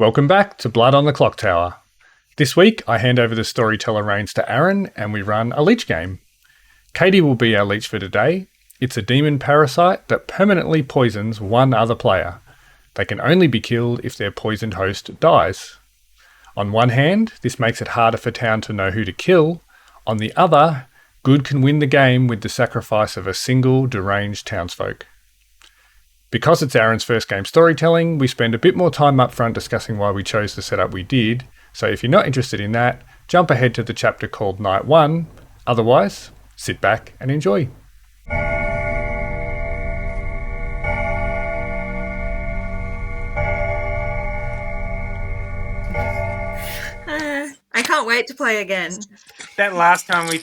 Welcome back to Blood on the Clocktower. This week, I hand over the Storyteller reins to Aaron and we run a Lleech game. Katie will be our Lleech for today. It's a demon parasite that permanently poisons one other player. They can only be killed if their poisoned host dies. On one hand, this makes it harder for town to know who to kill. On the other, good can win the game with the sacrifice of a single deranged townsfolk. Because it's Aaron's first game storytelling, we spend a bit more time up front discussing why we chose the setup we did. So if you're not interested in that, jump ahead to the chapter called Night 1. Otherwise, sit back and enjoy. I can't wait to play again. That last time we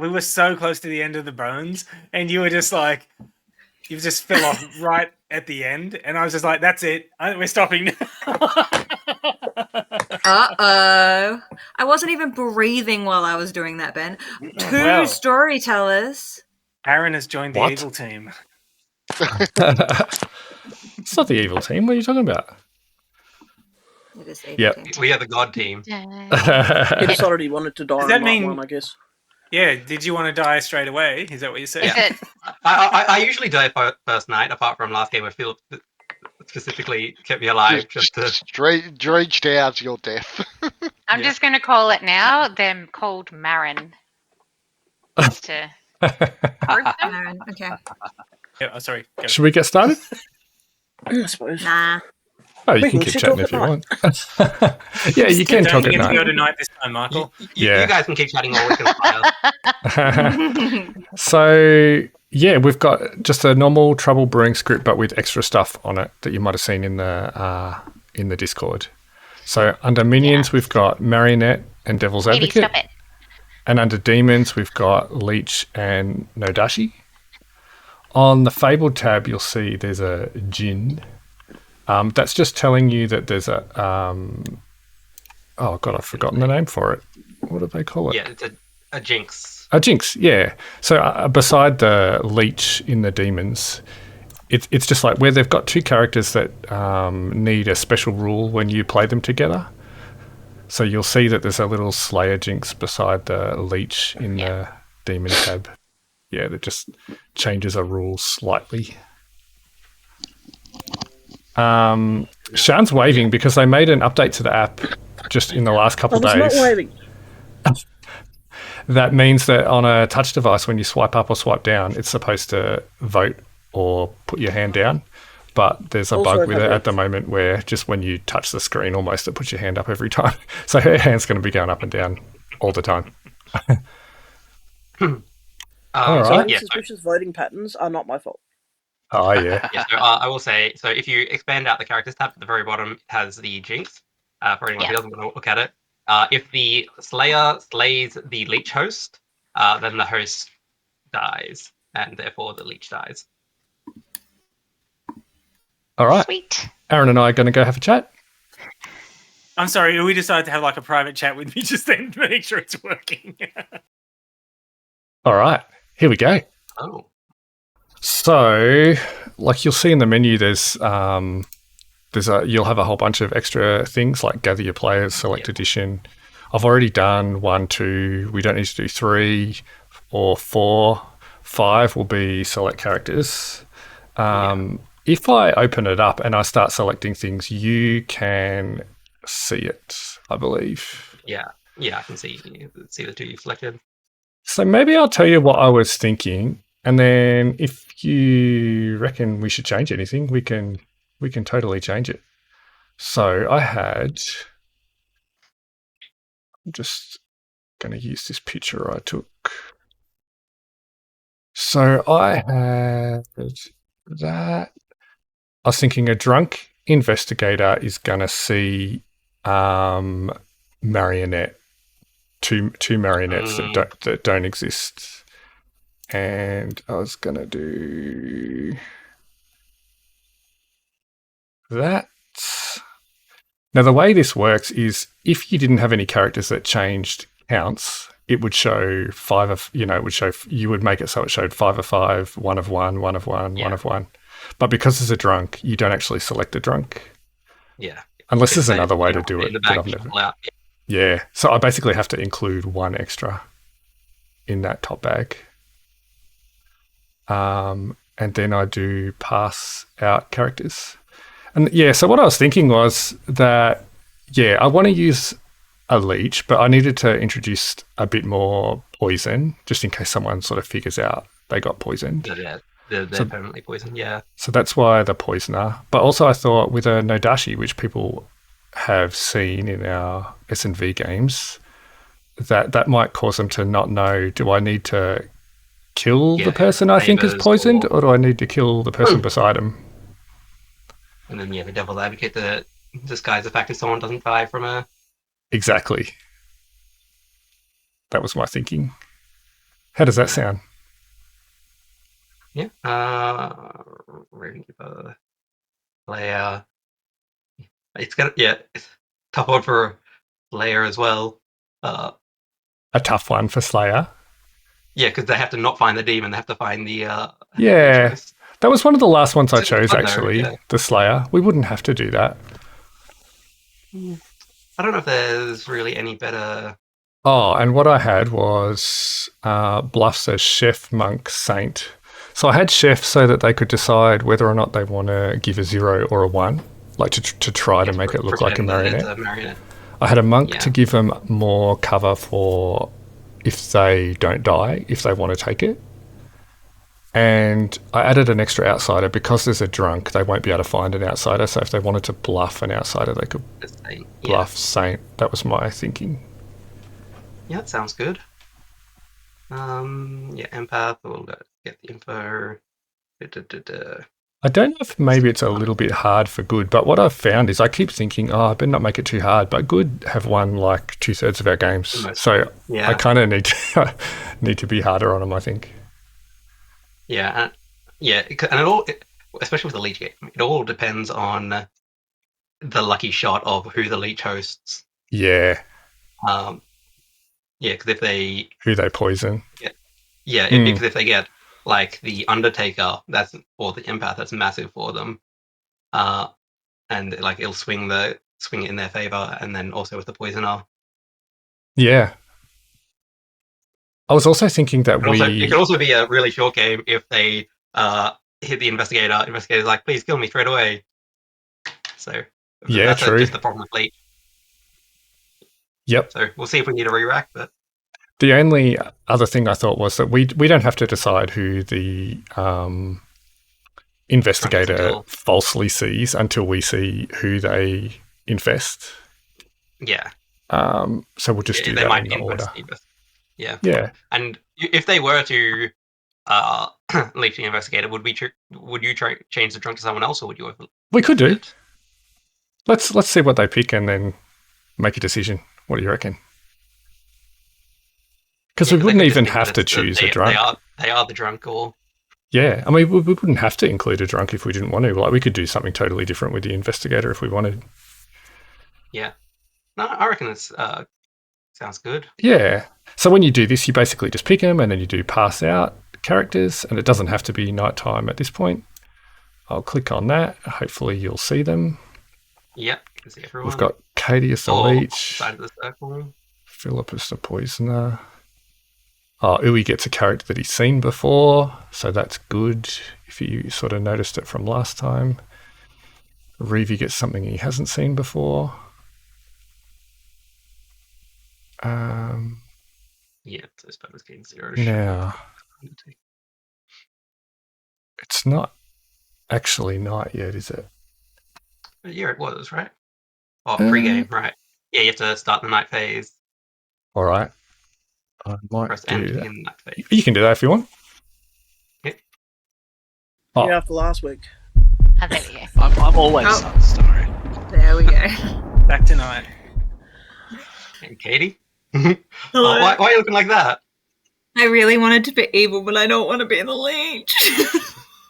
were so close to the end of the bones, and you were just like, you just fell off right at the end, and I was just like, that's it. We're stopping now. Uh-oh. I wasn't even breathing while I was doing that, Ben. Two storytellers. Aaron has joined the evil team. It's not the evil team. What are you talking about? It is the evil team. We are the god team. He decided he wanted to die on night one, I guess. Yeah, did you want to die straight away? Is that what you said? Yeah. I usually die first night, apart from last game where Philip specifically kept me alive. Just dredged out your death. I'm just going to call it now. They're called Marin. Just to Marin, okay. Yeah, sorry. Go. Should we get started? I suppose. Nah. Oh, you can keep chatting if you want. Yeah, you can talk at night. night. Go tonight this time, Michael. You guys can keep chatting all week. So, yeah, we've got just a normal Trouble Brewing script, but with extra stuff on it that you might have seen in the Discord. So under minions, we've got Marionette and Devil's Advocate. Stop it. And under demons, we've got Lleech and Nodashi. On the Fabled tab, you'll see there's a Jinn. That's just telling you that there's a... oh, God, I've forgotten the name for it. What do they call it? Yeah, it's a jinx. A jinx, yeah. So beside the Lleech in the demons, it's just like where they've got two characters that need a special rule when you play them together. So you'll see that there's a little Slayer jinx beside the Lleech in the demon tab. Yeah, that just changes a rule slightly. Sean's waving because they made an update to the app just in the last couple of days. Not waving. That means that on a touch device, when you swipe up or swipe down, it's supposed to vote or put your hand down. But there's a bug with it at the moment where just when you touch the screen, almost it puts your hand up every time. So her hand's going to be going up and down all the time. All right. Suspicious voting patterns are not my fault. Oh, yeah. Yeah, so I will say, so if you expand out the characters tab at the very bottom, it has the jinx, for anyone who doesn't want to look at it. If the Slayer slays the Lleech host, then the host dies, and therefore the Lleech dies. All right. Sweet. Aaron and I are going to go have a chat. I'm sorry, we decided to have like a private chat with me just then to make sure it's working. All right. Here we go. Oh. So, like you'll see in the menu, you'll have a whole bunch of extra things like gather your players, select edition. I've already done 1, 2. We don't need to do 3 or 4. 5 will be select characters. If I open it up and I start selecting things, you can see it, I believe. Yeah, I can see the two you've selected. So maybe I'll tell you what I was thinking. And then if you reckon we should change anything, we can totally change it. So I'm just going to use this picture I took. So I had that. I was thinking a drunk investigator is going to see marionette, two marionettes that don't exist. And I was going to do that. Now, the way this works is if you didn't have any characters that changed counts, it would show 5 of, you would make it so it showed 5 of 5, 1 of 1, 1 of 1, 1 of 1. But because it's a drunk, you don't actually select a drunk. Yeah. Unless there's So another way you to have do in it the that bag, I've never. shuffle out. Yeah, so I basically have to include one extra in that top bag. And then I do pass out characters. And yeah, so what I was thinking was that, yeah, I want to use a leech, but I needed to introduce a bit more poison just in case someone sort of figures out they got poisoned. Yeah, they're permanently poisoned. Yeah. So that's why the poisoner. But also I thought with a Nodashi, which people have seen in our S&V games, that might cause them to not know, do I need to kill the person I think is poisoned or do I need to kill the person beside him? And then, the devil's advocate to disguise the fact that someone doesn't die from a... Exactly. That was my thinking. How does that sound? Yeah. Regular player. It's got it's tough one for Slayer as well. A tough one for Slayer. Yeah, because they have to not find the demon; they have to find the. Yeah, that was one of the last ones I chose. Actually, yeah. The Slayer. We wouldn't have to do that. I don't know if there's really any better. Oh, and what I had was bluffs as chef, monk, saint. So I had chef so that they could decide whether or not they want to give a 0 or a 1, like to try to make it look like a marionette. I had a monk to give them more cover for if they don't die, if they want to take it. And I added an extra outsider because there's a drunk, they won't be able to find an outsider. So if they wanted to bluff an outsider, they could bluff saint. That was my thinking. Yeah, that sounds good. Empath, we'll get the info. I don't know if maybe it's a little bit hard for good, but what I've found is I keep thinking, I better not make it too hard, but good have won like 2/3 of our games. So I kind of need to be harder on them, I think. Yeah, and it all, especially with the Lleech game, it all depends on the lucky shot of who the Lleech hosts. Yeah. Because if they... Who they poison. Because if they get, like, the Undertaker, or the Empath, that's massive for them. And, like, it'll swing it in their favor, and then also with the Poisoner. Yeah. I was also thinking that it could also be a really short game if they hit the Investigator. Investigator's like, please kill me straight away. So, that's true. Just the problem with Lleech. Yep. So we'll see if we need a re-rack, but... The only other thing I thought was that we don't have to decide who the investigator falsely sees until we see who they infest. Yeah. So we'll just do that in the order. Yeah. Yeah. And if they were to Lleech the investigator, would you change the drunk to someone else, or would you? We could do. Let's see what they pick and then make a decision. What do you reckon? Because we wouldn't even have to choose a drunk. They are the drunk, or... Yeah, I mean, we wouldn't have to include a drunk if we didn't want to. Like, we could do something totally different with the investigator if we wanted. Yeah. No, I reckon this sounds good. Yeah. So when you do this, you basically just pick them and then you do pass out characters, and it doesn't have to be nighttime at this point. I'll click on that. Hopefully you'll see them. Yep, you can see everyone. We've got Katie as the Lleech. Side of the circle. Philip as the poisoner. Oh, Uwe gets a character that he's seen before, so that's good if you sort of noticed it from last time. Reevy gets something he hasn't seen before. So Spiders getting 0. Now, it's not actually night yet, is it? Yeah, it was, right? Oh, pre-game, right. Yeah, you have to start the night phase. All right. I might Press do that. in night phase. You can do that if you want. Yep. Oh. Yeah, after last week. Oh, there we go. I'm always on story. There we go. Back tonight. And Katie? Hello. Why are you looking like that? I really wanted to be evil, but I don't want to be the Lleech.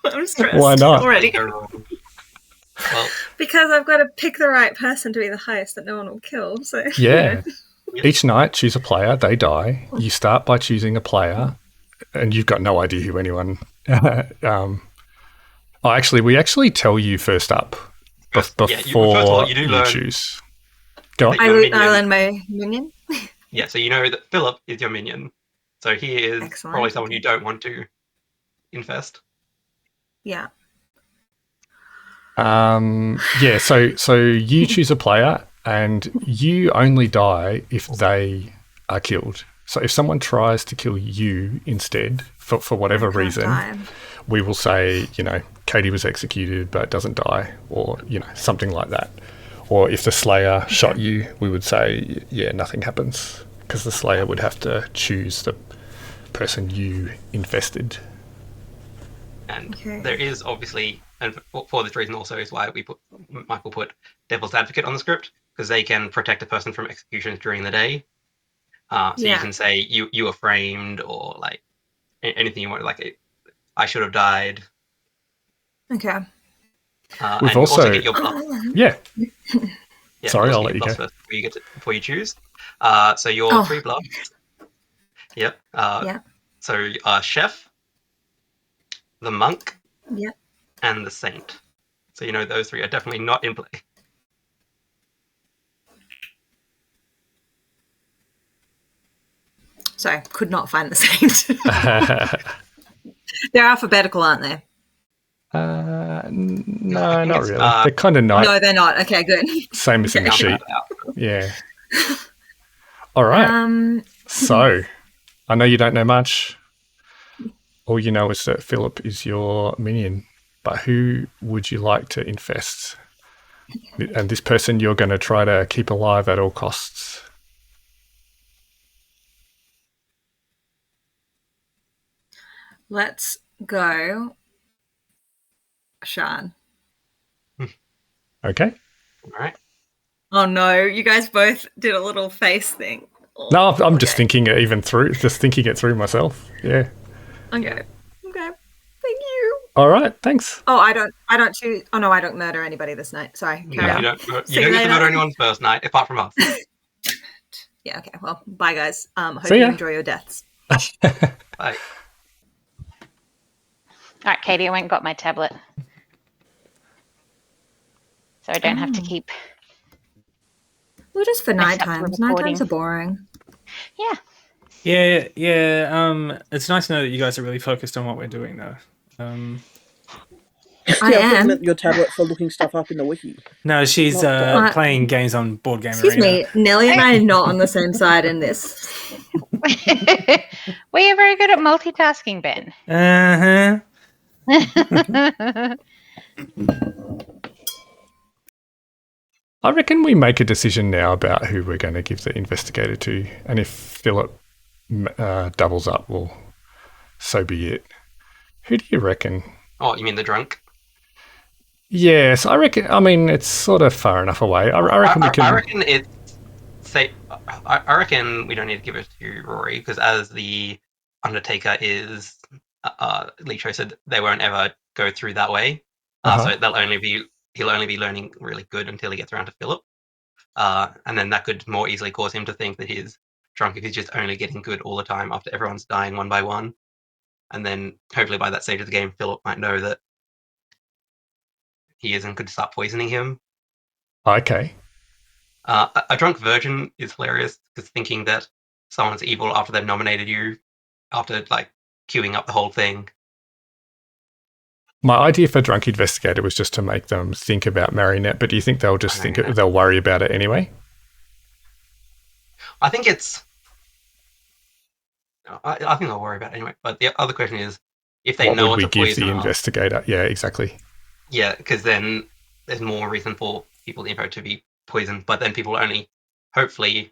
I'm stressed. Why not? Already. Well, Because I've got to pick the right person to be the highest that no one will kill. So Yeah. Each night, choose a player. They die. You start by choosing a player, and you've got no idea who anyone... we actually tell you first up. Before first of all, you do learn. Choose. Go on. I learn my minion. Yeah, so you know that Philip is your minion. So he is Excellent. probably someone you don't want to infest. Yeah. Yeah, so you choose a player and you only die if they are killed. So if someone tries to kill you instead, for whatever reason, we will say, Katie was executed but doesn't die, or, something like that. Or if the Slayer shot you, we would say, yeah, nothing happens, because the Slayer would have to choose the person you infested. And there is obviously, and for this reason also is why Michael put Devil's Advocate on the script, because they can protect a person from executions during the day. You can say you were framed, or like anything you want, like I should have died. Okay. We've also get your buff. Yeah. Sorry, I'll let you go. First before you choose. So your 3 bluffs. Yep. So Chef, the Monk, and the Saint. So those 3 are definitely not in play. Sorry, could not find the Saint. They're alphabetical, aren't they? No, not really. They're kind of nice. No, they're not. Okay, good. Same as in the sheet. Yeah. All right. So, I know you don't know much. All you know is that Philip is your minion. But who would you like to infest? And this person you're going to try to keep alive at all costs. Let's go, Sean. Okay. All right. Oh no, you guys both did a little face thing. No, I'm just thinking it through myself. Yeah. Okay. Thank you. All right, thanks. Oh, I don't choose. Oh no, I don't murder anybody this night. Sorry. You don't get to murder anyone first night, apart from us. Yeah. Okay. Well, bye guys. Hope See ya. you enjoy your deaths. Bye. All right, Katie, I went and got my tablet. So I don't have to keep... Well, just for night Except for times. Night recording. times are boring. Yeah. Yeah. It's nice to know that you guys are really focused on what we're doing, though. I am. looking at your tablet for looking stuff up in the wiki. No, she's playing games on Board Game Excuse Arena. me, Nelly and I are not on the same side in this. We are very good at multitasking, Ben. Uh-huh. I reckon we make a decision now about who we're going to give the investigator to, and if Philip doubles up, well, so be it. Who do you reckon? Oh, you mean the drunk? Yes, I reckon. I mean, it's sort of far enough away. I reckon we can. I reckon it's safe. I reckon we don't need to give it to Rory, because as the Undertaker is, Lleech said they won't ever go through that way. So he'll only be learning really good until he gets around to Philip. And then that could more easily cause him to think that he's drunk if he's just only getting good all the time after everyone's dying one by one. And then hopefully by that stage of the game, Philip might know that he isn't good to start poisoning him. Okay. A drunk virgin is hilarious, because thinking that someone's evil after they've nominated you, after like queuing up the whole thing. My idea for drunk investigator was just to make them think about Marinette, but do you think they'll just they'll worry about it anyway? I think it's. I think they'll worry about it anyway. But the other question is, if they know what it's would we a give the poison, investigator? Yeah, exactly. Yeah, because then there's more reason for people's info to be poisoned. But then people only, hopefully,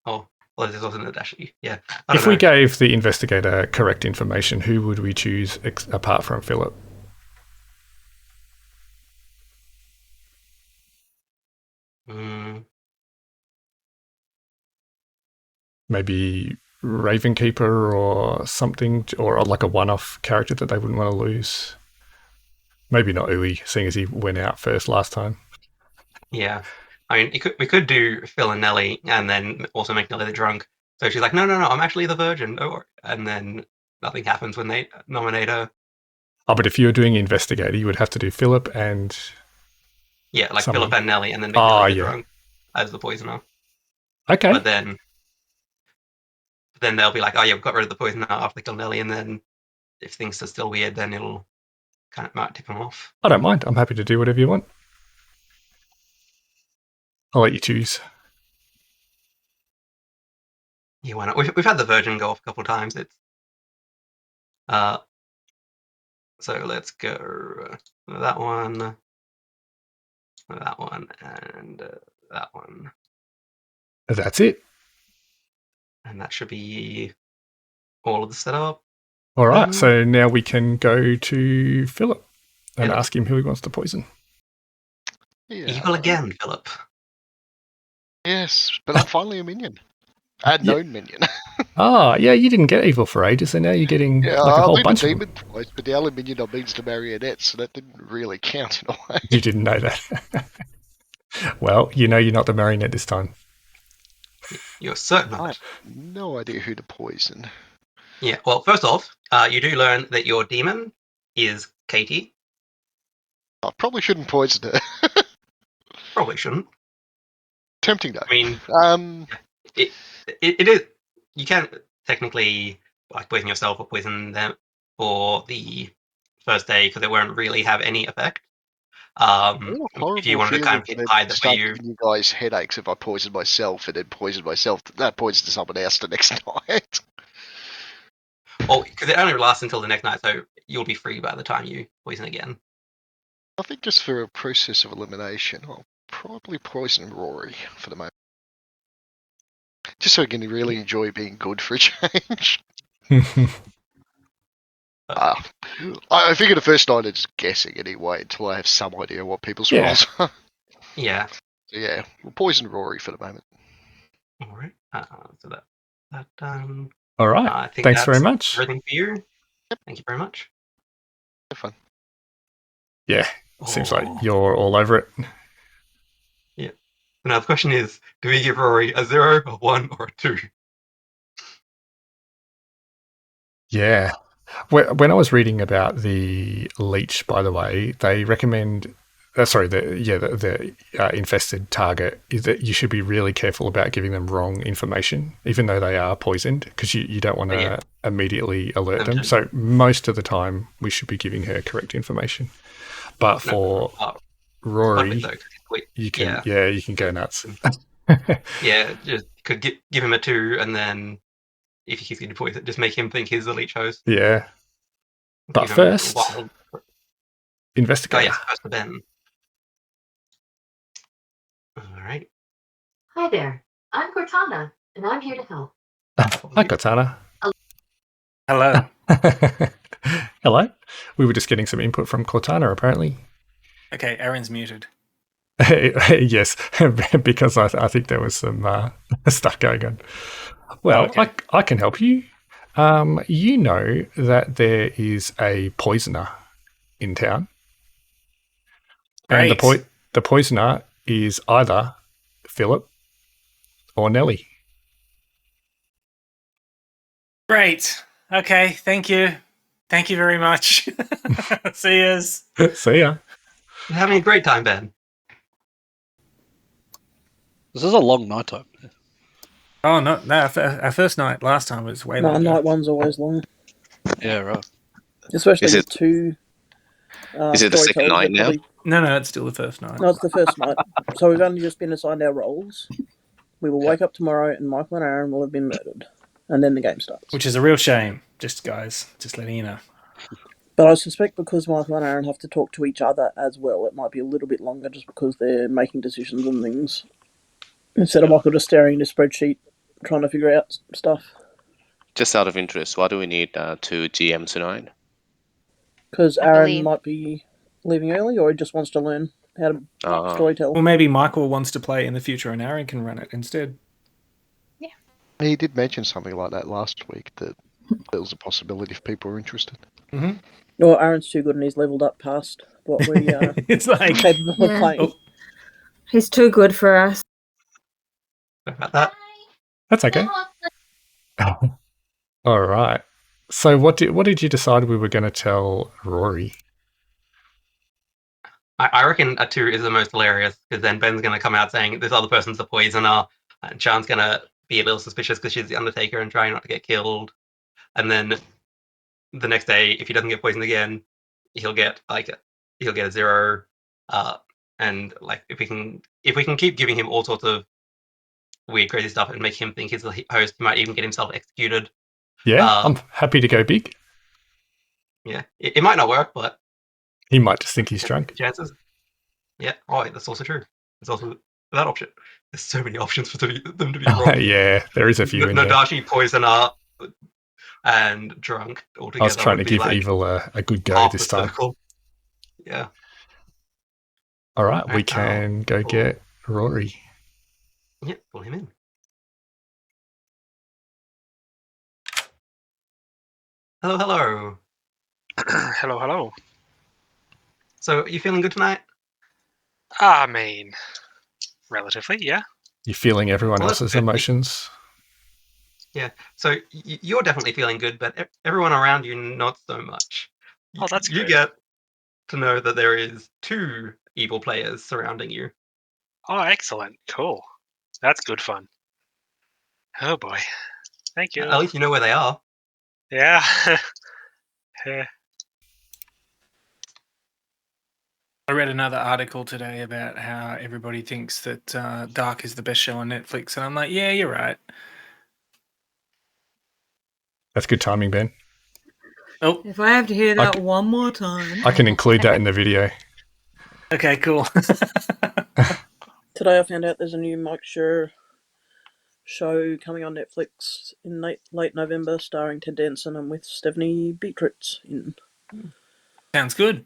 this wasn't actually. Yeah. If we gave the investigator correct information, who would we choose apart from Philip? Maybe Ravenkeeper or something, or like a one-off character that they wouldn't want to lose. Maybe not Uwe, seeing as he went out first last time. Yeah. I mean, we could do Phil and Nelly, and then also make Nelly the drunk. So she's like, no, I'm actually the virgin. And then nothing happens when they nominate her. Oh, but if you were doing investigator, you would have to do Philip and Yeah, like someone. Philip and Nelly, and then make Oh, Nelly the yeah. drunk as the poisoner. Okay. But then they'll be like, oh yeah, we've got rid of the poisoner after they kill Nelly, and then if things are still weird, then it'll kind of might tip them off. I don't mind. I'm happy to do whatever you want. I'll let you choose. Yeah, why not? We've had the Virgin go off a couple of times. It's so let's go that one, and that one, That's it. and that should be all of the setup. All right. So now we can go to Philip and ask him who he wants to poison. Yeah. Evil again, Philip. Yes, but I'm finally a minion. A known minion. Ah, yeah, you didn't get evil for ages, so now you're getting Yeah, like a whole I've bunch been of a them. demon twice, but the only minion I mean's the marionette, so that didn't really count in a way. You didn't know that. Well, you know you're not the marionette this time. You're certain of I it. have no idea who to poison. Yeah, well, first off, you do learn that your demon is Katie. I probably shouldn't poison her. Probably shouldn't. Tempting though. I mean, it is. You can technically like poison yourself or poison them for the first day because it won't really have any effect. If you wanted to kind of hide that start you, giving you guys headaches if I poison myself and then poison myself, that poison to someone else the next night. well, because it only lasts until the next night, so you'll be free by the time you poison again. I think just for a process of elimination, I'll probably poison Rory for the moment. Just so I can really enjoy being good for a change. I figure the first night is guessing anyway until I have some idea what people's roles are. Yeah. So yeah, we'll poison Rory for the moment. All right. So that done. All right. I think Thanks that's very much. everything for you. Yep. Thank you very much. Have fun. Yeah. Seems like you're all over it. Yeah. Now the question is, do we give Rory a 0, a 1, or a 2? Yeah. When I was reading about the Lleech, by the way, they recommend, the infested target is that you should be really careful about giving them wrong information, even though they are poisoned, because you don't want to immediately alert them. So most of the time, we should be giving her correct information. But for Rory, you can go nuts. Yeah, just could give him a 2, and then if he's getting poisoned, just make him think he's the Lleech host. Yeah. But first, investigate. Oh, yes, first to Ben. All right. Hi there. I'm Cortana, and I'm here to help. Hi, Cortana. Hello. Hello. We were just getting some input from Cortana, apparently. Okay, Aaron's muted. Yes, because I think there was some stuff going on. Well, I can help you. You know that there is a poisoner in town. Right. And the poisoner is either Philip or Nelly. Great. Okay, thank you. Thank you very much. See yous. See ya. You're having a great time, Ben. This is a long night time. Oh, no, our first night last time was way longer. Night one's always long. Yeah, right. Especially with two. Is it the second night now? No, it's still the first night. No, it's the first night. So we've only just been assigned our roles. We will wake up tomorrow and Michael and Aaron will have been murdered. And then the game starts. Which is a real shame, just letting you know. But I suspect because Michael and Aaron have to talk to each other as well, it might be a little bit longer just because they're making decisions on things. Instead of Michael just staring at his spreadsheet, trying to figure out stuff. Just out of interest, why do we need two GMs tonight? Because Aaron might be leaving early, or he just wants to learn how to storytell. Or maybe Michael wants to play in the future and Aaron can run it instead. Yeah. He did mention something like that last week, that there was a possibility if people were interested. Mm-hmm. Well, Aaron's too good and he's leveled up past what we it's like capable of playing. Oh. He's too good for us. About that. That's okay. All right. So what did you decide we were going to tell Rory? I reckon a 2 is the most hilarious, because then Ben's going to come out saying this other person's the poisoner, and Chan's going to be a little suspicious because she's the Undertaker and trying not to get killed. And then the next day, if he doesn't get poisoned again, he'll get a 0. And like if we can keep giving him all sorts of weird, crazy stuff and make him think he's the host, he might even get himself executed. Yeah, I'm happy to go big. Yeah, it might not work, but he might just think he's drunk. Chances. Yeah. Oh, that's also true. There's also that option. There's so many options for them to be wrong. Yeah, there is a few in there. Nadashi, poisoner, and drunk altogether. I was trying to give Evil a good go this time. Circle. Yeah. All right, we can go get Rory. Yeah, pull him in. Hello, hello. Hello, hello. So, you feeling good tonight? I mean, relatively, yeah. You're feeling everyone else's emotions? Yeah, so you're definitely feeling good, but everyone around you not so much. Oh, that's good. You get to know that there is 2 evil players surrounding you. Oh, excellent. Cool. That's good fun. Oh, boy. Thank you. At least you know where they are. Yeah. Yeah. I read another article today about how everybody thinks that Dark is the best show on Netflix, and I'm like, yeah, you're right. That's good timing, Ben. Oh, if I have to hear that one more time, I can include that in the video. Okay, cool. Today I found out there's a new Mike Schur show coming on Netflix in late November, starring Ted Danson and with Stephanie Beatriz in. Sounds good.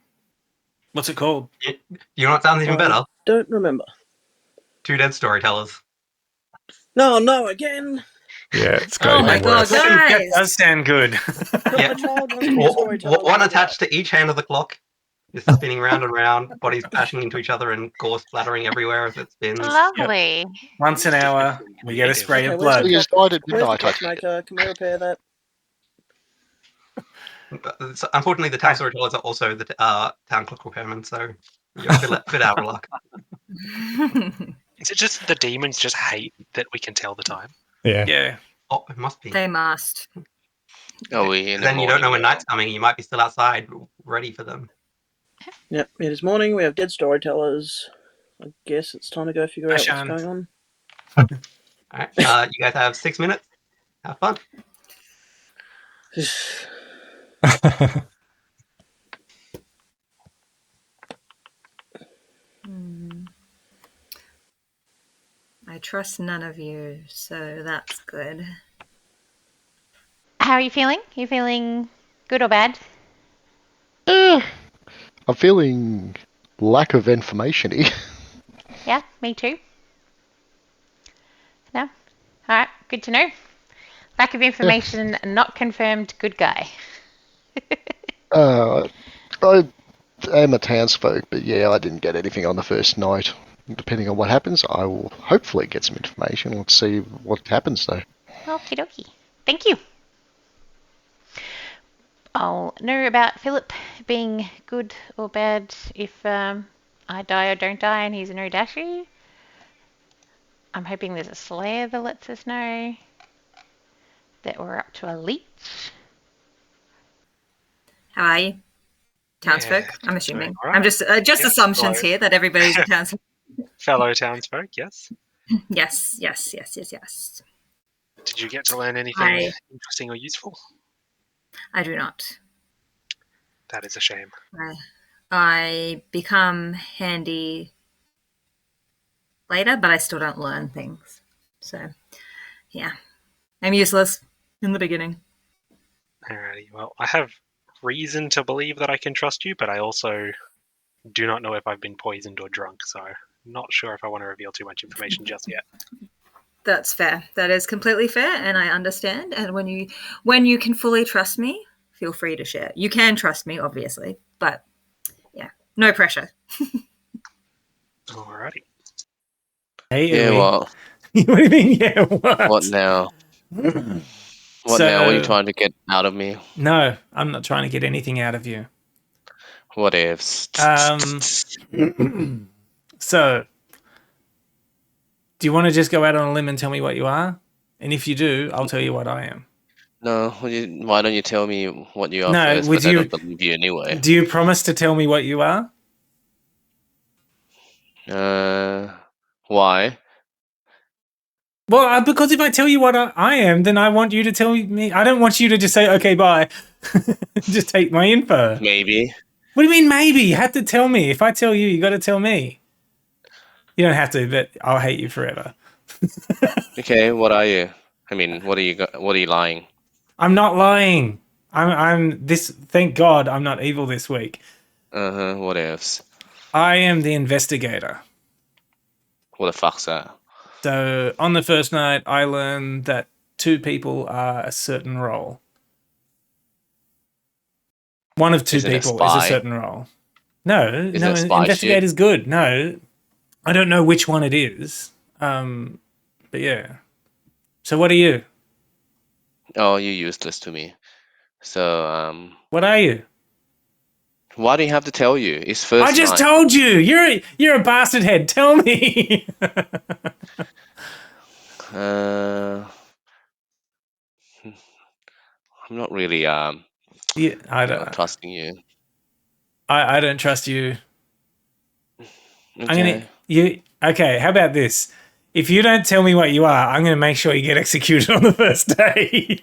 What's it called? You know what sounds even better? Don't remember. 2 Dead Storytellers. No, again. Yeah, it's got Oh my god, guys! That does sound good. Yeah. One attached to each hand of the clock. Just spinning round and round, bodies bashing into each other and gore splattering everywhere as it spins. Lovely. Once an hour, we get a spray of blood. Where's the clockmaker? Can we repair that? So, unfortunately, the town storytellers are also the town clock repairmen, so you're a bit out of luck. Is it just the demons just hate that we can tell the time? Yeah. Oh, it must be. They must. Oh, then you don't know when night's coming. You might be still outside, ready for them. Yep, it is morning. We have dead storytellers. I guess it's time to go figure out what's going on. All right, you guys have 6 minutes. Have fun. I trust none of you, so that's good. How are you feeling? You feeling good or bad? I'm feeling lack of information-y. Yeah, me too. No? All right, good to know. Lack of information, not confirmed, good guy. I am a townsfolk, but yeah, I didn't get anything on the first night. Depending on what happens, I will hopefully get some information. Let's see what happens, though. Okie dokie. Thank you. I'll know about Philip being good or bad if I die or don't die and he's a no-dashi. I'm hoping there's a Slayer that lets us know that we're up to a Lleech. How are you? Townsfolk, Yeah, I'm assuming. right. I'm just assumptions here that everybody's a townsfolk. Fellow townsfolk, yes. Yes. Did you get to learn anything interesting or useful? I do not. That is a shame. I become handy later, but I still don't learn things. So, yeah. I'm useless in the beginning. Alrighty, well, I have reason to believe that I can trust you, but I also do not know if I've been poisoned or drunk, so I'm not sure if I want to reveal too much information just yet. That's fair. That is completely fair, and I understand. And when you can fully trust me, feel free to share. You can trust me, obviously, but yeah, no pressure. Alrighty. Hey, Yeah, well, what do you mean? Yeah, what? what now? What now? What are you trying to get out of me? No, I'm not trying to get anything out of you. What ifs? So, do you want to just go out on a limb and tell me what you are? And if you do, I'll tell you what I am. No, why don't you tell me what you are No, first? would But I you- don't believe you anyway. Do you promise to tell me what you are? Why? Well, because if I tell you what I am, then I want you to tell me. I don't want you to just say, okay, bye. Just take my info. Maybe. What do you mean, maybe? You have to tell me. If I tell you, you got to tell me. You don't have to, but I'll hate you forever. Okay, what are you? I mean, what are you lying? I'm not lying. I'm this. Thank God I'm not evil this week. What ifs? I am the investigator. What the fuck's that? So on the first night, I learned that 2 people are a certain role. One of 2 Is it a people is a spy? certain role. No, Is no, it a spy investigator's good. No, I don't know which one it is. But yeah. So what are you? Oh, you're useless to me. So, What are you? why do you have to tell you? It's first I just night. told you. You're a bastard head. Tell me. I'm not really Yeah, I don't. trusting you. I don't trust you. Okay. I'm gonna you. Okay, how about this? If you don't tell me what you are, I'm gonna make sure you get executed on the first day.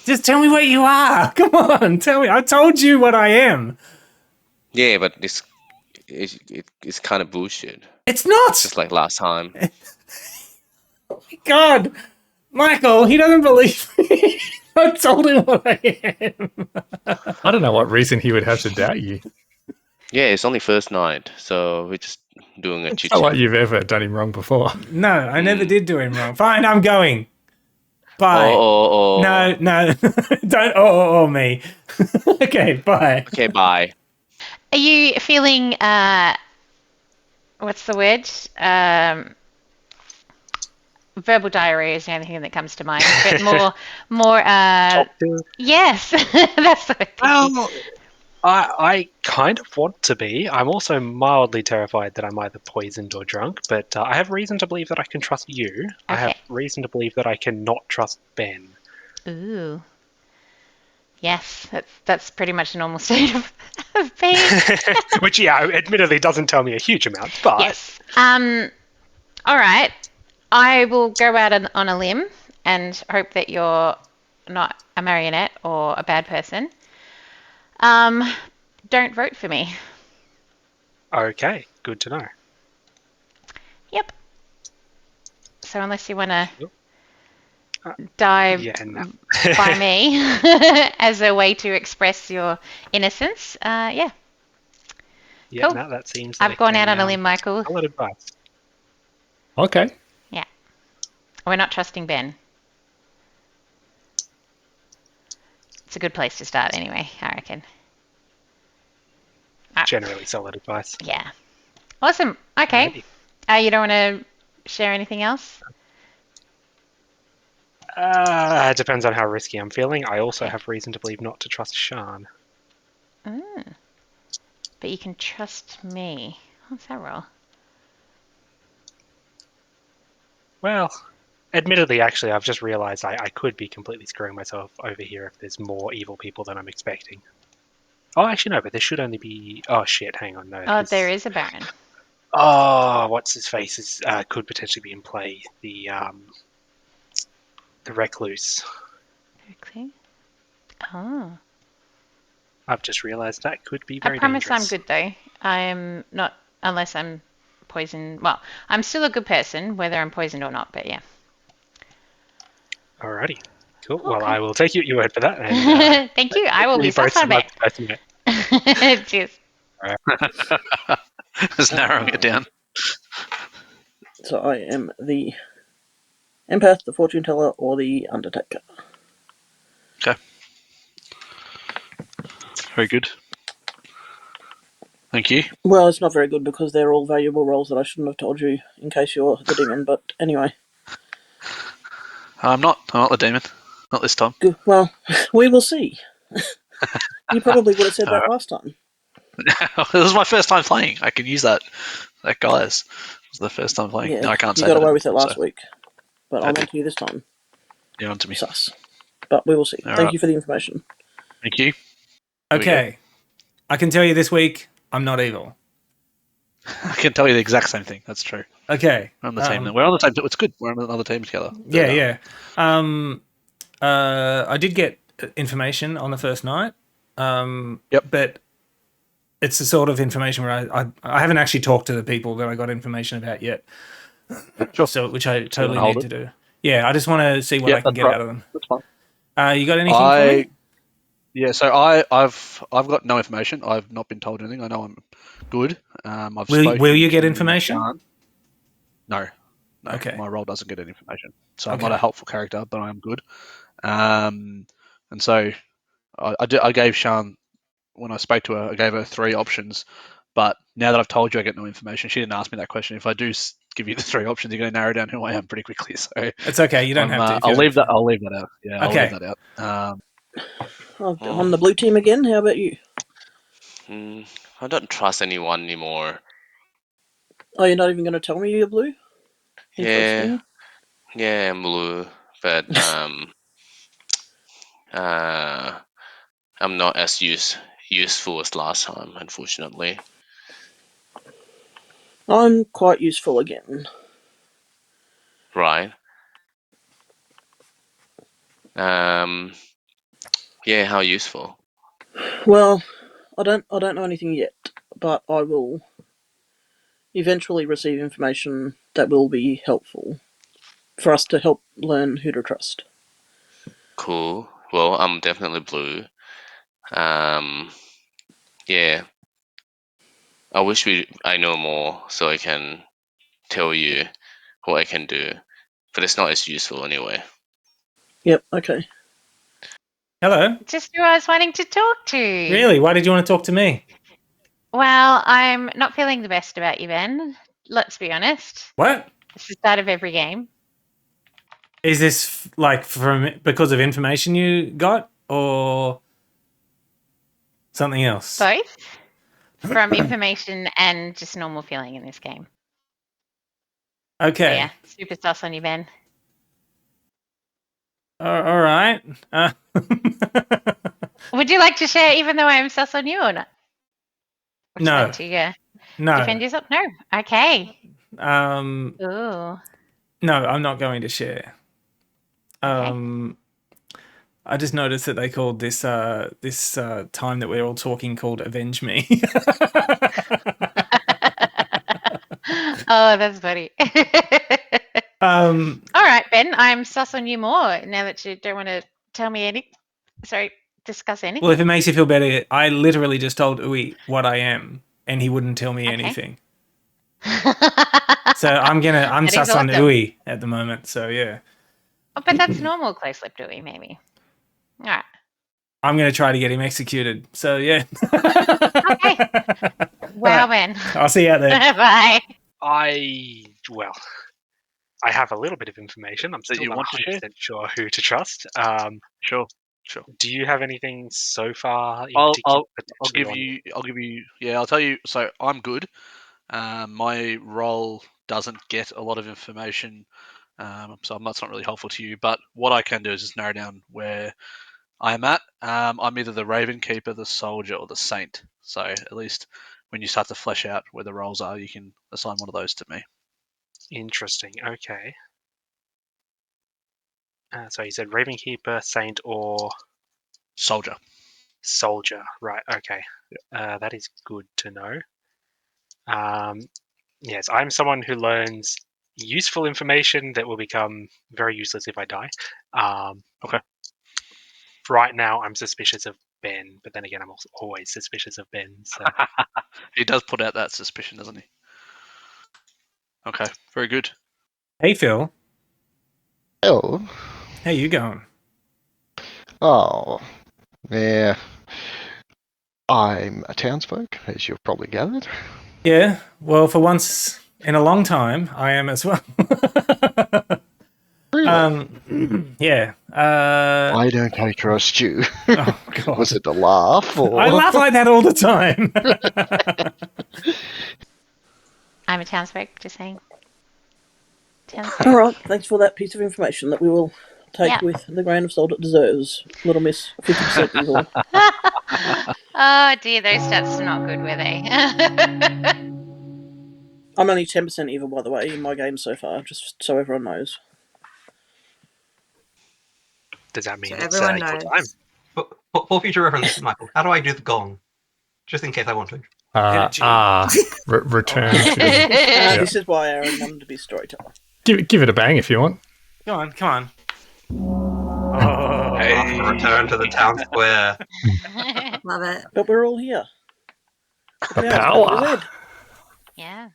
Just tell me what you are. Come on, tell me. I told you what I am. Yeah, but it's kind of bullshit. It's not. Just like last time. God, Michael, he doesn't believe me. I told him what I am. I don't know what reason he would have to doubt you. Yeah, it's only first night, so we're just doing a chit Not like chat. you've ever done him wrong before. No, I never did do him wrong. Fine, I'm going. Bye. Oh. No, don't me. Okay, bye. Okay, bye. Are you feeling what's the word? Verbal diarrhea is the only thing that comes to mind. But more yes, that's what I'm thinking. Well, I kind of want to be. I'm also mildly terrified that I'm either poisoned or drunk, but I have reason to believe that I can trust you. I have Okay. reason to believe that I cannot trust Ben. Ooh. Yes, that's pretty much a normal state of being. Which, yeah, admittedly doesn't tell me a huge amount, but... Yes. All right. I will go out on a limb and hope that you're not a marionette or a bad person. Don't vote for me. Okay, good to know. Yep. So unless you want to Uh, die Yeah, no. by me as a way to express your innocence, yeah. Yeah, Cool. no, that seems I've like gone out on a limb, Michael. solid advice. Okay. Yeah. We're not trusting Ben. It's a good place to start anyway, I reckon. Generally solid advice. Yeah. Awesome. Okay. You don't want to share anything else? It depends on how risky I'm feeling. I also have reason to believe not to trust Shan. But you can trust me. What's that roll? Well, admittedly, actually, I've just realised I could be completely screwing myself over here if there's more evil people than I'm expecting. Oh, actually, no, but there should only be... Oh, shit, hang on, no. Oh, there is a Baron. Oh, what's his face is could potentially be in play. The Recluse. Okay. Oh. I've just realised that could be very I promise dangerous. I'm good though. I'm not, unless I'm poisoned. Well, I'm still a good person, whether I'm poisoned or not, but yeah. Alrighty. Cool. Okay. Well, I will take your word for that. And, Thank you. I will be so far back. Cheers. Just narrowing it down. So I am the empath, the fortune teller, or the undertaker. Okay. Very good. Thank you. Well, it's not very good because they're all valuable roles that I shouldn't have told you in case you're the demon, but anyway. I'm not the demon. Not this time. Good. Well, we will see. You probably would have said that last time. It was my first time playing. I can use that guys. It was the first time playing. Yeah, No, I can't you say got that away with it anymore, last week, but I'm on to you this time. You're on to me. Sus. But we will see. All Thank right. you for the information. Thank you. Okay. I can tell you this week, I'm not evil. I can tell you the exact same thing. That's true. Okay. We're on the team. We're on the team. It's good. We're on another team together. Yeah. I did get information on the first night. But it's the sort of information where I haven't actually talked to the people that I got information about yet. Sure. So, which I totally need to do. Yeah, I just want to see what I can get out of them. That's fine. You got anything for me? Yeah, so I've got no information. I've not been told anything. I know I'm good. Will you get information? No. Okay. My role doesn't get any information. So I'm not a helpful character, but I'm good. And so I gave Sian, when I spoke to her, I gave her 3 options. But now that I've told you I get no information, she didn't ask me that question. If I do give you the 3 options, you're going to narrow down who I am pretty quickly. So it's okay. You don't have to. I'll leave that out. Yeah, okay. I'll leave that out. On the blue team again. How about you? I don't trust anyone anymore. Oh, you're not even going to tell me you're blue? Yeah, I'm blue, but I'm not as useful as last time, unfortunately. I'm quite useful again. Right. Yeah, how useful? Well, I don't know anything yet, but I will eventually receive information that will be helpful for us to help learn who to trust. Cool. Well, I'm definitely blue. Yeah. I wish I know more so I can tell you what I can do, but it's not as useful anyway. Yep. Okay. Hello. Just who I was wanting to talk to. Really? Why did you want to talk to me? Well, I'm not feeling the best about you, Ben. Let's be honest. What? It's the start of every game. Is this because of information you got, or something else? Both. From information and just normal feeling in this game. Okay. So yeah, super sus on you, Ben. All right. Would you like to share, even though I'm sus on you, or not? Would you like to defend yourself? No. Okay. Ooh. No, I'm not going to share. Okay. I just noticed that they called this time that we're all talking called Avenge Me. Oh, that's funny. All right, Ben, I'm sus on you more now that you don't want to tell me discuss anything. Well, if it makes you feel better, I literally just told Uwe what I am, and he wouldn't tell me anything. So I'm sus on Uwe at the moment. So yeah. Oh, but that's normal, close-lipped Uwe, maybe. All right. I'm going to try to get him executed. So yeah. Okay. Wow, Ben. I'll see you out there. Bye. I have a little bit of information. I'm still not 100% sure who to trust. Sure. Do you have anything so far? I'll give you. Yeah, I'll tell you. So I'm good. My role doesn't get a lot of information, so that's not really helpful to you. But what I can do is just narrow down where I am at. I'm either the Raven Keeper, the Soldier, or the Saint. So at least when you start to flesh out where the roles are, you can assign one of those to me. Interesting. Okay. So you said Raven Keeper, Saint, or Soldier. Soldier. Right. Okay. That is good to know. Yes, I'm someone who learns useful information that will become very useless if I die. Okay. Right now, I'm suspicious of Ben, but then again, I'm also always suspicious of Ben. So. He does put out that suspicion, doesn't he? Okay, very good. Hey, Phil. Hello. How you going? Oh, yeah. I'm a townsfolk, as you've probably gathered. Yeah, well, for once in a long time, I am as well. Really? Yeah. Why don't I trust you? Oh, God. Was it a laugh? Or... I laugh like that all the time. I'm a townsfolk, just saying. All right, thanks for that piece of information that we will take Yeah. with the grain of salt it deserves. Little Miss 50% evil. Oh dear, those stats are not good, were they? I'm only 10% evil, by the way, in my game so far, just so everyone knows. Does that mean So it's everyone your knows. time? For future reference, Michael, how do I do the gong? Just in case I want to. Return to. This is why Aaron wanted to be storyteller. Give it a bang if you want. Come on. Oh, Hey. Return to the town square. Love it. But we're all here. The Now it's power. back to Zed. Yeah.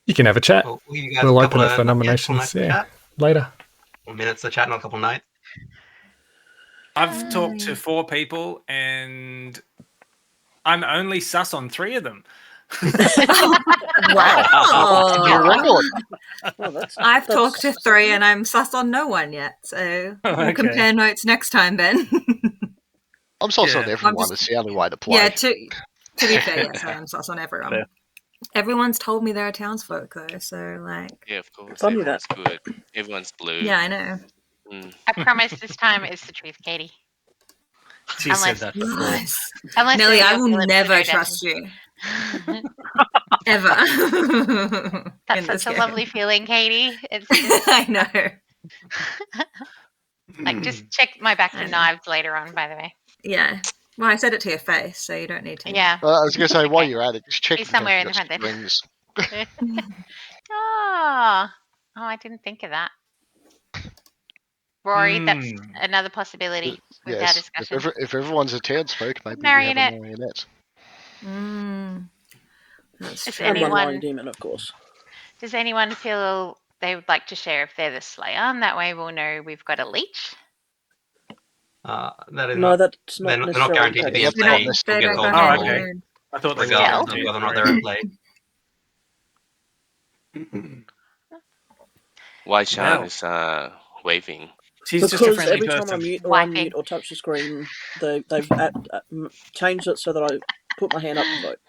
You can have a chat. We'll give you guys We'll a open couple it for of nominations later. minutes to chat, not a couple nights. I've talked to 4 people and I'm only sus on 3 of them. Wow. Well, I've talked to 3 and I'm sus on no one yet. So we'll compare notes next time, Ben. I'm sus on Yeah. everyone. It's the only way to play. Yeah, to be fair, yes, I am sus on everyone. Fair. Everyone's told me they're townsfolk though, so like. Yeah, of course. Funny Everyone's good. Everyone's blue. Yeah, I know. I promise this time it's the truth, Katie. She said that before. Nice. Unless Nelly, I you're will Philip never Snow trust Dashing. you. Ever. That's in such this a game. lovely feeling, Katie. It's I know. like just check my back for knives later on, by the way. Yeah. Well, I said it to your face, so you don't need to. Yeah. I was going to say, It's while okay. you're at it, just check She's if you somewhere in can the front there. strings. Oh, I didn't think of that. Rory, that's another possibility with our Yes, discussion. if everyone's a townsfolk, maybe Marionette. we have a marionette. That's Is true. And one anyone- lying demon, of course. Does anyone feel they would like to share if they're the Slayer? And that way we'll know we've got a leech. That is No, not, that's not they're not necessarily guaranteed to be in the case. play. They We'll get don't told go Oh, hand in okay. hand. I thought they were regardless Well. of whether or not they're in play. Why Chan Wow. is waving? She's just a Because friendly every time I person. mute or Wiping. unmute or touch the screen, they've changed it so that I put my hand up to vote.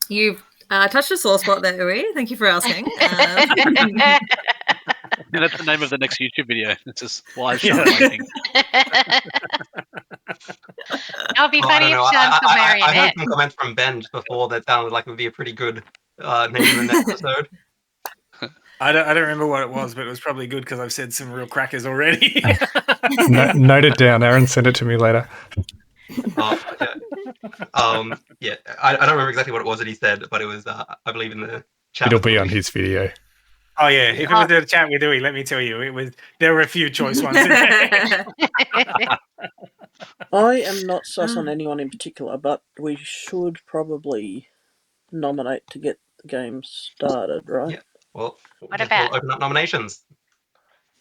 You've touched a sore spot there, Uri. Thank you for asking. And that's the name of the next YouTube video. It's just live Yeah. shot waiting. It'll be Oh, I funny don't know. if Sean's the I heard marionette. some comments from Ben just before that sounded like it would be a pretty good name in that episode. I don't remember what it was, but it was probably good because I've said some real crackers already. Note it down, Aaron. Send it to me later. Yeah. I don't remember exactly what it was that he said, but it was, I believe, in the chat. It'll be on his video. Oh yeah, if it was a chat with Uwe, let me tell you, there were a few choice ones in there. I am not sus on anyone in particular, but we should probably nominate to get the game started, right? Yeah. Well, What we'll about- open up nominations.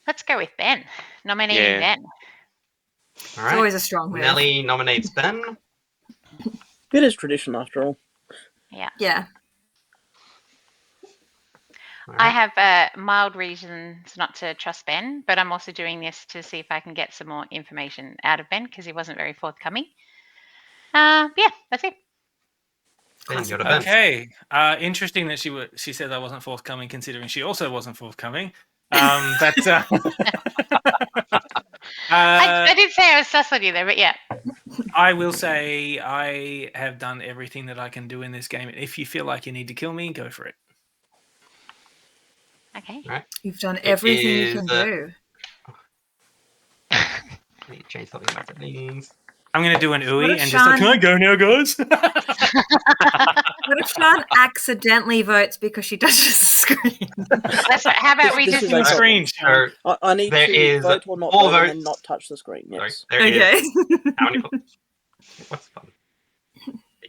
Let's go with Ben. Nominating Ben. All It's right. always a strong move. Nelly nominates Ben. It is tradition, after all. Yeah. Yeah. I have mild reasons not to trust Ben, but I'm also doing this to see if I can get some more information out of Ben because he wasn't very forthcoming. Yeah, that's it. Ben, go to Ben. Okay. Interesting that she said I wasn't forthcoming, considering she also wasn't forthcoming. I did say I was sus on you there, but yeah. I will say I have done everything that I can do in this game. If you feel like you need to kill me, go for it. Okay. All right. You've done everything you can is, do. Let me change something about settings. I'm going to do an What ooey if and just like, Sean- can I go now, guys? What if Sean accidentally votes because she touches the screen? That's right. How about we This just is a problem. Screen. So I need there to is vote or not 4 vote and then votes. not touch the screen, Sorry, yes. there is Okay. how many? What's fun?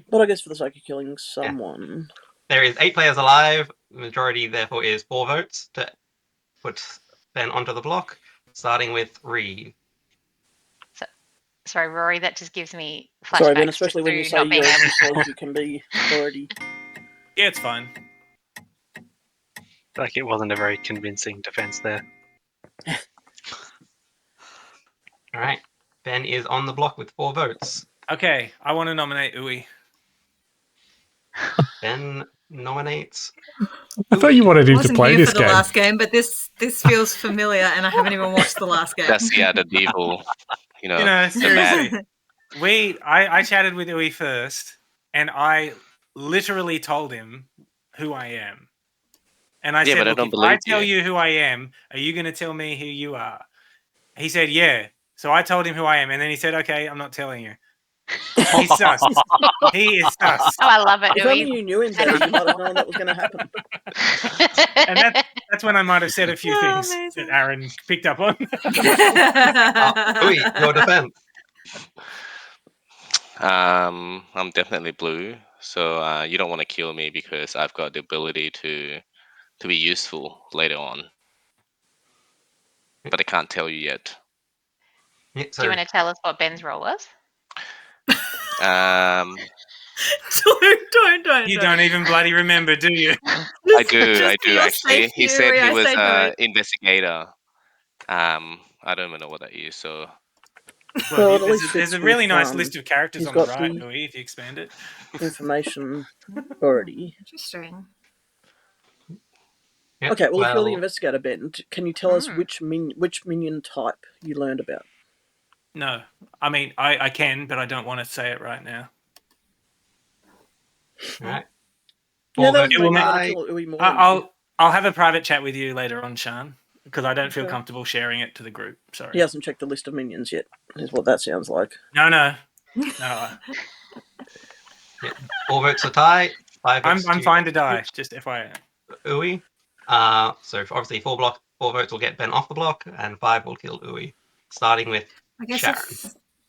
But I guess for the sake of killing someone... There is 8 players alive. The majority, therefore, is 4 votes to put Ben onto the block, starting with Reeve. Sorry, Rory, that just gives me flashbacks. Sorry, Ben, especially when you to say not being you're able as slow as you can be already. Yeah, it's fine. Like it wasn't a very convincing defense there. All right. Ben is on the block with 4 votes. Okay, I want to nominate Uwe. Ben nominates. I thought you wanted I him to wasn't play here this for the game. last game, but this feels familiar, and I haven't even watched the last game. That's the evil. You know, the bad. seriously, I chatted with Uwe first, and I literally told him who I am. And I Yeah, said, but I look, don't if I believe tell you. you who I am, are you going to tell me who you are? He said, yeah. So I told him who I am, and then he said, okay, I'm not telling you. He's sus. He is sus. Oh, I love it. If only you knew him better, you might have known that was going to happen. And that's when I might have said a few things that Aaron picked up on. Uwe, your defense. I'm definitely blue, so you don't want to kill me because I've got the ability to be useful later on. But I can't tell you yet. Yeah, Do you want to tell us what Ben's role was? Um, Don't. You don't even bloody remember, do you? I do actually. He said he was an investigator. I don't even know what that is. So Well, at least there's a fits really with, nice list of characters he's on the got right, the Louis, if you expand it. information already. Interesting. Yep, Okay, well, if you're the investigator, Ben, can you tell us Hmm. which minion type you learned about? No. I mean, I can, but I don't want to say it right now. All right. Yeah, that Well, was it will maybe make- want to kill Uwe more. I'll have a private chat with you later on, Sean, because I don't feel Okay. comfortable sharing it to the group. Sorry. He hasn't checked the list of minions yet, is what that sounds like. No. Yeah. 4 votes a tie. 5 votes I'm fine to die, just FYI. Uwe. So obviously 4 votes will get Ben off the block, and 5 will kill Uwe. Starting with I guess Sharon.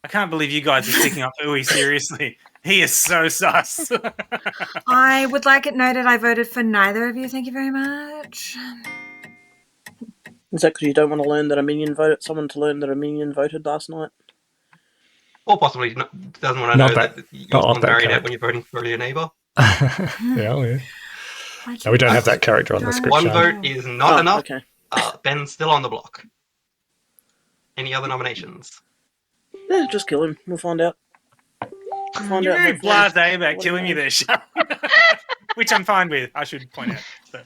I can't believe you guys are sticking up for Uwe, seriously. He is so sus. I would like it noted I voted for neither of you. Thank you very much. Is that because you don't want to learn that a minion voted? Someone to learn that a minion voted last night? Or possibly doesn't want to know that you're someone's married out when you're voting for your neighbour. Yeah. No, we don't have that character on the script. 1 Sean. vote is not enough. Okay. Ben's still on the block. Any other nominations? Yeah, just kill him. We'll find out. You're very blasé about killing me there, Sean. Which I'm fine with, I should point out. So.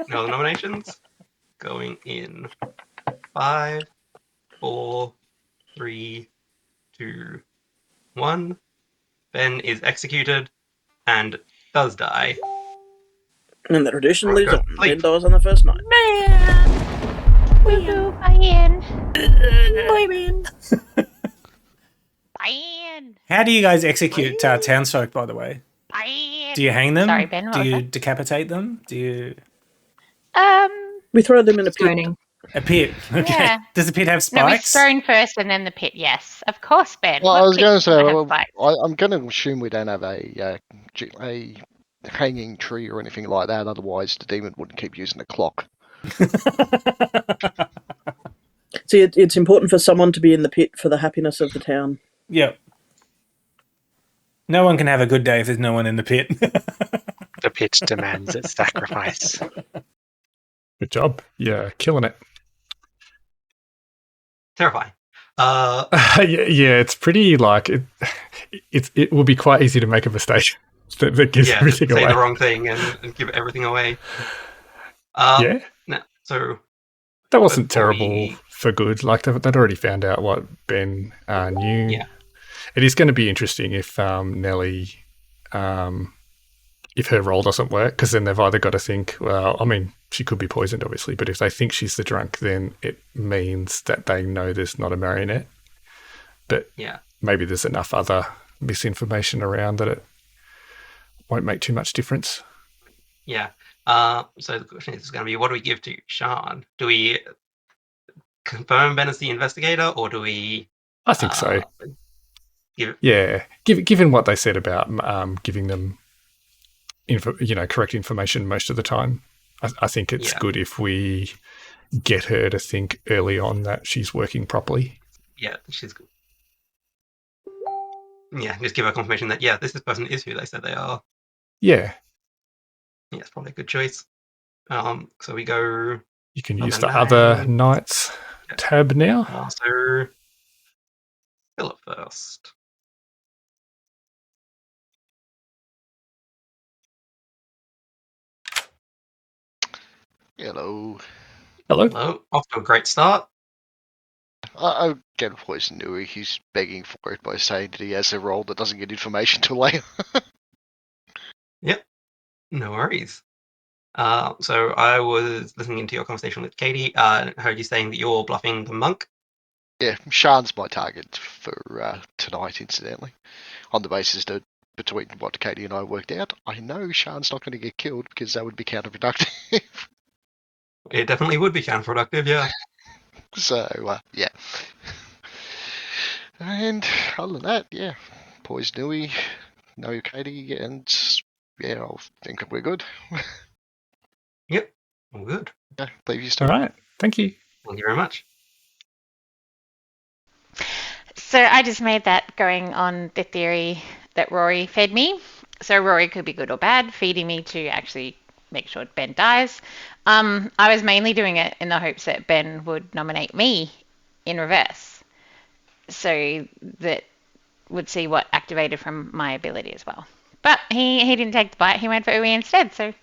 No other nominations? Going in 5, 4, 3, 2, 1. Ben is executed and does die. And the tradition lives on. Sleep. Ben dies on the first night. Woohoo! Bye-in. Bye-in. How do you guys execute townsfolk, by the way? Bye-in. Do you hang them? Sorry, Ben, what Do was you that? decapitate them? Do you... We throw them in a pit. Stoning. A pit? Okay. Yeah. Does the pit have No, we spikes? stone first and then the pit, yes. Of course, Ben. Well, What I was pit going to say, doesn't have well, spikes? I'm going to assume we don't have a hanging tree or anything like that. Otherwise, the demon wouldn't keep using the clock. See, it's important for someone to be in the pit for the happiness of the town. Yep. No one can have a good day if there's no one in the pit. The pit demands its sacrifice. Good job. Yeah, killing it. Terrifying. Yeah, it's pretty like it will be quite easy to make a mistake that gives everything say away. the wrong thing and give everything away. Yeah. No, so That wasn't terrible for good. Like they'd already found out what Ben knew. Yeah. It is going to be interesting if Nellie, if her role doesn't work, because then they've either got to think, well, I mean, she could be poisoned, obviously, but if they think she's the drunk, then it means that they know there's not a marionette. But maybe there's enough other misinformation around that it won't make too much difference. Yeah. So the question is going to be, what do we give to Sean? Do we confirm Ben as the investigator, or do we? I think so. Given what they said about giving them, correct information most of the time, I think it's good if we get her to think early on that she's working properly. Yeah, she's good. Yeah, just give her confirmation that this person is who they said they are. Yeah. Yeah, it's probably a good choice. So we go. You can I'll use go the other name. knight's tab now. So Philip first. Hello. Hello. Hello. Off to a great start. I get Poison Nui. He's begging for it by saying that he has a role that doesn't get information till later. Yep. No worries. So I was listening into your conversation with Katie. Heard you saying that you're bluffing the monk. Yeah, Shan's my target for tonight, incidentally. On the basis that between what Katie and I worked out, I know Shan's not going to get killed because that would be counterproductive. It definitely would be counterproductive, yeah. So, yeah. And other than that, yeah, Poison Nui, no Katie, and yeah, I think we're good. Yep. All good. Yeah, leave you All still. right. Thank you. Thank you very much. So I just made that going on the theory that Rory fed me. So Rory could be good or bad, feeding me to actually make sure Ben dies. I was mainly doing it in the hopes that Ben would nominate me in reverse, so that would see what activated from my ability as well. But he didn't take the bite. He went for Uwe instead. So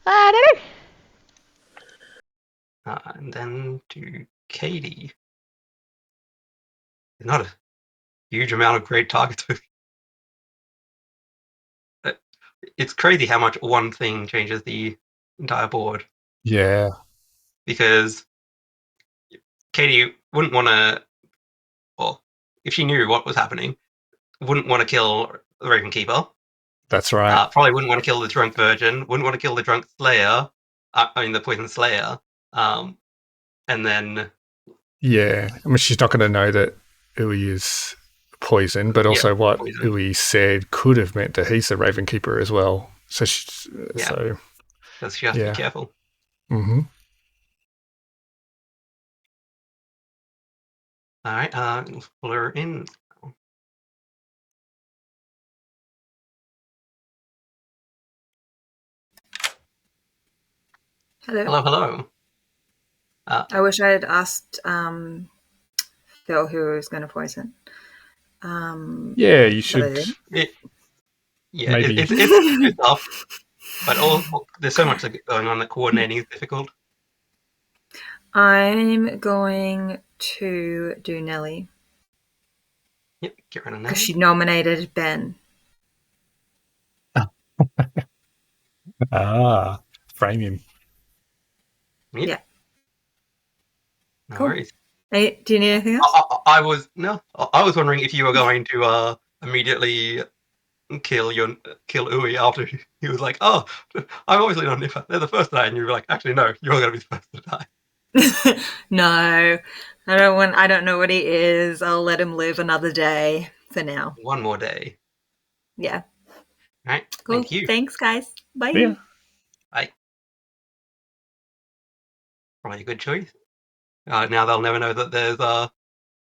I don't know. And then to Katie. There's not a huge amount of great targets. It's crazy how much one thing changes the entire board. Yeah. Because Katie wouldn't want to, well, if she knew what was happening, wouldn't want to kill the Raven Keeper. That's right. Probably wouldn't want to kill the Drunk Virgin. Wouldn't want to kill the Drunk Slayer. The Poison Slayer. And then... Yeah. I mean, she's not going to know that Uwe is poison, but also what poison. Uwe said could have meant that he's the Raven Keeper as well. So she has to be careful. Mm-hmm. All right, let's pull her in. Hello. Hello. I wish I had asked Phil who was going to poison. Yeah, you should. Maybe. It's tough, but there's so much going on that coordinating is difficult. I'm going to do Nelly. Yep, get rid of Nelly. Because she nominated Ben. Frame him. Yep. Yeah. No Cool. worries. Hey, do you need anything else? I was wondering if you were going to immediately kill Uwe after he was like, "Oh, I'm obviously not Nipper. They're the first to die," and you were like, "Actually, no, you're going to be the first to die." No, I don't know what he is. I'll let him live another day for now. One more day. Yeah. All right. Cool. Thank you. Thanks, guys. Bye. Yeah. Bye. Probably a good choice. Now they'll never know that there's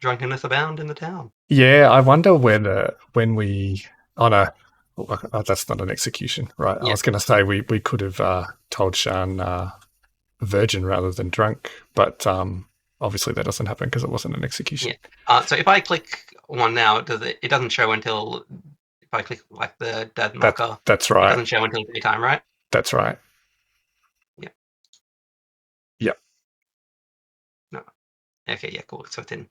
drunkenness abound in the town. Yeah, I wonder when we that's not an execution, right? Yeah. I was going to say we could have told Shan virgin rather than drunk, but obviously that doesn't happen because it wasn't an execution. Yeah. So if I click one now, it doesn't show until if I click like the dead marker. That's right. It doesn't show until daytime, right? That's right. Yeah. Yep. No. Okay. Yeah. Cool. So it's in.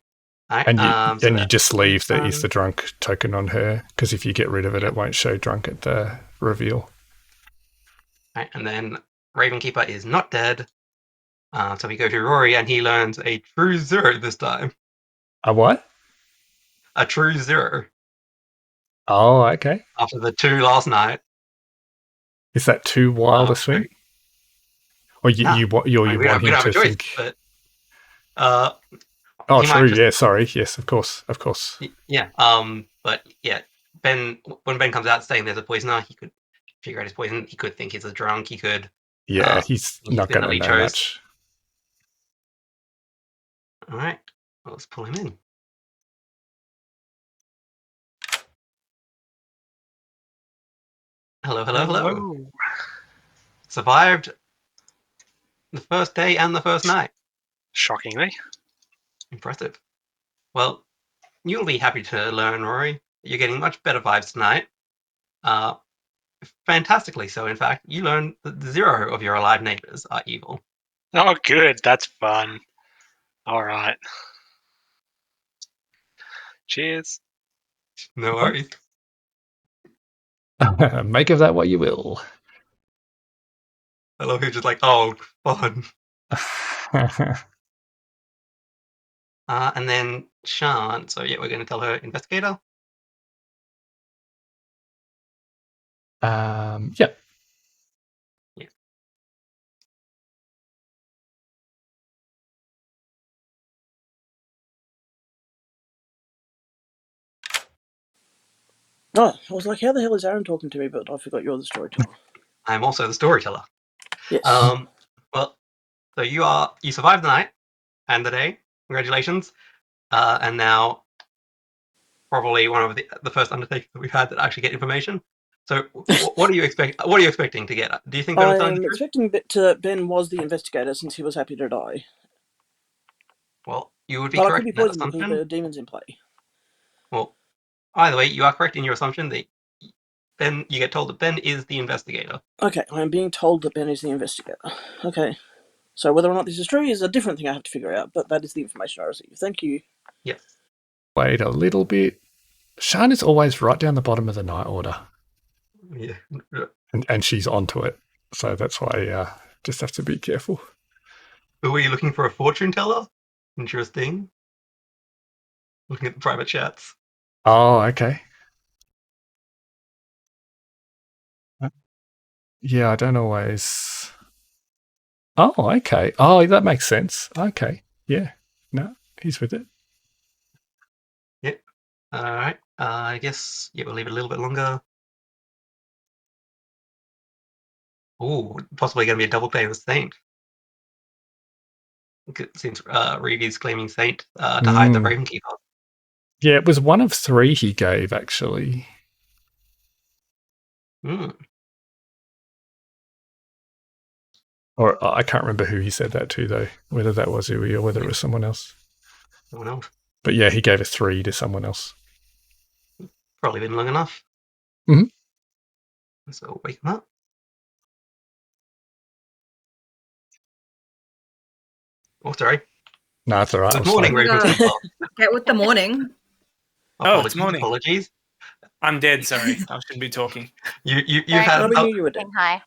All right, and you just leave the is the drunk token on her because if you get rid of it, it won't show drunk at the reveal. Right, and then Ravenkeeper is not dead. So we go to Rory, and he learns a true 0 this time. A what? A true 0. Oh, okay. After the 2 last night. Is that too wild a swing? Or you want him to think? But, oh, true. Yeah, sorry. Yes, of course. Yeah. But yeah, when Ben comes out saying there's a poisoner, he could figure out his poison. He could think he's a drunk. He could. Yeah, he's not going to know much. All right, let's pull him in. Hello. Survived The first day and the first night. Shockingly. Impressive. Well, you'll be happy to learn, Rory. You're getting much better vibes tonight. Fantastically so, in fact. You learn that 0 of your alive neighbors are evil. Oh, good. That's fun. All right. Cheers. No worries. Make of that what you will. I love who's just like, oh, fun. And then Shan. So yeah, we're going to tell her investigator. Yeah. Yeah. Oh, I was like, how the hell is Aaron talking to me? But I forgot you're the storyteller. I'm also the storyteller. Yes. Well, so you survived the night and the day. Congratulations. And now probably one of the first undertakings that we've had that actually get information. So what are you expecting to get? Do you think they'll tell you the I'm truth? expecting Ben was the investigator since he was happy to die. Well, you would be But I could correct be in that poisoned because assumption. the demon's in play. Well, either way, you are correct in your assumption that Ben. You get told that Ben is the investigator. Okay, I am being told that Ben is the investigator. Okay. So whether or not this is true is a different thing I have to figure out, but that is the information I received. Thank you. Yes. Wait a little bit. Shan is always right down the bottom of the night order. Yeah. And she's onto it. So that's why just have to be careful. Were you looking for a fortune teller? Interesting. Looking at the private chats. Oh, okay. Yeah, I don't always... Oh, okay. Oh, that makes sense. Okay. Yeah. No, he's with it. Yep. All right. I guess, yeah, we'll leave it a little bit longer. Oh, possibly going to be a double claim of Saint. Since Reeve is claiming Saint to hide the Ravenkeeper. Yeah, it was one of 3 he gave, actually. Or I can't remember who he said that to, though. Whether that was Uwe or whether it was someone else. Someone else. But yeah, he gave a 3 to someone else. Probably been long enough. Mm-hmm. So wake him up. Oh, sorry. No, it's all right. Good morning, Ravenclaw. Get with the morning. Oh, it's morning. Apologies. I'm dead. Sorry, I shouldn't be talking. You had we knew you were dead. Hi.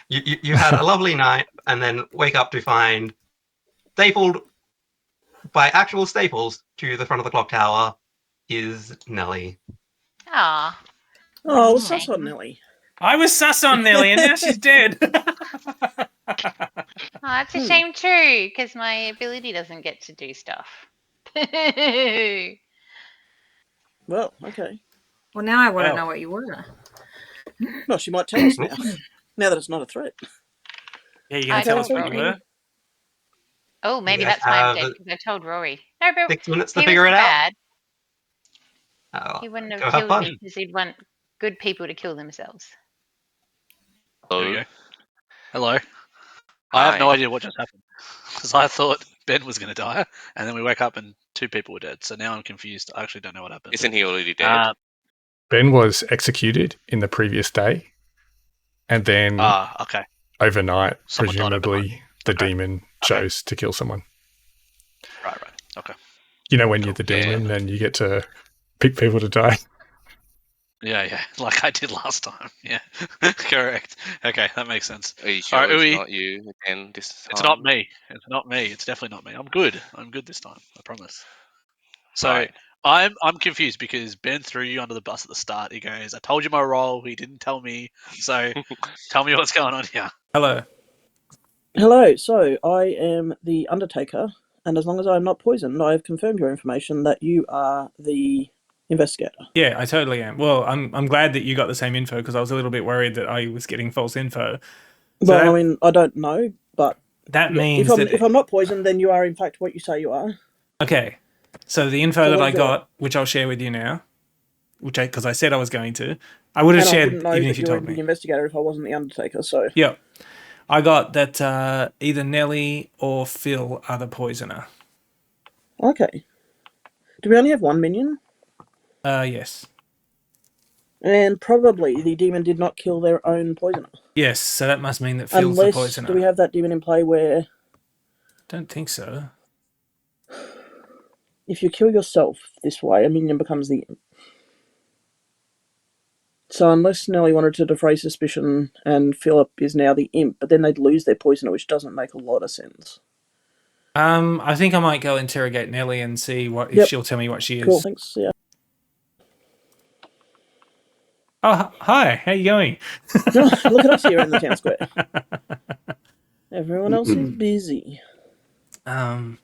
You had a lovely night, and then wake up to find stapled by actual staples to the front of the clock tower is Nellie. Aw. Oh, it was sus on Nelly. I was sus on Nelly, and now she's dead. Oh, it's a shame too, because my ability doesn't get to do stuff. Well, okay. Well, now I want to know what you were. No, she might tell us now. Now that it's not a threat. Yeah, you're going to tell us what you were? Oh, maybe You guys that's why I'm have dead, because I told Rory. No, but 6 minutes to he figure was it out. bad. Oh, He wouldn't go have have killed fun. me because he'd want good people to kill themselves. There we Oh, go. Hello. I have no Hi. idea what just happened. Because I thought Ben was going to die, and then we wake up and 2 people were dead. So now I'm confused. I actually don't know what happened. Isn't he already dead? Ben was executed in the previous day. And then Okay. overnight, Someone died presumably, overnight. the demon chose to kill someone. Right. Okay. You know, when you're the demon and you get to pick people to die. Yeah. Like I did last time. Yeah. Correct. Okay, that makes sense. Are you sure All right, it's Uwe, not you again this time? it's not me. It's not me. It's definitely not me. I'm good. I'm good this time. I promise. So Right. I'm confused because Ben threw you under the bus at the start. He goes, "I told you my role. He didn't tell me. So tell me what's going on here." Hello. Hello, so I am the Undertaker, and as long as I'm not poisoned, I have confirmed your information that you are the investigator. Yeah, I totally am. Well, I'm glad that you got the same info because I was a little bit worried that I was getting false info. So Well, I mean, I don't know, but that yeah, means if I'm not poisoned, then you are in fact what you say you are. Okay, so the info So that what I is your- got, which I'll share with you now, because I said I was going to, I would have And I shared wouldn't know even that if you you were told the me. investigator if I wasn't the Undertaker. So Yeah. I got that either Nelly or Phil are the poisoner. Okay. Do we only have one minion? Yes. And probably the demon did not kill their own poisoner. Yes, so that must mean that Phil's the Unless, poisoner. do we have that demon in play where Don't think so. if you kill yourself this way, a minion becomes the imp? So unless Nelly wanted to defray suspicion and Philip is now the imp, but then they'd lose their poisoner, which doesn't make a lot of sense. I think I might go interrogate Nelly and see if she'll tell me what she is. Cool, thanks. Yeah. Oh, hi. How you going? Look at us here in the town square. Everyone else is busy. So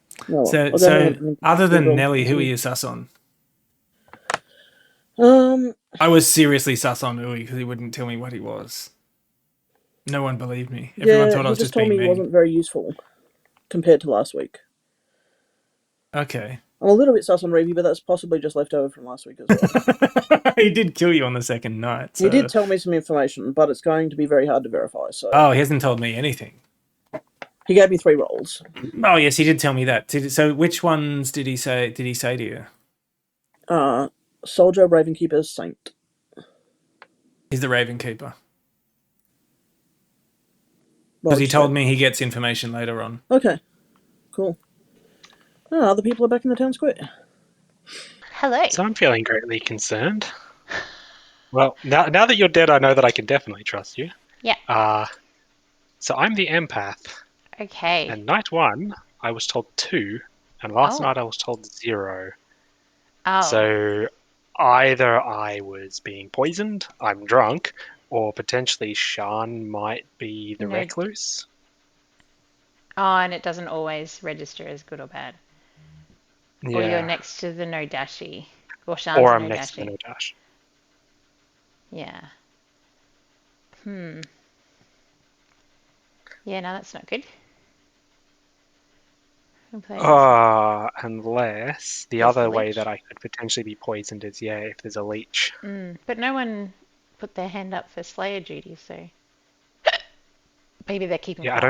other than Nelly, who are you sus on? I was seriously sus on Uwe because he wouldn't tell me what he was. No one believed me. Everyone thought I was just being mean. He wasn't very useful compared to last week. Okay. I'm a little bit sus on Reevy, but that's possibly just left over from last week as well. He did kill you on the second night. So. He did tell me some information, but it's going to be very hard to verify. So. Oh, he hasn't told me anything. He gave me 3 rolls. Oh yes, he did tell me that. So which ones did he say to you? Soldier, Ravenkeeper, Saint. He's the Ravenkeeper. Because he told me he gets information later on. Okay, cool. Oh, other people are back in the town square. Hello. So I'm feeling greatly concerned. Well, now that you're dead, I know that I can definitely trust you. Yeah. So I'm the empath. Okay. And night 1, I was told 2, and last night I was told 0. Oh. So either I was being poisoned, I'm drunk, or potentially Sean might be the recluse. Oh, and it doesn't always register as good or bad. Yeah. Or you're next to the no dashy. Or Sean's or the I'm no next dashy. to the no dash. Yeah. Yeah, no, that's not good. Unless the other way that I could potentially be poisoned is, if there's a leech. But no one put their hand up for Slayer duty, so maybe they're keeping quiet.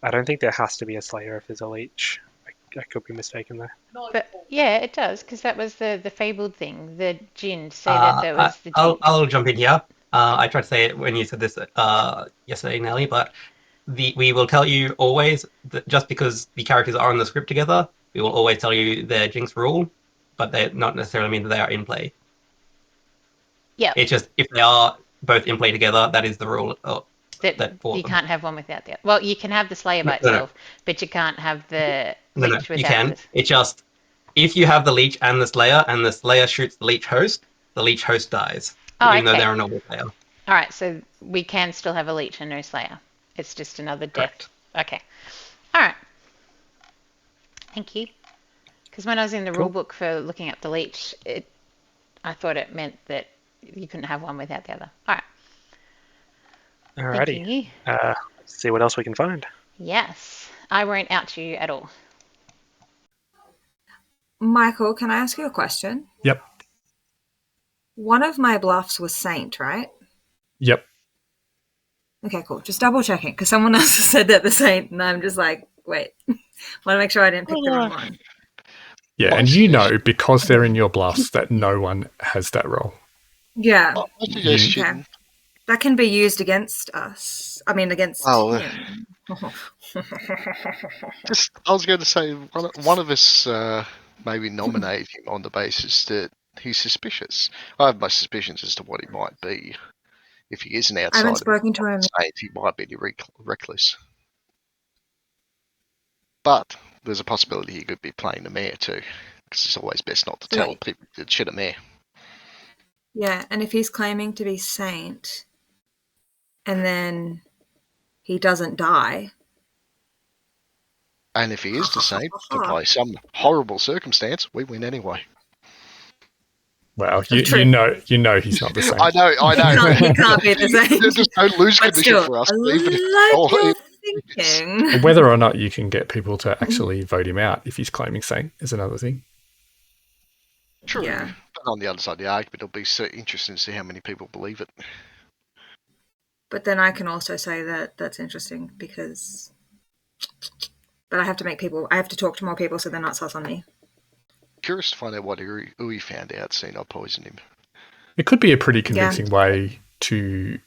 I don't think there has to be a Slayer if there's a leech. I could be mistaken there. But yeah, it does, because that was the fabled thing. The Jinn say that there was the Jinn. I'll jump in here. I tried to say it when you said this yesterday, Nelly, but we will tell you always that just because the characters are in the script together, we will always tell you their Jinx rule, but they not necessarily mean that they are in play. Yeah. It's just if they are both in play together, that is the rule. That you can't have one without the other. Well, you can have the Slayer by itself, but you can't have the Leech without you can. it. It's just if you have the Leech and the Slayer shoots the Leech host dies, even though they're a normal player. All right, so we can still have a Leech and no Slayer. It's just another death. Correct. Okay. All right. Thank you. Because when I was in the rulebook for looking up the Leech, I thought it meant that you couldn't have one without the other. All right. Alrighty. Let's see what else we can find. Yes. I won't out you at all. Michael, can I ask you a question? Yep. One of my bluffs was Saint, right? Yep. Okay, cool. Just double checking, because someone else said that the Saint, and I'm just like, wait. Want to make sure I didn't pick the wrong one. Yeah, and you know, because they're in your bluffs, that no one has that role. Yeah. Okay. That can be used against us. I mean, against him. I was going to say, one of us maybe nominate him on the basis that he's suspicious. I have my suspicions as to what he might be. If he is an outsider, I haven't spoken to him. He might be reckless. But there's a possibility he could be playing the mayor too, because it's always best not to tell people that shit a mayor. Yeah, and if he's claiming to be Saint, and then he doesn't die. And if he is the Saint, by some horrible circumstance, we win anyway. Well, you know he's not the Saint. I know. He can't be the Saint. There's no lose condition for us. Thinking. Whether or not you can get people to actually vote him out if he's claiming Saint is another thing. True. Yeah. But on the other side of the argument, it'll be so interesting to see how many people believe it. But then I can also say that that's interesting because... But I have to talk to more people so they're not sus on me. Curious to find out what Ui found out, seeing I poisoned him. It could be a pretty convincing way to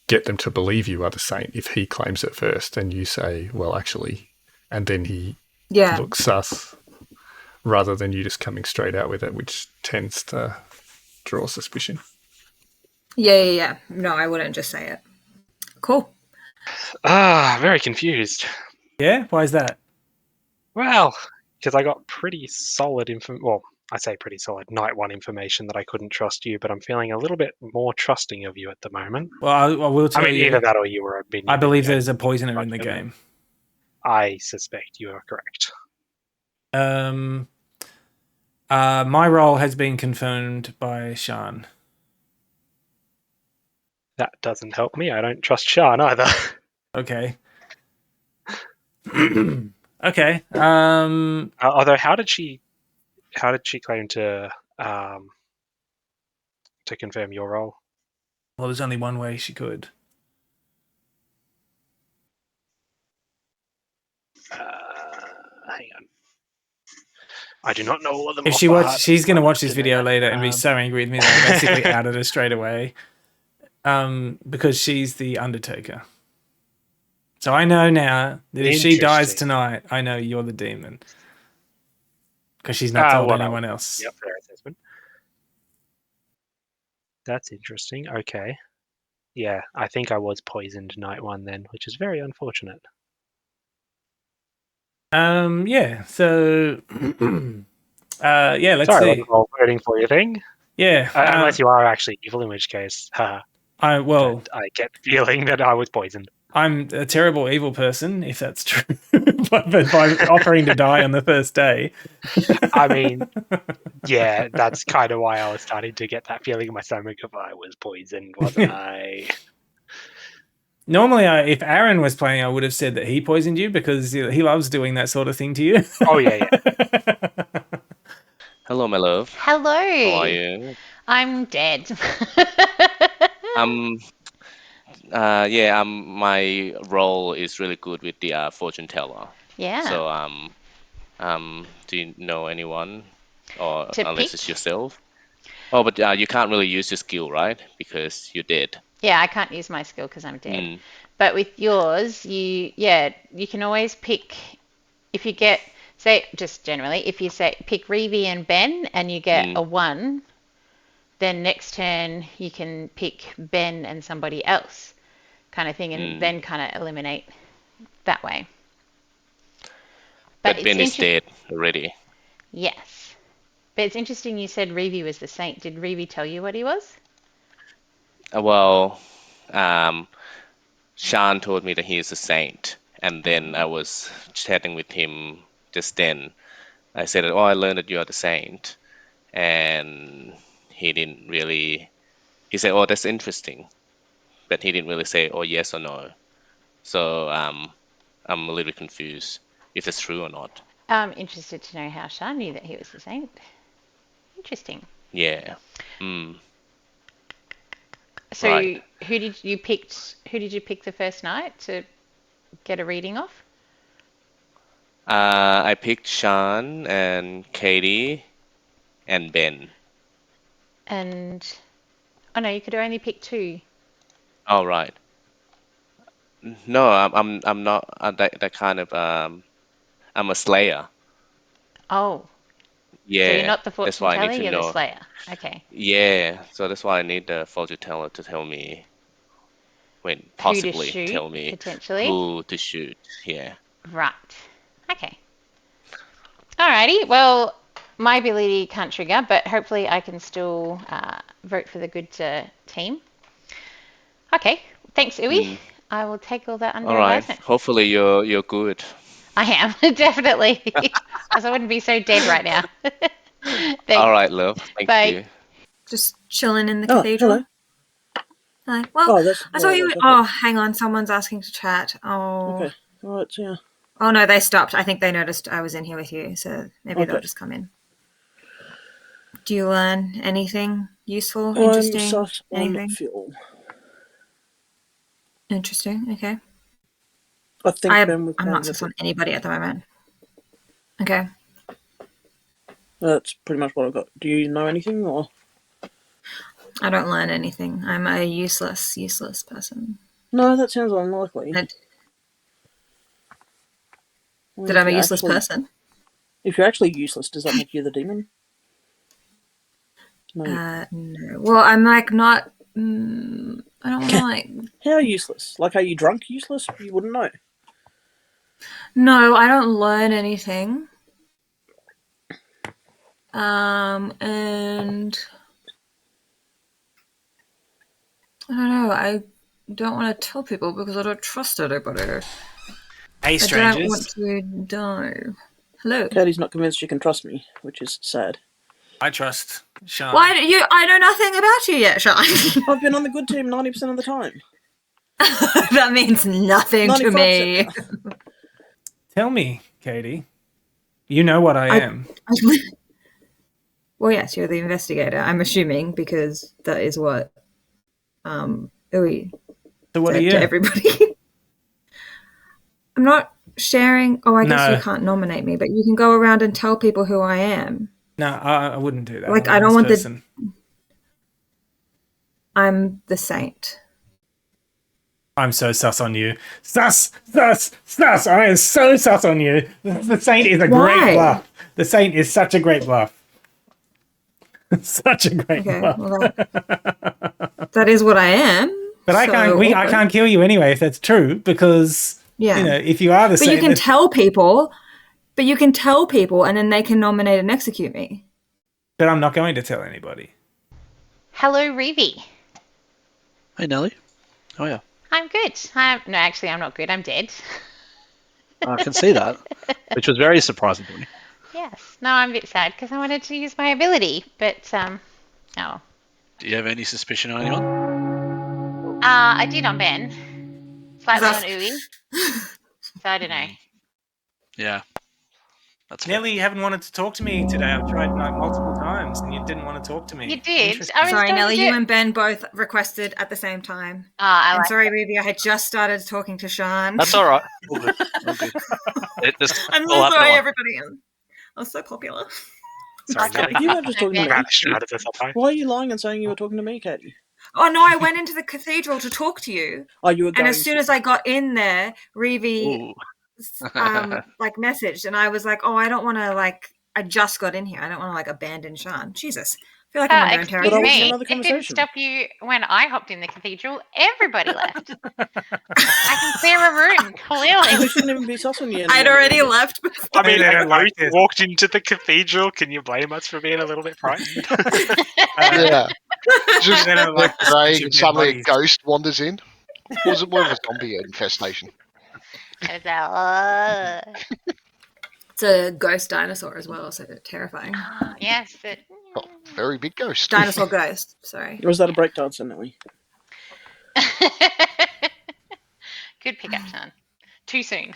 get them to believe you are the saint if he claims it first and you say, well, actually, and then he looks sus rather than you just coming straight out with it, which tends to draw suspicion. Yeah. No, I wouldn't just say it. Cool. Very confused. Yeah? Why is that? Well, because I got pretty solid well, I say pretty solid night one information that I couldn't trust you, but I'm feeling a little bit more trusting of you at the moment. Well, I will tell you. Either that or you were a minion. I believe there's a poisoner in the game. I suspect you are correct. My role has been confirmed by Sean. That doesn't help me. I don't trust Sean either. Okay. Okay. Although, how did she claim to confirm your role? Well, there's only one way she could. Hang on. I do not know what the. If she's going to watch this video later and be so angry with me that I basically outed her straight away. Because she's the Undertaker. So I know now that if she dies tonight, I know you're the demon. Because she's not told anyone else. Yep, fair assessment. That's interesting. Okay. Yeah, I think I was poisoned night one then, which is very unfortunate. Yeah, so... let's Sorry, see. I'm all voting for your thing. Yeah. Unless you are actually evil, in which case, I get the feeling that I was poisoned. I'm a terrible evil person, if that's true. but by offering to die on the first day. I mean, yeah, that's kind of why I was starting to get that feeling in my stomach of I was poisoned, wasn't I? Normally, if Aaron was playing, I would have said that he poisoned you because he loves doing that sort of thing to you. Oh, yeah. Hello, my love. Hello. How are you? I'm dead. My role is really good with the fortune teller. Yeah. So, do you know anyone, or unless it's yourself? Oh, but you can't really use your skill, right? Because you're dead. Yeah, I can't use my skill because I'm dead. But with yours, you can always pick. If you get, say, just generally, if you pick Reeve and Ben and you get a 1, then next turn you can pick Ben and somebody else, kind of thing, and then kind of eliminate that way. But Ben is dead already. Yes. But it's interesting you said Reeve was the saint. Did Reeve tell you what he was? Well, Sean told me that he is a saint, and then I was chatting with him just then. I said, "Oh, I learned that you are the saint," and he didn't really. He said, "Oh, that's interesting," but he didn't really say, "Oh, yes or no." So I'm a little confused if it's true or not. I'm interested to know how Sean knew that he was the saint. Interesting. Yeah. So right. Who did you pick the first night to get a reading off? I picked Sean and Katie and Ben. And no, you could only pick 2. Oh, right. No, I'm not that kind of I'm a slayer. Oh. Yeah. So you're not the fortune teller, you're know. the slayer. Okay. Yeah, so that's why I need the fortune teller to tell me possibly tell me potentially who to shoot. Yeah. Right. Okay. Alrighty. Well, my ability can't trigger, but hopefully I can still vote for the good team. Okay. Thanks, Uwe. I will take all that under advisement. Hopefully you're good. I am, definitely. Because I wouldn't be so dead right now. All right, love. Thank you. Just chilling in the cathedral. Hello. Hi. Well, I saw you. Oh, hang on. Someone's asking to chat. Oh. Okay. All right. Yeah. Oh no, they stopped. I think they noticed I was in here with you, so maybe they'll just come in. Do you learn anything useful, interesting? Sus anything? on Phil. Interesting. Okay. I think Ben was I'm going not to sus on anybody at the moment. Okay. That's pretty much what I've got. Do you know anything, or? I don't learn anything. I'm a useless person. No, that sounds unlikely. That Well, if I'm a you're useless actually- person? If you're actually useless, does that make you the demon? No. No. Well, I'm like not. I don't want to like. How useless? Like, are you drunk useless? You wouldn't know. No, I don't learn anything. And I don't know. I don't want to tell people because I don't trust anybody. Hey, I strangers. don't want to die. Hello. Katie's not convinced she can trust me, which is sad. I trust Sean. Why do you? I know nothing about you yet, Sean. I've been on the good team 90% of the time. That means nothing to 95% me. now. Tell me, Katie. You know what I am. Well, yes, you're the investigator. I'm assuming because that is what Uwe So what said are you? to everybody. I'm not sharing. Oh, I guess No. you can't nominate me, but you can go around and tell people who I am. No, I wouldn't do that. Like, I'm I don't this want person. I'm the saint. I'm so sus on you. Sus! I am so sus on you. The Saint is a Why? great bluff. The Saint is such a great bluff. Such a great bluff. Well, that is what I am. But I can't kill you anyway if that's true, because Yeah. you know, if you are the But Saint, you can tell people. But you can tell people, and then they can nominate and execute me. but I'm not going to tell anybody. Hello, Reevy. Hey, Nelly. Oh, yeah. I'm good. No, actually, I'm not good. I'm dead. I can see that, which was very surprising to me. Yes. No, I'm a bit sad because I wanted to use my ability, but oh. Do you have any suspicion on anyone? I did on Ben. Slightly on Uwe. So I don't know. Yeah. That's Nelly, you haven't wanted to talk to me today. I've tried like multiple times, and you didn't want to talk to me. You did. Interesting. I was Sorry, going Nelly, to you do- and Ben both requested at the same time. I And like sorry, Ruby, I had just started talking to Sean. That's all right. All good. All good. It just I'm all so happened sorry, at once. everybody. I'm so popular. Sorry, Nelly. You were just talking to me. Vanished out of this update. Why are you lying and saying you were talking to me, Katie? Oh no, I went into the cathedral to talk to you. Oh, you were And going as soon as I got in there, Reevy Ooh. like messaged, and I was like, "Oh, I don't want to like. I just got in here. I don't want to like abandon Sean. Jesus, I feel like I'm under excuse interrogation." me. another It didn't conversation. stop you when I hopped in the cathedral. Everybody left. I can clear a room, clearly. We shouldn't even be sussing you. I'd already left before. I mean, They don't like we this. walked into the cathedral. Can you blame us for being a little bit frightened? Yeah. Just They don't like like praying, dead and suddenly a bodies. ghost wanders in. Or was it more of a zombie infestation? It's like, It's a ghost dinosaur as well, so terrifying. yes, but Oh, very big ghost. Dinosaur ghost. Sorry. Or was that a breakdancer, Nelly? good pickup, Sean. Too soon.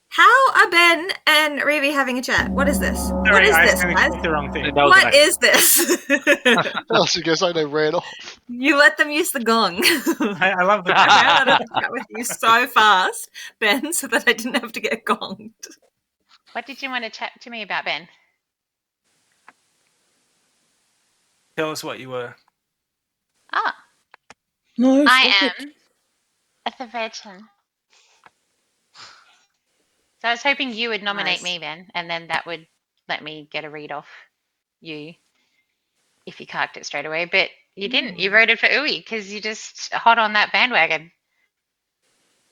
How are Ben and Reevy having a chat? What is this? What Sorry, is I this, accidentally guys? clicked the wrong thing. That was an What accident. is this? I was going to say they ran off. You let them use the gong. I love the I ran out of chat with you so fast, Ben, so that I didn't have to get gonged. What did you want to chat to me about, Ben? Tell us what you were. Ah, No, I stop it. am a virgin. So I was hoping you would nominate Nice. me, Ben, and then that would let me get a read off you if you carked it straight away. But you didn't. You voted for Uwe because you're just hot on that bandwagon.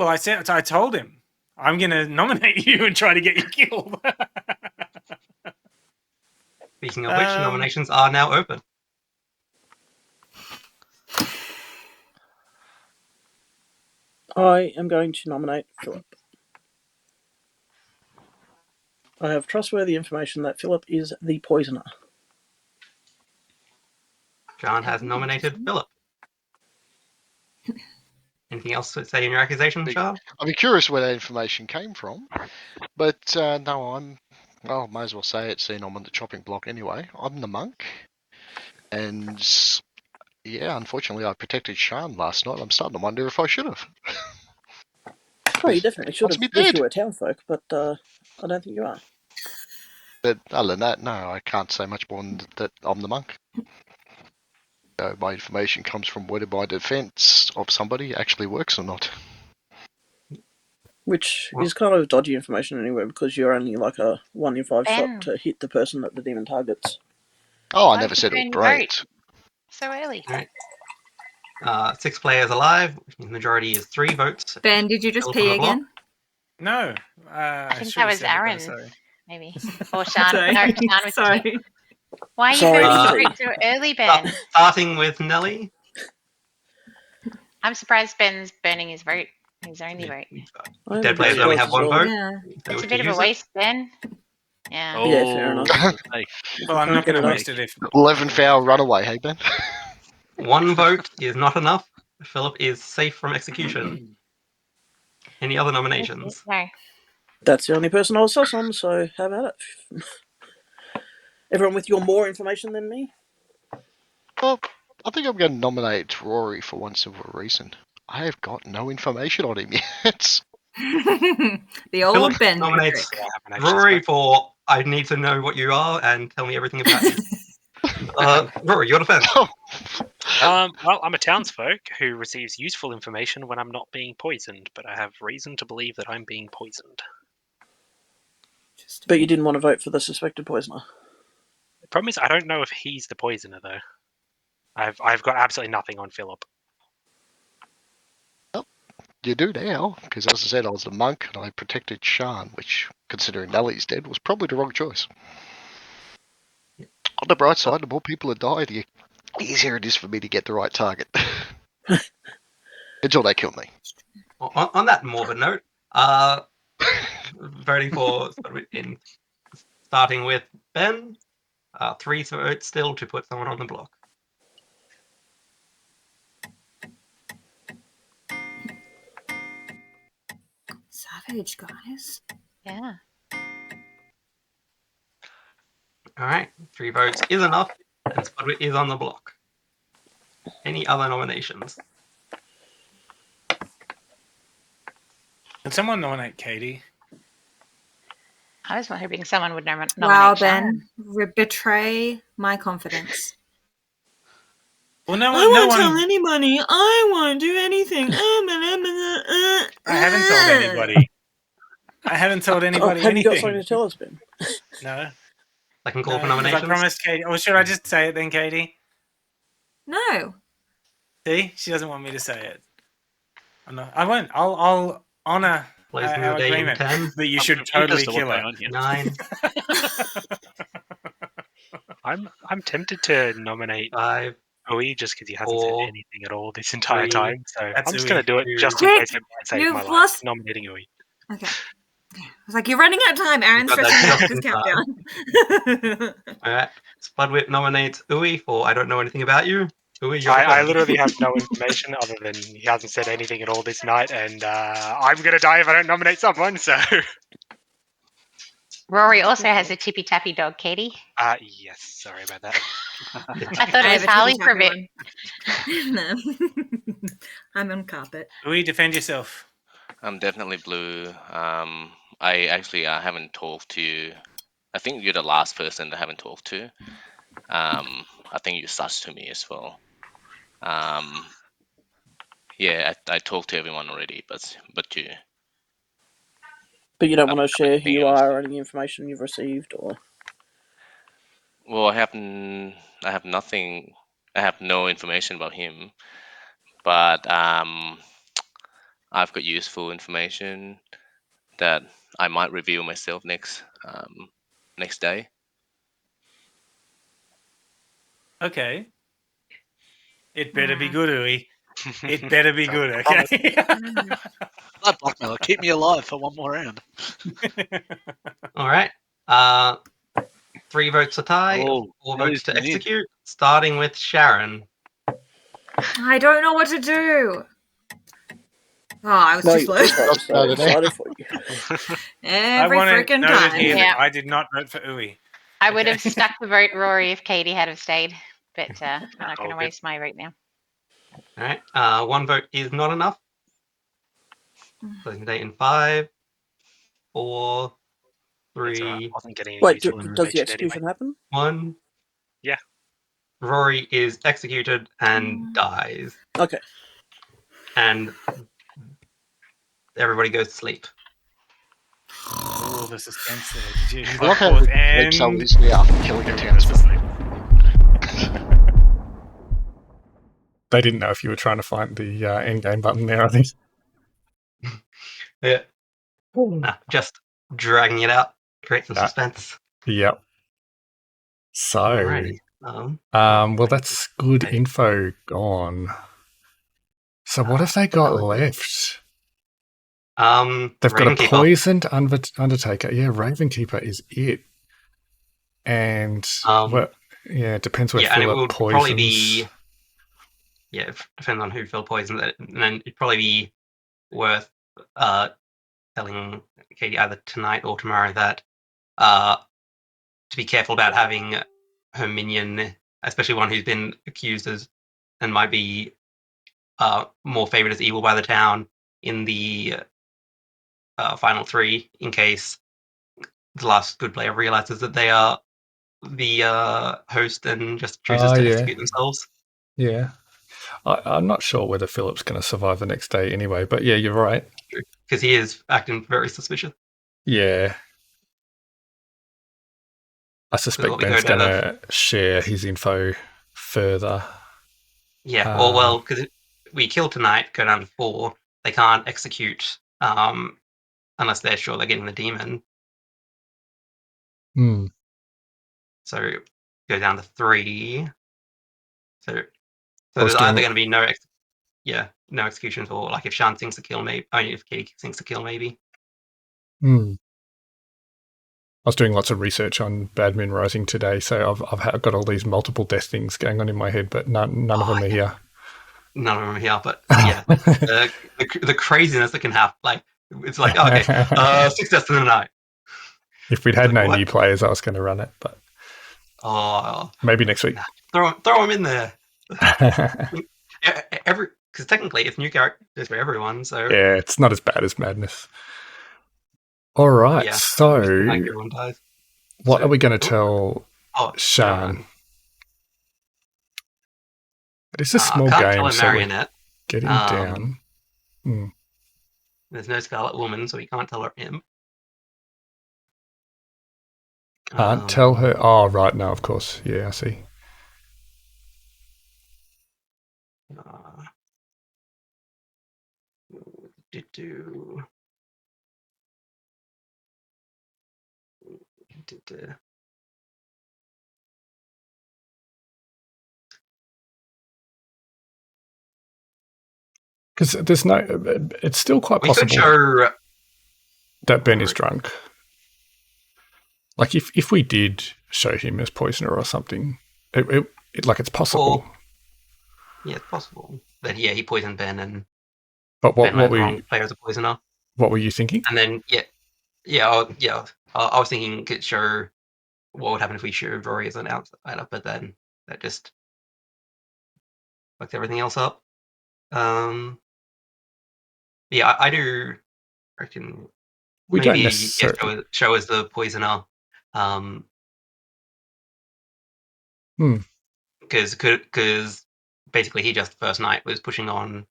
Well, I told him I'm going to nominate you and try to get you killed. Speaking of which, nominations are now open. I am going to nominate Philip. I have trustworthy information that Philip is the poisoner. John has nominated Philip. Anything else to say in your accusation, Sean? I'd be curious where that information came from. But no, well, might as well say it, seeing I'm on the chopping block anyway. I'm the monk. And Yeah, unfortunately, I protected Sean last night. I'm starting to wonder if I should have. Well, you definitely should Wants have me if dead. you were townsfolk, but I don't think you are. But other than that, no, I can't say much more than that I'm the monk. So my information comes from whether my defense of somebody actually works or not. Which is kind of dodgy information anyway, because you're only like a 1 in 5 shot Ben. to hit the person that the demon targets. Oh, I Why never did said you it was turn your great. So early. All right. 6 players alive. The majority is 3 votes. Ben, did you just Philip on pee the block. again? No, I think should that have was said it, though, Aaron, sorry. maybe. Or Sean. Sorry. No, Sean was. Sorry. Why are you Sorry, voting Nelly. so early, Ben? Starting with Nelly. I'm surprised Ben's burning his vote. His only vote. I'm a Dead bit players only surprised have as 1 well. vote. Yeah. They It's wish a to bit of a use it. waste, Ben. Yeah. Oh, Yeah, fair enough. hey, Well, I'm not Get going to it up. waste it if... 11th hour runaway, hey Ben? 1 vote is not enough. Philip is safe from execution. Any other nominations? No. That's the only person I was sus on, so how about it? Everyone with your more information than me? Well, I think I'm going to nominate Rory for one simple reason. I have got no information on him yet. The old Philip Ben nominates trick. I haven't actually Rory spoken. for I need to know what you are and tell me everything about you. Rory, your defense. Well, I'm a townsfolk who receives useful information when I'm not being poisoned, but I have reason to believe that I'm being poisoned. But you didn't want to vote for the suspected poisoner. The problem is I don't know if he's the poisoner, though. I've got absolutely nothing on Philip. You do now, because as I said, I was the monk and I protected Sean, which, considering Nellie's dead, was probably the wrong choice. On the bright side, the more people that died, the easier it is for me to get the right target. Until they kill me. On that morbid note, voting for starting with Ben, 3 votes still to put someone on the block. Savage, guys. Yeah. All right, 3 votes is enough, and Spudwit is on the block. Any other nominations? Can someone nominate Katie? I was hoping someone would nominate Wow, Sharon. Ben. Betray my confidence. Well, no I one... won't tell anybody. I won't do anything. I haven't told anybody. I haven't told anybody have you got anything. something to tell us, Ben? No. I can call for 'cause nominations. I promised Katie... Or should I just say it then, Katie? No. See? She doesn't want me to say it. I won't. I'll honour Closing our the day in agreement 10. that you should I'm totally confused as to kill what's her. going on here. 9, I'm tempted to nominate 5, Owie just because he hasn't said 4, anything at all this entire 3, time. So That's I'm just Uwe. going to do it just in Quick! case it might save You've my life. lost- Nominating Owie. Okay. I was like, you're running out of time, Aaron. You've got Stressing that out just this in countdown. All right, Spudwit nominates Uwe for I don't know anything about you. Uwe, your I defense. literally have no information other than he hasn't said anything at all this night, and I'm going to die if I don't nominate someone, so... Rory also has a tippy tappy dog, Katie. Yes, sorry about that. I thought it was Harley for a bit. No. I'm on carpet. Uwe, defend yourself. I'm definitely blue. I actually haven't talked to. I think you're the last person that I haven't talked to. I think you sus to me as well. Yeah, I talked to everyone already, but you. But you don't want to share who you else. are or any information you've received, or... Well, I have nothing. I have no information about him, but I've got useful information that I might reveal myself next day. Okay. It better be good, Uwe. It better be good, okay? Blood blackmailer, keep me alive for one more round. All right. 3 votes to tie, Oh, 4 that votes is to neat. execute. Starting with Sharon. I don't know what to do. Oh, I was No, too you slow. just I was so excited for you. Every I want it freaking noted time. here Yeah. that I did not vote for Uwe. I would Okay. have stuck the vote Rory if Katie had have stayed. but I'm not going to waste my vote now. All right. 1 vote is not enough. Closing date in 5, 4, That's all right. 3. I wasn't getting any Wait, useful does the information execution anyway. happen? 1. Yeah. Rory is executed and dies, Okay. and everybody goes to sleep. Oh, the suspense there. Did you hear I love that how pause? we sleep so And easily after killing a everyone goes to townsman. sleep. They didn't know if you were trying to find the end game button there, I think. Yeah. Just dragging it out, create some suspense. Yep. So, Alrighty. well, that's good info gone. So what have they got left? They've got a poisoned Undertaker. Yeah, Ravenkeeper is it. And, it depends where Philip poisons. Probably be... Yeah, it depends on who Phil poisons it. And then it'd probably be worth telling Katie either tonight or tomorrow that to be careful about having her minion, especially one who's been accused as and might be more favored as evil by the town in the final 3, in case the last good player realizes that they are the host and just chooses to execute themselves. Yeah. I'm not sure whether Philip's going to survive the next day anyway, but yeah, you're right. Because he is acting very suspicious. Yeah. I suspect Ben's going to share his info further. Yeah, well, because we kill tonight, go down to 4, they can't execute unless they're sure they're getting the demon. So go down to 3. So there's either going to be no executions, or like if Sean thinks to kill, maybe only if Katie thinks to kill, maybe. I was doing lots of research on Bad Moon Rising today, so I've got all these multiple death things going on in my head, but none of them are here. None of them are here, but yeah, the craziness that can happen. Like it's like 6 deaths in a night. If we'd had no new players, I was going to run it, but maybe next week. Throw them in there. Because technically it's new characters for everyone, so yeah, it's not as bad as Madness. All right, so everyone dies. What are we going to tell Sean? It's a small game, so we're getting down. There's no Scarlet Woman, so we can't tell her him. Can't tell her. Oh, right, no, of course. Yeah, I see. Because there's no, it's still quite possible that Ben is drunk. Like if we did show him as poisoner or something, it's possible. Yeah, it's possible that he poisoned Ben, and but Ben went the wrong player as a poisoner. What were you thinking? And then I was thinking could show what would happen if we showed Rory as an outsider, but then that just fucked everything else up. I do reckon we maybe don't necessarily show as the poisoner. Because basically he just first night was pushing on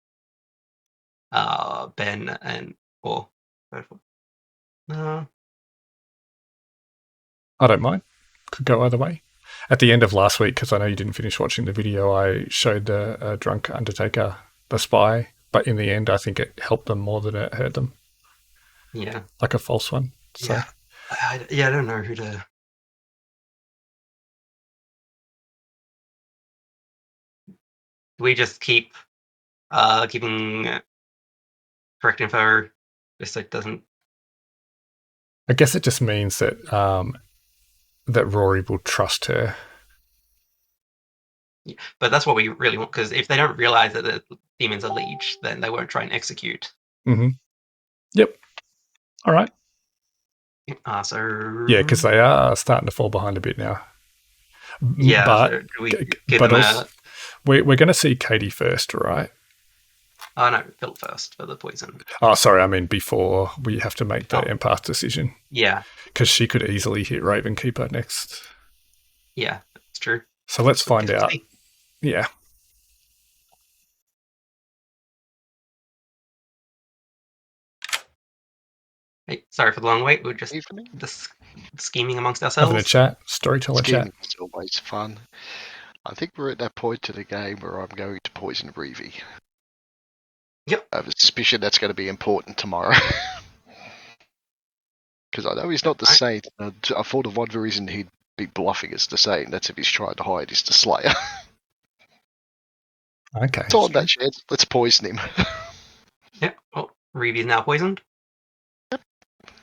Ben and I don't mind. Could go either way. At the end of last week, because I know you didn't finish watching the video, I showed the drunk Undertaker the spy, but in the end I think it helped them more than it hurt them. Yeah. Like a false one. So. Yeah. I don't know who to... We just keep giving correct info, just so it doesn't... I guess it just means that that Rory will trust her. Yeah, but that's what we really want, because if they don't realize that the demon's a leech, then they won't try and execute. Mm-hmm. Yep. All right. So... Yeah, because they are starting to fall behind a bit now. Yeah, but so do we give him also, we're going to see Katie first, right? Oh no, Phil first for the poison. Oh, sorry, I mean before we have to make the empath decision. Yeah. Because she could easily hit Ravenkeeper next. Yeah, that's true. So let's find out. Yeah. Hey, sorry for the long wait. We're just scheming amongst ourselves. Having a chat, storyteller Scheming chat. is always fun. I think we're at that point in the game where I'm going to poison Reevy. Yep. I have a suspicion that's going to be important tomorrow. Because I know he's not the Saint. I thought of one reason he'd be bluffing as the Saint. That's if he's trying to hide he's the Slayer. Okay. So on that chance, let's poison him. Yep. Well, Reevy is now poisoned. Yep.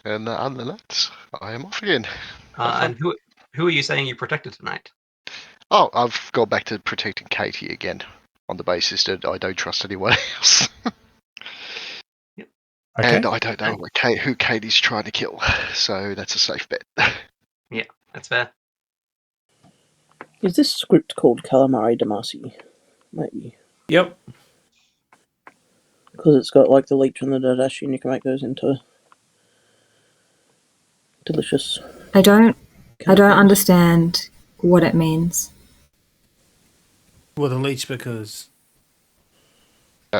And other than that, I am off again. And who are you saying you protected tonight? Oh, I've gone back to protecting Katie again, on the basis that I don't trust anyone else. Yep. Okay. And I don't know who Katie's trying to kill, so that's a safe bet. Yeah, that's fair. Is this script called Calamari Damasi? Maybe. Yep. Because it's got like the leech and the dadashi, and you can make those into delicious. I don't understand what it means. Well, the leech because.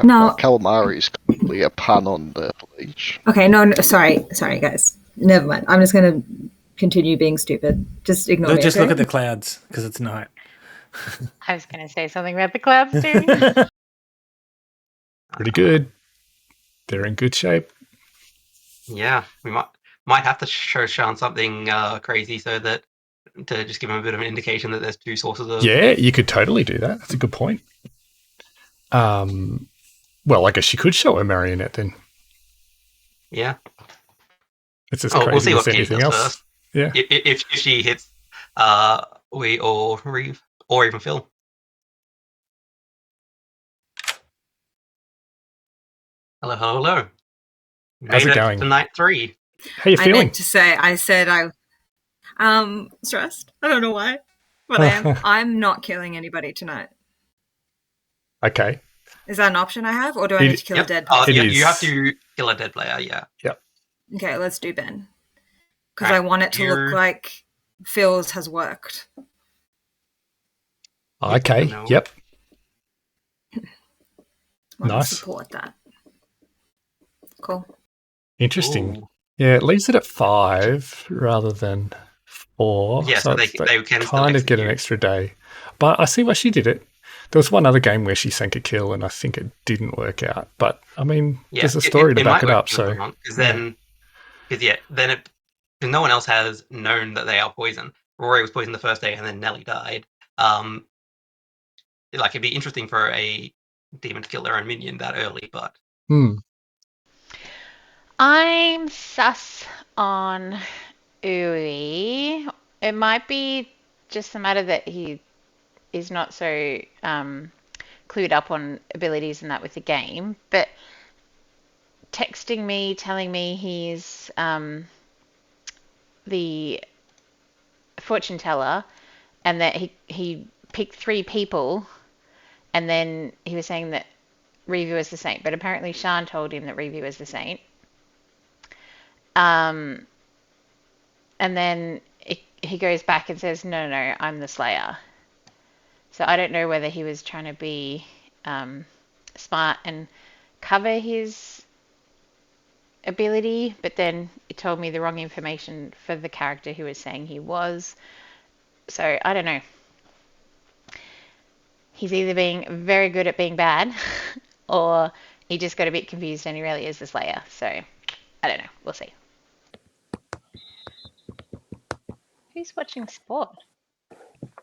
No. Calamari is probably a pun on the leech. Okay, no, sorry, guys. Never mind. I'm just going to continue being stupid. Just ignore me. Just okay? look at the clouds because it's night. I was going to say something about the clouds too. Pretty good. They're in good shape. Yeah, we might have to show Sean something crazy so that to just give him a bit of an indication that there's two sources of. Yeah, you could totally do that. That's a good point. Well, I guess you could show a marionette then. Yeah. It's as crazy we'll see as what anything else. First. Yeah. If she hits, we or Reeve or even Phil. Hello. How's it going? To night 3. How you feeling? I meant to say, I said stressed. I don't know why, but I am. I'm not killing anybody tonight. Okay. Is that an option I have, or do I need to kill a dead person? You have to kill a dead player, yeah. Yep. Okay, let's do Ben. Because I want it to look like Phil's has worked. Okay, yep. Nice. Support that. Cool. Interesting. Ooh. Yeah, it leaves it at 5 rather than 4. Yeah, so they can kind of get an extra day. But I see why she did it. There was one other game where she sank a kill, and I think it didn't work out. But I mean, there's a story to back it up. So then no one else has known that they are poisoned. Rory was poisoned the first day, and then Nelly died. It'd be interesting for a demon to kill their own minion that early, but. I'm sus on Uri. It might be just the matter that he is not so clued up on abilities and that with the game, but texting me, telling me he's the fortune teller and that he picked 3 people, and then he was saying that Reevy was the saint, but apparently Sian told him that Reevy was the saint. And then he goes back and says, no, I'm the Slayer. So I don't know whether he was trying to be smart and cover his ability, but then it told me the wrong information for the character who was saying he was. So I don't know. He's either being very good at being bad or he just got a bit confused and he really is the Slayer. So I don't know. We'll see. Who's watching sport?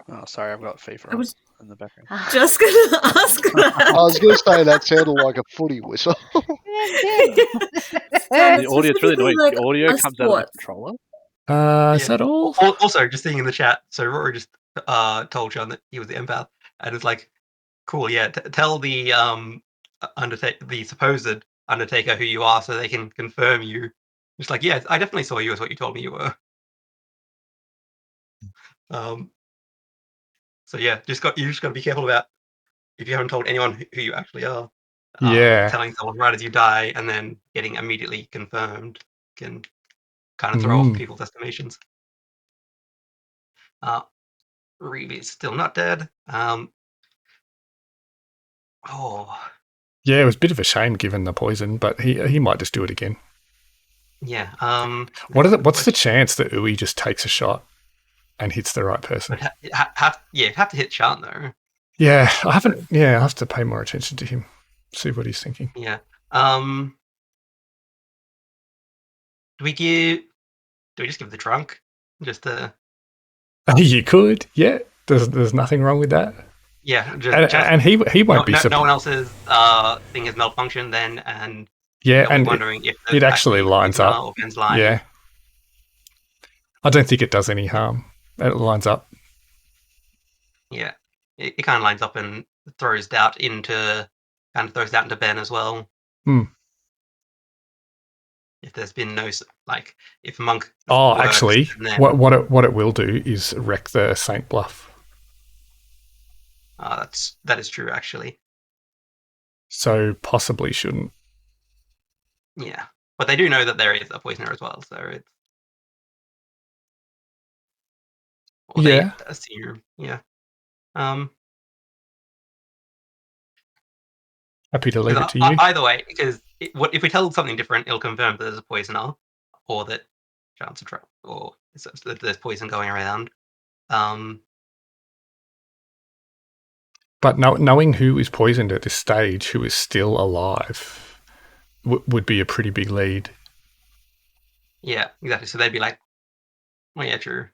Oh, sorry, I've got FIFA in the background. Just going to ask that. I was going to say that sounded like a footy whistle. The audio is really annoying. The audio comes out of the controller. Is that all? Also, just seeing in the chat, so Rory just told Sean that he was the empath, and it's like, cool, yeah. Tell the the supposed Undertaker who you are, so they can confirm you. Just like, yeah, I definitely saw you as what you told me you were. So yeah, you just got to be careful about if you haven't told anyone who you actually are. Yeah. Telling someone right as you die and then getting immediately confirmed can kind of throw off people's estimations. Reeve is still not dead. Yeah, it was a bit of a shame given the poison, but he might just do it again. Yeah. What's the chance that Uwe just takes a shot and hits the right person? Have to hit Shant though. Yeah, I haven't. Yeah, I have to pay more attention to him. See what he's thinking. Yeah. Do we just give the trunk? Just You could. Yeah. There's nothing wrong with that. Yeah. And he won't be surprised. No one else's thing has malfunctioned then, and yeah, and wondering if it actually lines up. Yeah. I don't think it does any harm. It lines up. Yeah, it kind of lines up and throws doubt into Ben as well. If there's been no if Monk. Oh, actually, what it will do is wreck the Saint bluff. That is true actually. So possibly shouldn't. Yeah, but they do know that there is a poisoner as well, so it's. They assume, yeah. Happy to leave it to you. Either way, because if we tell something different, it'll confirm that there's a poisoner, or that chance of trouble, or that there's poison going around. But knowing who is poisoned at this stage, who is still alive, would be a pretty big lead. Yeah, exactly. So they'd be like, "Well, yeah, true.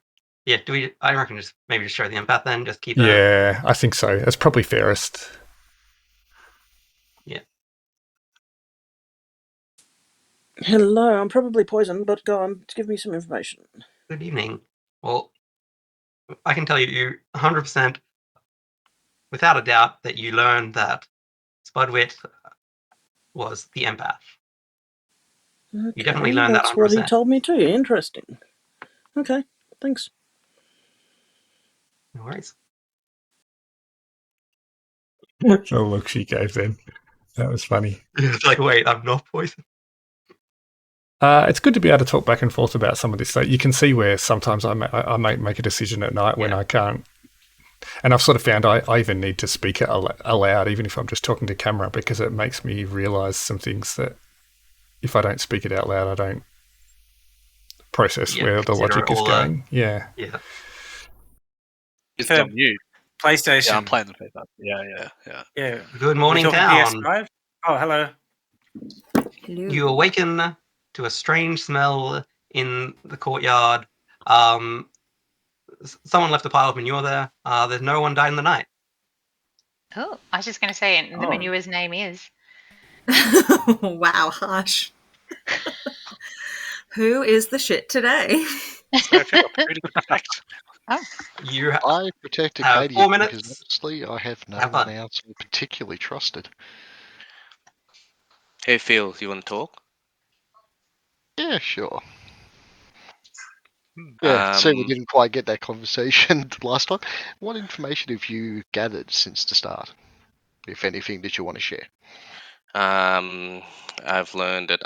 Yeah, I reckon just show the empath then, just keep. Yeah, I think so. That's probably fairest. Yeah. Hello, I'm probably poisoned, but go on, give me some information. Good evening. Well, I can tell you 100%, without a doubt, that you learned that Spudwit was the empath. Okay, you definitely learned that's that 100%. What he told me too. Interesting. Okay, thanks. No worries. Oh, look, she gave then. That was funny. It's like, wait, I'm not poisoned. It's good to be able to talk back and forth about some of this. So you can see where sometimes I might make a decision at night when I can't. And I've sort of found I even need to speak it aloud, even if I'm just talking to camera, because it makes me realise some things that if I don't speak it out loud, I don't process where the logic is going. Yeah. It's on you. PlayStation. Yeah, I'm playing the FIFA. Yeah. Good morning, town. PS5? Oh, hello. You awaken to a strange smell in the courtyard. Someone left a pile of manure there. There's no one died in the night. Oh, I was just going to say, and the manure's name is. Wow, harsh. Who is the shit today? I protected Katie because honestly, I have no one else I particularly trusted. Hey Phil, you want to talk? Yeah, sure. Yeah, so we didn't quite get that conversation last time. What information have you gathered since the start, if anything, that you want to share? I've learned that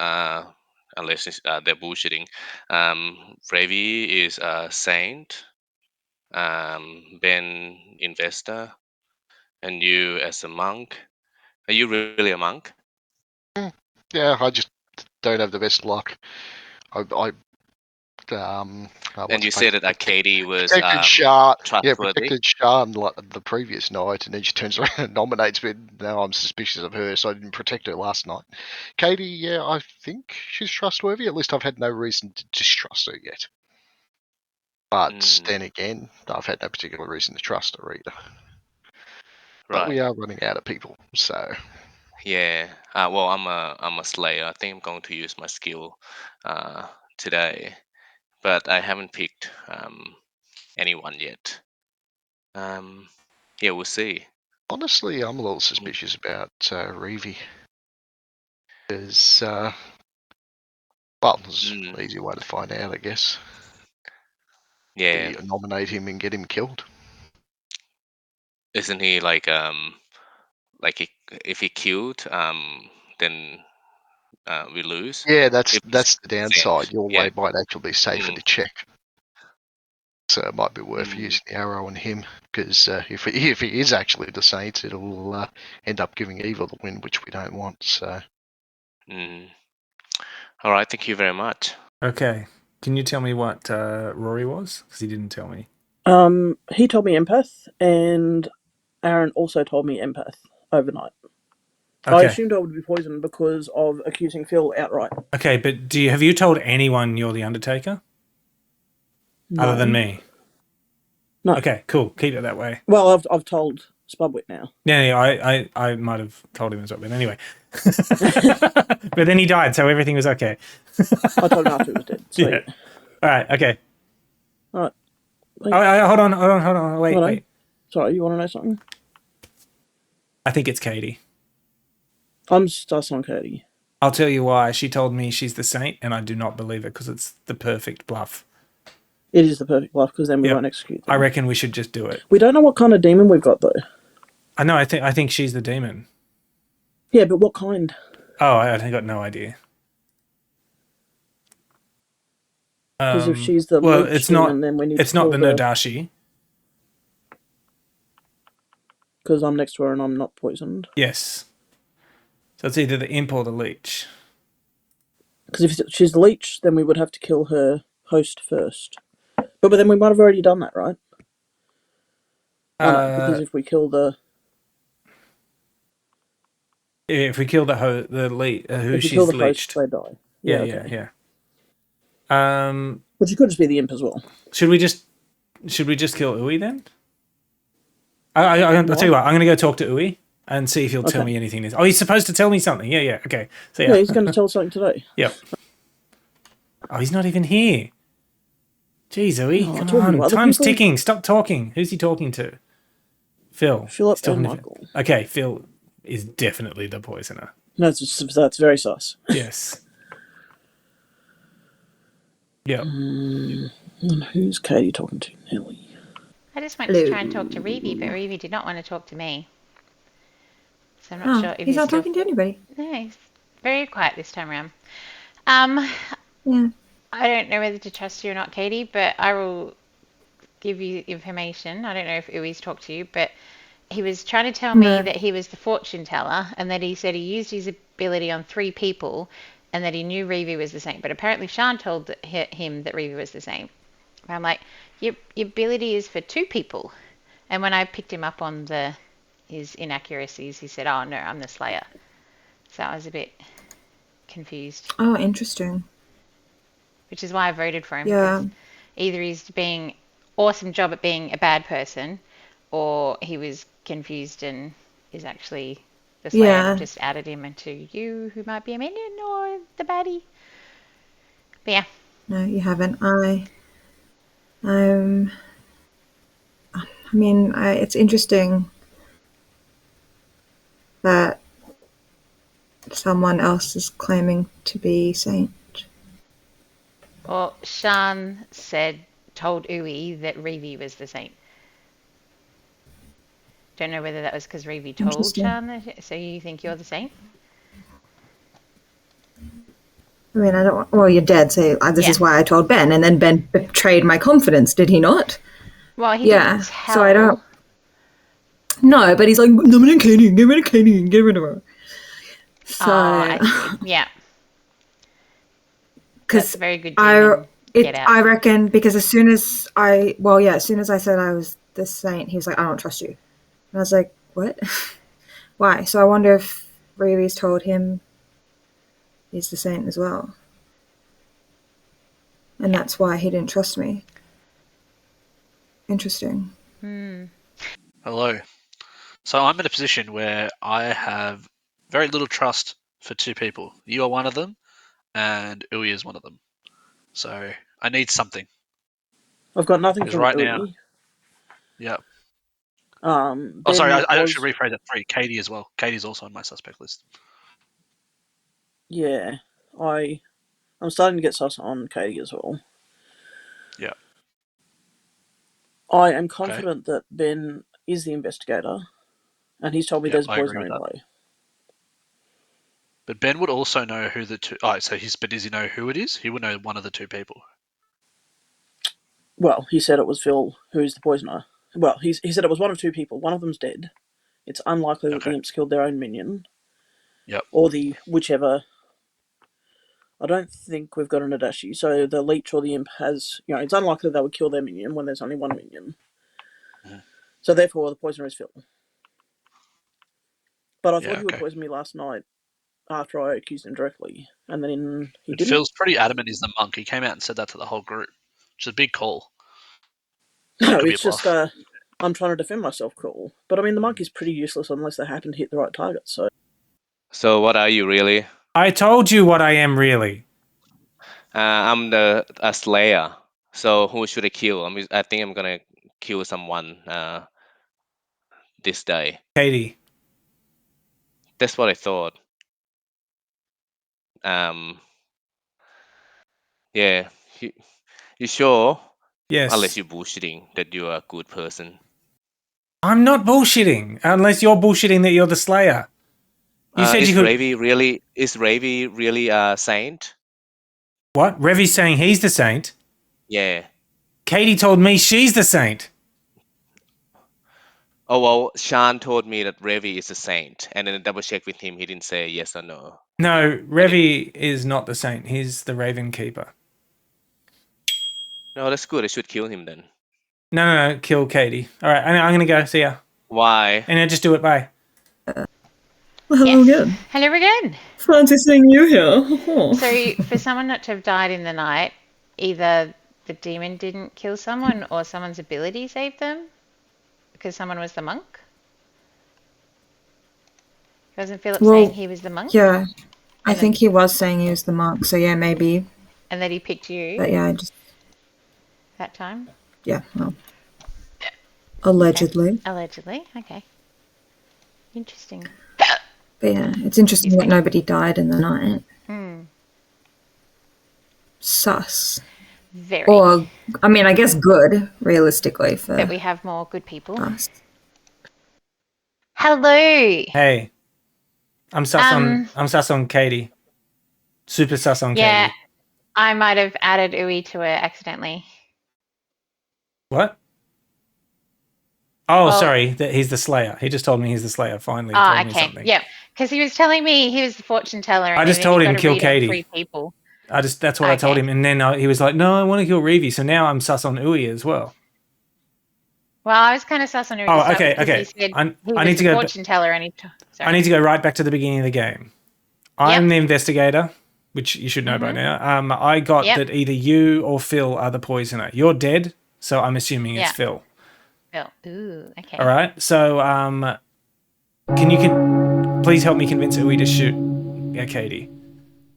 unless they're bullshitting, Ravi is a saint, Ben investor, and you as a monk. Are you really a monk? Yeah, I just don't have the best luck. And you said that Katie was trustworthy. Protected Shan the previous night, and then she turns around and nominates me. Now I'm suspicious of her, so I didn't protect her last night. Katie, yeah, I think she's trustworthy. At least I've had no reason to distrust her yet. But then again, I've had no particular reason to trust her either. But we are running out of people, so. Yeah. Well, I'm a slayer. I think I'm going to use my skill today, but I haven't picked anyone yet. Yeah, we'll see. Honestly, I'm a little suspicious about Reeve. There's there's an easy way to find out, I guess. Yeah. Nominate him and get him killed. isn't he like if he killed, then we lose? Yeah, that's If he's the downside. Your yeah. way might actually be safer Mm. to check. So it might be worth Mm. using the arrow on him, because if he is actually the Saints, it'll end up giving evil the win, which we don't want. So. Mm. All right, thank you very much. Okay. Can you tell me what Rory was? Because he didn't tell me. He told me empath, and Aaron also told me empath overnight. Okay. I assumed I would be poisoned because of accusing Phil outright. Okay, but have you told anyone you're the Undertaker? No. Other than me? No. Okay, cool. Keep it that way. Well, I've told Spudwit now. Yeah, I might have told him as well, but anyway. But then he died, so everything was okay. I told him after he was dead. So Yeah. All right, okay. All right. Hold on. Wait. Sorry, you want to know something? I think it's Katie. I'm sus on Katie. I'll tell you why. She told me she's the Saint, and I do not believe it because it's the perfect bluff. It is the perfect bluff because then we won't execute them. I reckon we should just do it. We don't know what kind of demon we've got though. I know. I think she's the demon. Yeah, but what kind? Oh, I got no idea. Because if she's the Leech it's demon, not. then we need. It's not the Nodashi. Because I'm next to her and I'm not poisoned. Yes. So it's either the imp or the Leech. Because if she's the Leech, then we would have to kill her host first. But then we might have already done that, right? No, because if we kill the... If we kill the Leech, who she's kill the leeched. host, they die. Yeah. But she could just be the imp as well. Should we just kill Uwe then? I'll tell you what. I'm going to go talk to Uwe and see if he'll tell me anything. Oh, he's supposed to tell me something. Yeah. Okay. So yeah, he's going to tell us something today. Yep. Oh, he's not even here. Jeez, Uwe, come on. Time's ticking. Stop talking. Who's he talking to? Phil. Philip and Michael. Okay, Phil is definitely the poisoner. No, that's very sus. Yes. Yeah. Who's Katie talking to? Nelly. I just went to try and talk to Reeve, but Reeve did not want to talk to me. So I'm not sure if he's not talking to anybody. No, he's very quiet this time around. Yeah. I don't know whether to trust you or not, Katie, but I will give you information. I don't know if Uwe's talked to you, but he was trying to tell me that he was the fortune teller and that he said he used his ability on 3 people and that he knew Reeve was the same. But apparently Sean told him that Reeve was the same. And I'm like, your ability is for 2 people. And when I picked him up on his inaccuracies, he said, oh, no, I'm the Slayer. So I was a bit confused. Oh, interesting. Which is why I voted for him. Yeah. Either he's doing awesome job at being a bad person, or he was confused and is actually the Slayer. Yeah. Just added him into you, who might be a minion or the baddie. But yeah. No, you haven't. It's interesting that someone else is claiming to be Saint. Well, Sean told Uwe that Reeve was the Saint. Don't know whether that was because Reeve told Sean that, so you think you're the Saint? I mean, I don't. Well, you're dead, so this is why I told Ben, and then Ben betrayed my confidence. Did he not? Well, he didn't tell. So I don't. No, but he's like, get rid of Katie, get rid of her. So I see. Yeah. Because very good. I reckon because as soon as I said I was the Saint, he was like, I don't trust you. And I was like, what? Why? So I wonder if Reeve's told him he's the Saint as well. And that's why he didn't trust me. Interesting. Hello. So I'm in a position where I have very little trust for 2 people. You are one of them, and Uwe is one of them. So I need something. I've got nothing from right Uwe. now. Yeah. Sorry, I should rephrase that. 3. Katie as well. Katie's also on my suspect list. Yeah, I'm starting to get sus on Katie as well. Yeah. I am confident that Ben is the investigator, and he's told me Yep, there's a I agree poisoner with in that. play. But Ben would also know who the two. Oh, so but does he know who it is? He would know one of the two people. Well, he said it was Phil who's the poisoner. Well, he said it was one of two people. One of them's dead. It's unlikely that the imps killed their own minion. Yep. Or the whichever. I don't think we've got an Adachi, so the leech or the imp has. It's unlikely they would kill their minion when there's only one minion. Mm-hmm. So therefore, the poisoner is Phil. But I thought he would poison me last night after I accused him directly, and then he didn't. Phil's pretty adamant he's the monk. He came out and said that to the whole group, which is a big call. No, it's just I'm trying to defend myself, cool. But I mean, the monk is pretty useless unless they happen to hit the right target. So what are you really? I told you what I am really. I'm a slayer. So who should I kill? I think I'm gonna kill someone this day. Katie. That's what I thought. Yeah. You sure? Yes. Unless you're bullshitting that you're a good person. I'm not bullshitting, unless you're bullshitting that you're the Slayer. You said you could. Is Ravi really a saint? What? Revi's saying he's the saint? Yeah. Katie told me she's the saint. Oh, well, Sean told me that Revi is a saint, and then I double checked with him, he didn't say yes or no. No, Revi is not the saint. He's the Raven Keeper. No, that's good. I should kill him then. No, kill Katie. All right, I'm going to go. See ya. Why? And just do it. Bye. Hello again. Hello again. Fancy seeing you here. So, for someone not to have died in the night, either the demon didn't kill someone or someone's ability saved them because someone was the monk? Wasn't Philip saying he was the monk? Yeah. I think he was saying he was the monk, so yeah, maybe. And that he picked you? But yeah, I just... That time? Yeah, well. Allegedly. Okay. Allegedly, okay. Interesting. But yeah, it's interesting that nobody died in the night. Sus. Very. Or, I mean, I guess good, realistically. For that we have more good people. Us. Hello. Hey. I'm sus on Katie. Super sus on Katie. Yeah, I might have added Uwe to it accidentally. What? Oh, sorry. He's the Slayer. He just told me he's the Slayer. Finally told me something. Yeah, because he was telling me he was the fortune teller. And I just told him kill Katie. Katie. 3 people. That's what I told him, and then he was like, "No, I want to kill Revi." So now I'm sus on Uwe as well. Well, I was kind of sus on Uwe. Oh, okay. He said I need to go. Fortune teller, and I need to go right back to the beginning of the game. I'm the investigator, which you should know by now. I got that either you or Phil are the poisoner. You're dead, so I'm assuming it's Phil. Phil. Ooh, okay. All right. So, can you please help me convince Uwe to shoot Katie?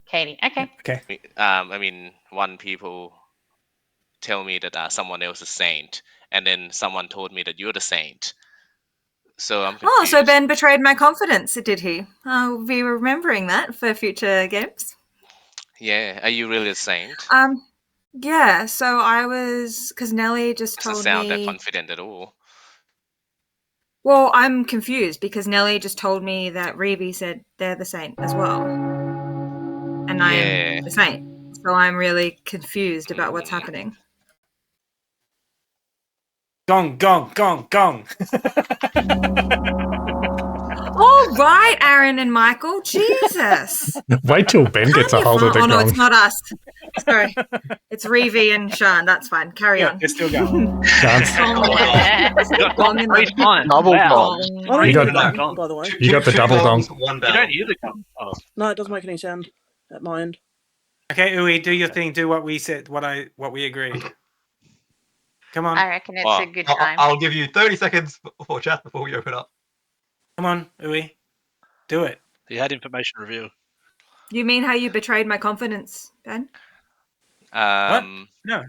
Katie. Okay. Okay. I mean, one people tell me that someone else is saint, and then someone told me that you're the saint. So I'm confused. Oh, so Ben betrayed my confidence, did he? I'll be remembering that for future games. Yeah. Are you really a saint? Yeah, so I was... Because Nelly just told me... Doesn't sound that confident at all. Well, I'm confused because Nelly just told me that Revi said they're the saint as well. And I'm the saint. So I'm really confused about what's happening. Gong, gong, gong, gong. All right, Aaron and Michael. Jesus. Wait till Ben gets a hold of the gong. Oh, no, gong. it's not us. Sorry. It's Revi and Sean. That's fine. Carry on. It's still going. Double gong. You got that gong, by the way. You got the double gong. You don't hear the gong. Oh. No, it doesn't make any sound at my end. Okay, Uwe, do your thing. Do what we said. What we agreed. Come on. I reckon it's a good time. I'll give you 30 seconds for chat before we open up. Come on, Uwe. Do it. He had information review. You mean how you betrayed my confidence, Ben? What? No.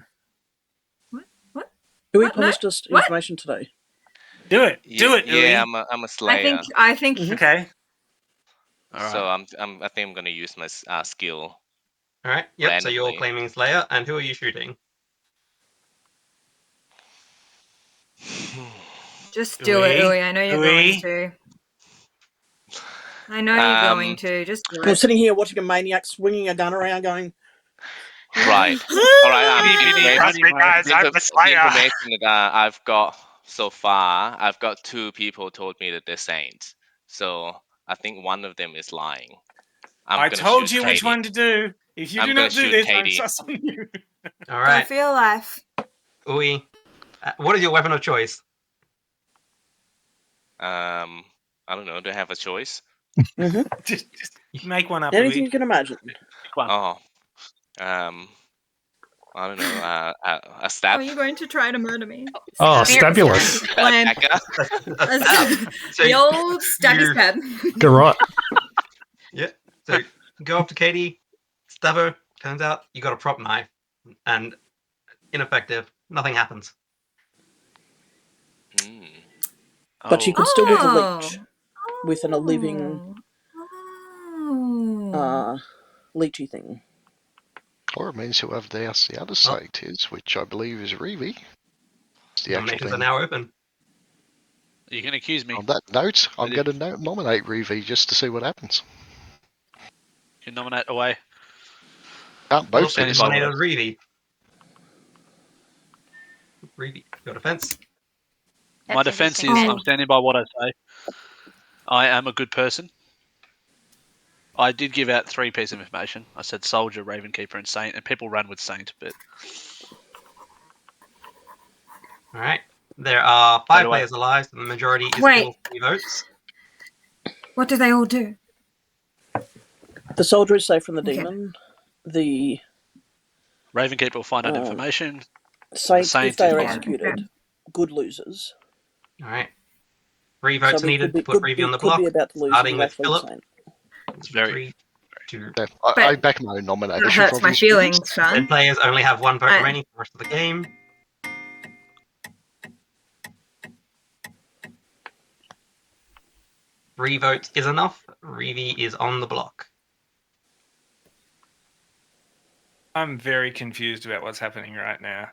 What? Uwe promised us information today. Do it. Do it, Uwe. Yeah, I'm a slayer. I think. Okay. All right. So I think I'm gonna use my skill. All right. Yep. randomly. So you're claiming Slayer, and who are you shooting? Just do it, Louis? Louis. I know you're Louis? going to. I know you're going to. Just do I'm it. sitting here watching a maniac swinging a gun around going, Right. All right. The information that I've got so far, I've got 2 people told me that they're saints. So I think one of them is lying. I told you which one to do. If you do not do this, I'm Katie. sus on you. Go All right. for your life. Louis, what is your weapon of choice? I don't know. Do I have a choice? just make one up. anything Louis. you can imagine. Oh, I don't know. A Are stab. you going to try to murder me? Oh, Spirit stabulous. plan. So The old stabby stab. Garrot. Yeah. So go up to Katie, stab her. Turns out you got a prop knife, and ineffective. Nothing happens. But you could still do the leech within a living leechy thing. Or it means whoever the other saint is, which I believe is Reeve. Nominations are now open. You can accuse me. On that note, I'm going to nominate Reeve just to see what happens. You can nominate away. Can't both do this. Nominated Reeve. Reeve, your defense. My defense is I'm standing by what I say. I am a good person. I did give out 3 pieces of information. I said soldier, raven keeper, and saint, and people run with saint, but... All right. There are 5 players alive, so the majority is still 3 votes. What do they all do? The soldier is safe from the demon. The raven keeper will find out information. Saint, if they are executed, good losers. All right. 3 votes needed to put Reeve on the block. Starting with Philip. It's very... I back my own nomination. That hurts my feelings, Sean. 10 players only have 1 vote remaining for the rest of the game. Three votes is enough. Reeve is on the block. I'm very confused about what's happening right now.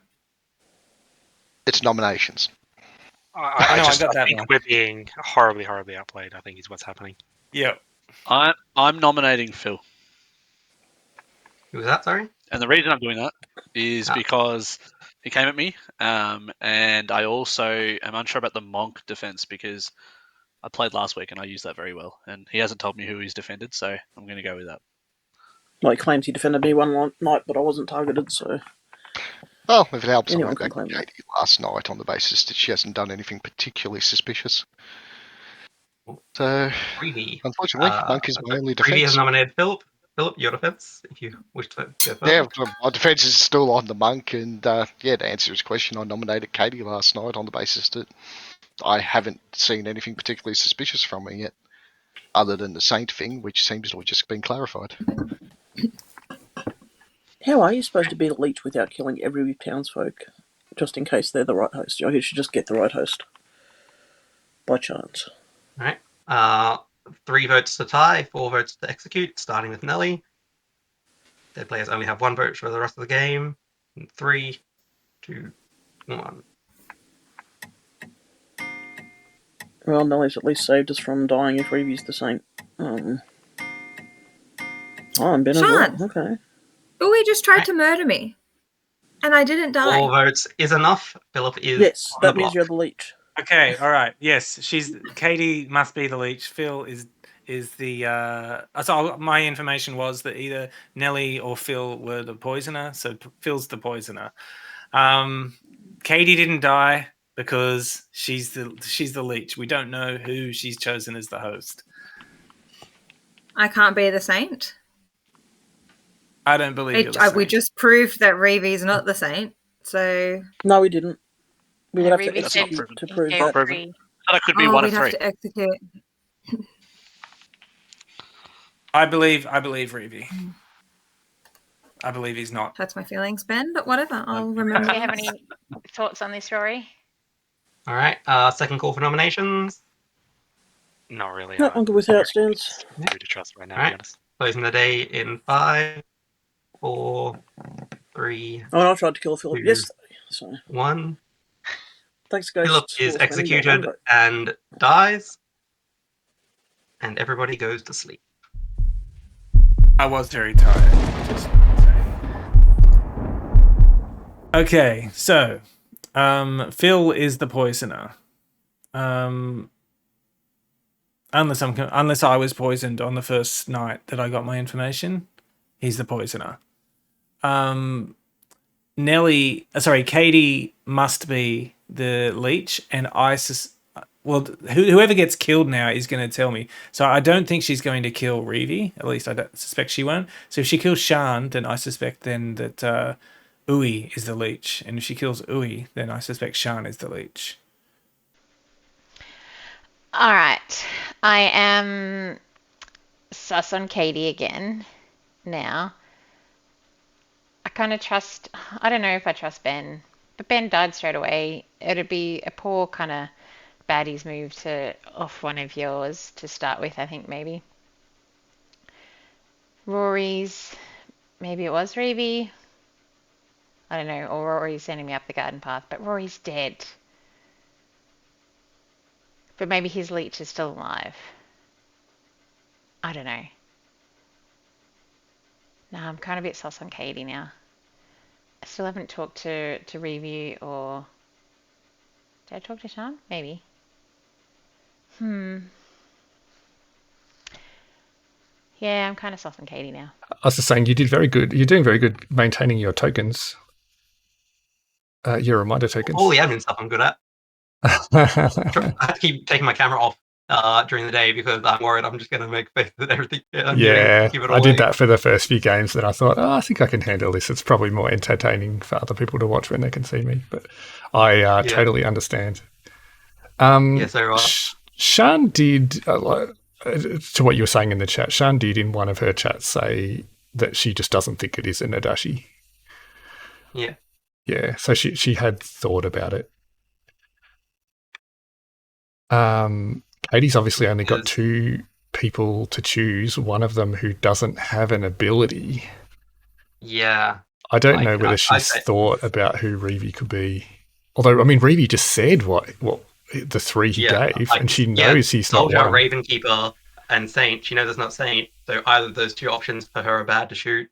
It's nominations. I think we're being horribly outplayed, I think is what's happening. Yep. I'm nominating Phil. Who was that, sorry? And the reason I'm doing that is because he came at me, and I also am unsure about the monk defense because I played last week and I used that very well. And he hasn't told me who he's defended, so I'm going to go with that. Well, he claims he defended me one night, but I wasn't targeted, so... Well, if it helps, I Anyone went can back claim to that. Katie last night on the basis that she hasn't done anything particularly suspicious. So, unfortunately, Monk is my only defense. Reeve has nominated Philip. Philip, your defense, if you wish to go first. Yeah, my defense is still on the Monk, and to answer his question, I nominated Katie last night on the basis that I haven't seen anything particularly suspicious from her yet, other than the Saint thing, which seems to have just been clarified. How are you supposed to beat a leech without killing every townsfolk, just in case they're the right host? You should just get the right host, by chance. All right. 3 votes to tie, 4 votes to execute, starting with Nelly. Dead players only have 1 vote for the rest of the game. 3, 2, 1. Well, Nelly's at least saved us from dying if Reeve's the saint. I'm Ben as well. Okay. Louis just tried to murder me, and I didn't die. 4 votes is enough. Philip is Yes, on that the means block. you're the leech. Okay, all right. Yes, Katie must be the leech. Phil is the. So my information was that either Nelly or Phil were the poisoner. So Phil's the poisoner. Katie didn't die because she's the leech. We don't know who she's chosen as the host. I can't be the saint. I don't believe you're the saint. We just proved that Reeve's not the saint. So no, we didn't. We would have to Reeve said execute to prove go that. free. That could be one we'd of 3. have to execute. I believe Reeve. I believe he's not. Hurts my feelings, Ben, but whatever. I'll remember. Do you have any thoughts on this story? All right. Second call for nominations. Not really. No, I'm good with how it stands. Who to trust right now, All to be right. honest. Closing the day in 5, 4, 3. Oh, and I tried to kill Philip 2, yesterday. So. 1. Thanks, guys. Philip is executed and dies, and everybody goes to sleep. I was very tired. Just okay, so Phil is the poisoner. Unless I was poisoned on the first night that I got my information, he's the poisoner. Katie must be the leech, and whoever gets killed now is going to tell me. So I don't think she's going to kill Reevy. At least I don't suspect she won't. So if she kills Shan, then I suspect then that Uwe is the leech, and if she kills Uwe, then I suspect Shan is the leech. All right, I am sus on Katie again now. I kind of trust, I don't know if I trust Ben, but Ben died straight away. It'd be a poor kind of baddies move to off one of yours to start with, I think maybe. Rory's, maybe it was Reevy. I don't know, or Rory's sending me up the garden path, but Rory's dead. But maybe his leech is still alive. I don't know. No, I'm kind of a bit sus on Katie now. I still haven't talked to Reevy or... Did I talk to Shan? Maybe. Yeah, I'm kind of sus on Katie now. I was just saying, you did very good. You're doing very good maintaining your tokens. Your reminder tokens. All the admin stuff I'm good at. I have to keep taking my camera off during the day because I'm worried I'm just going to make faces at everything. Yeah, I did that for the first few games, and I thought, I think I can handle this. It's probably more entertaining for other people to watch when they can see me, but I totally understand. Shan did, to what you were saying in the chat, Shan did in one of her chats say that she just doesn't think it is a Nadashi. Yeah. Yeah, so she had thought about it. Katie's obviously only got 2 people to choose, one of them who doesn't have an ability. Yeah. I don't know whether she's thought about who Reevy could be. Although, I mean, Reevy just said what the 3 he gave, and she knows he's not Soldier, one. Ravenkeeper, and Saint. She knows it's not Saint, so either of those 2 options for her are bad to shoot.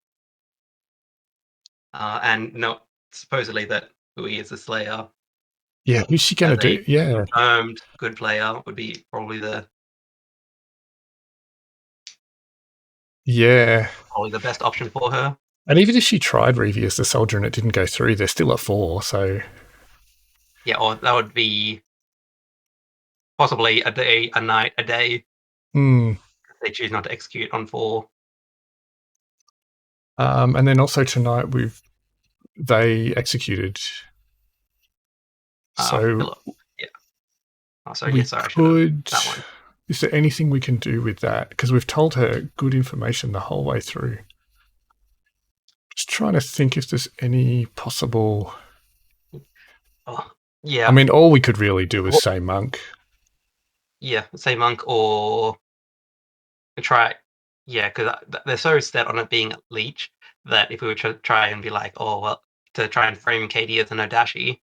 And not supposedly that Uwe is the Slayer. Yeah, who's she going to do? Yeah. Confirmed good player would be probably probably the best option for her. And even if she tried Reevy as the soldier and it didn't go through, they're still at 4, so... Yeah, or that would be possibly a day, a night, a day. If they choose not to execute on 4. And then also tonight they executed. So yeah. Oh, sorry, I should have that one. Is there anything we can do with that? Because we've told her good information the whole way through. Just trying to think if there's any possible... yeah. I mean, all we could really do is say monk. Yeah, say monk or try... Yeah, because they're so set on it being leech that if we were to try and be like, to try and frame Katie as an Odashi,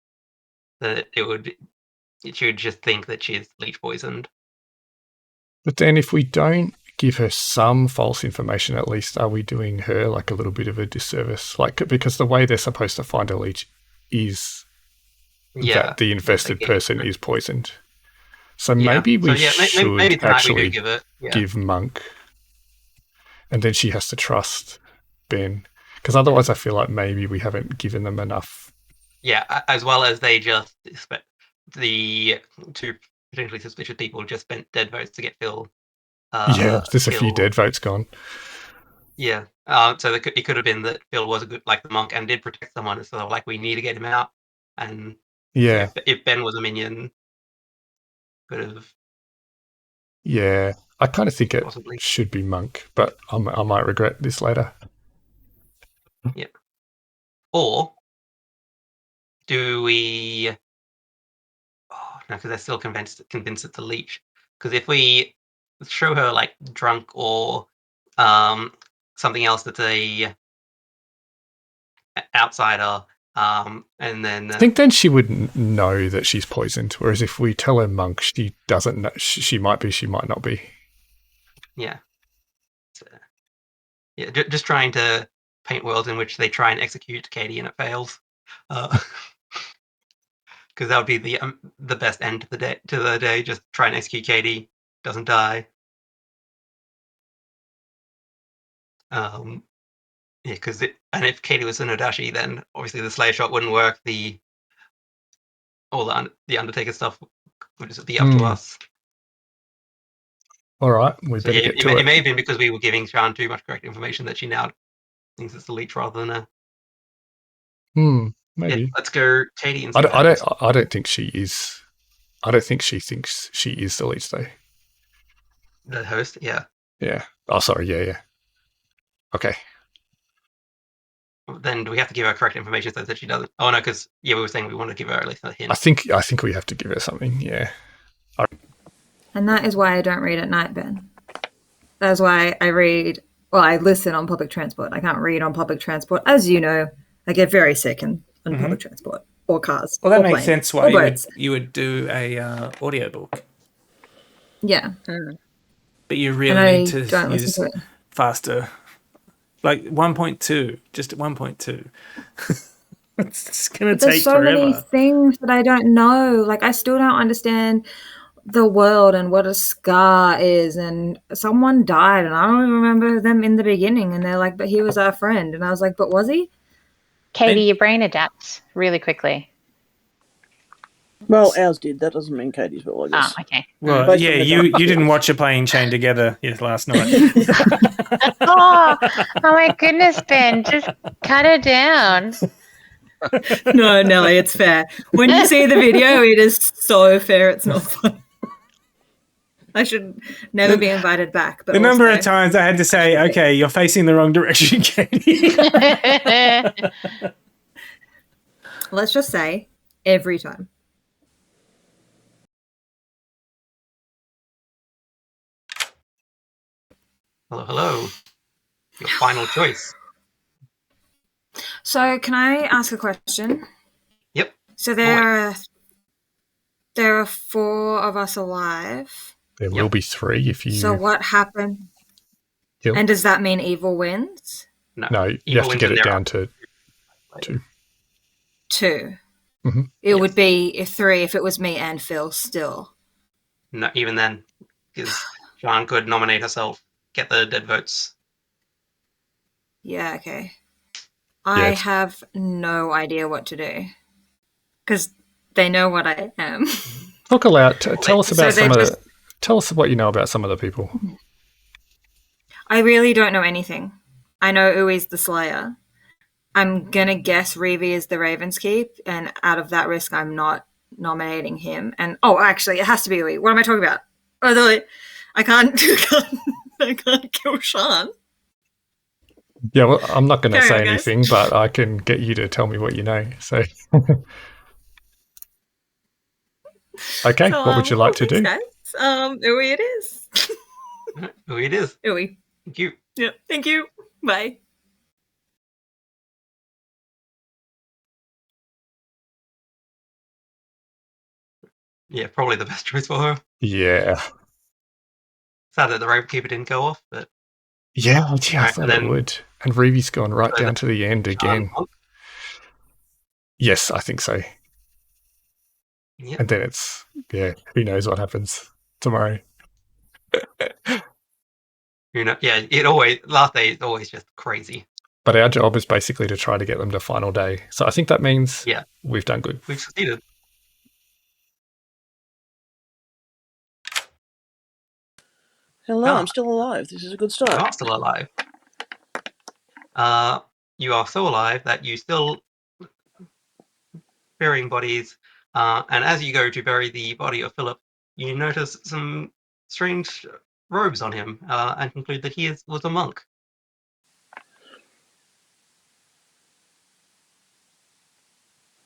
that she would just think that she's leech poisoned. But then if we don't give her some false information, at least are we doing her like a little bit of a disservice? Like, because the way they're supposed to find a leech is that the infested person is poisoned. So maybe we should actually give monk. And then she has to trust Ben. Because otherwise I feel like maybe we haven't given them enough. Yeah, as well as they just expect the 2 potentially suspicious people just spent dead votes to get Phil. There's a few dead votes gone. Yeah, so it could have been that Phil was a good, like the monk, and did protect someone, so like we need to get him out. And if Ben was a minion, could have. Yeah, I kind of think it should be monk, but I might regret this later. Yeah. Or do we? Oh no, because they're still convinced it's a leech. Because if we show her like drunk or something else that's a outsider, And then I think then she would know that she's poisoned, whereas if we tell her monk, she doesn't know. She might be, she might not be. Yeah. So, yeah, just trying to paint worlds in which they try and execute Katie and it fails. Because that would be the best end to the day. Just try and execute Katie, doesn't die. Yeah, because if Katie was an Odashi, then obviously the Slayer shot wouldn't work. All the Undertaker stuff would just be up to us. All right, we better get to it. It may have been because we were giving Sian too much correct information that she now thinks it's the Leech rather than a. Maybe. Yeah, let's go, Katie. And I don't think she is. I don't think she thinks she is the Leech though. The host, yeah. Yeah. Oh, sorry. Yeah. Okay. Then do we have to give her correct information so that she doesn't? Oh no, because we were saying we want to give her at least a hint. I think we have to give her something. Yeah. And that is why I don't read at night, Ben. That's why I listen on public transport. I can't read on public transport. As you know, I get very sick on public transport or cars. Well, that or makes plane, sense why or you would do a audiobook. Yeah. But you really need to don't use listen to it. faster. Like 1.2, just at 1.2. It's just going to take forever. There's so many things that I don't know. Like, I still don't understand the world and what a scar is. And someone died, and I don't even remember them in the beginning. And they're like, but he was our friend. And I was like, but was he? Katie, your brain adapts really quickly. Well, ours did. That doesn't mean Katie's will, I guess. Oh, okay. Well, yeah, you didn't watch a plane chain together last night. oh my goodness, Ben, just cut it down. No, Nelly, it's fair. When you see the video, it is so fair. It's not fun. I should never be invited back. But the number of times I had to say, okay, you're facing the wrong direction, Katie. Let's just say every time. Hello. Your final choice. So, can I ask a question? Yep. So there are 4 of us alive. There will be 3 if you. So what happened? Kill. And does that mean evil wins? No, you have to get it down to 2. 2. Mm-hmm. It would be 3 if it was me and Phil still. No, even then, because Sian could nominate herself, get the dead votes. Yeah, okay. I have no idea what to do. Because they know what I am. Talk aloud. Tell us about tell us what you know about some of the people. I really don't know anything. I know Ui's the Slayer. I'm going to guess Reeve is the Ravenskeep, and out of that risk, I'm not nominating him. And actually, it has to be Ui. What am I talking about? Oh, I can't kill Sian. Yeah, well, I'm not going to say anything, but I can get you to tell me what you know. So, okay, what would you like to do? Guys. Ui it is. Ui it is. Ui. Thank you. Yeah, thank you. Bye. Yeah, probably the best choice for her. Yeah. Sad that the Ravenkeeper didn't go off, but... Yeah, I thought it would. And Reeve's gone right down to the end again. Yes, I think so. Yep. And then it's, who knows what happens tomorrow. Last day is always just crazy. But our job is basically to try to get them to final day. So I think that means we've done good. We've succeeded. Hello, I'm still alive. This is a good start. I'm still alive. You are so alive that you still burying bodies, and as you go to bury the body of Philip, you notice some strange robes on him, and conclude that he was a monk.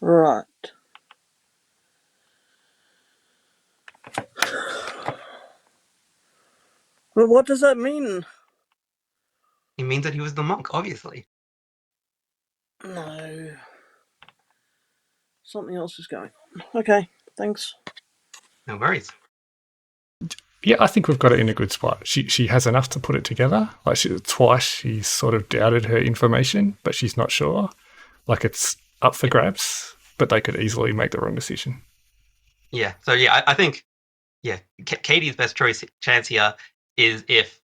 Right. Well, what does that mean? It means that he was the monk, obviously. No. something else is going. Okay, thanks. No worries. Yeah, I think we've got it in a good spot. She has enough to put it together. Like twice she's sort of doubted her information, but she's not sure. Like it's up for grabs, but they could easily make the wrong decision. Yeah. So yeah, I think Katie's best chance here is if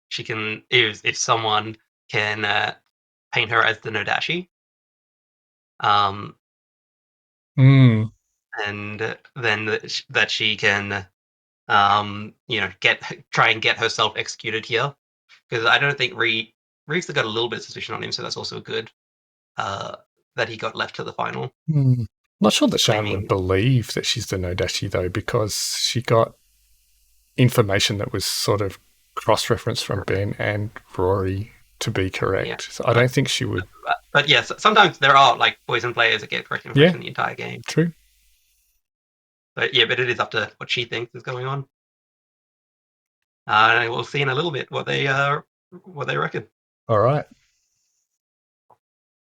she can, if someone can paint her as the Nodashi. And then that she can, try and get herself executed here, because I don't think Reeves got a little bit of suspicion on him, so that's also good that he got left to the final. Not sure that Sian would believe that she's the Nodashi though, because she got information that was sort of cross-referenced from Ben and Rory to be correct. Yeah. So I don't think she would. But yes, sometimes there are like poison players that get correct information the entire game. True. But it is up to what she thinks is going on. And we'll see in a little bit what they reckon. All right. All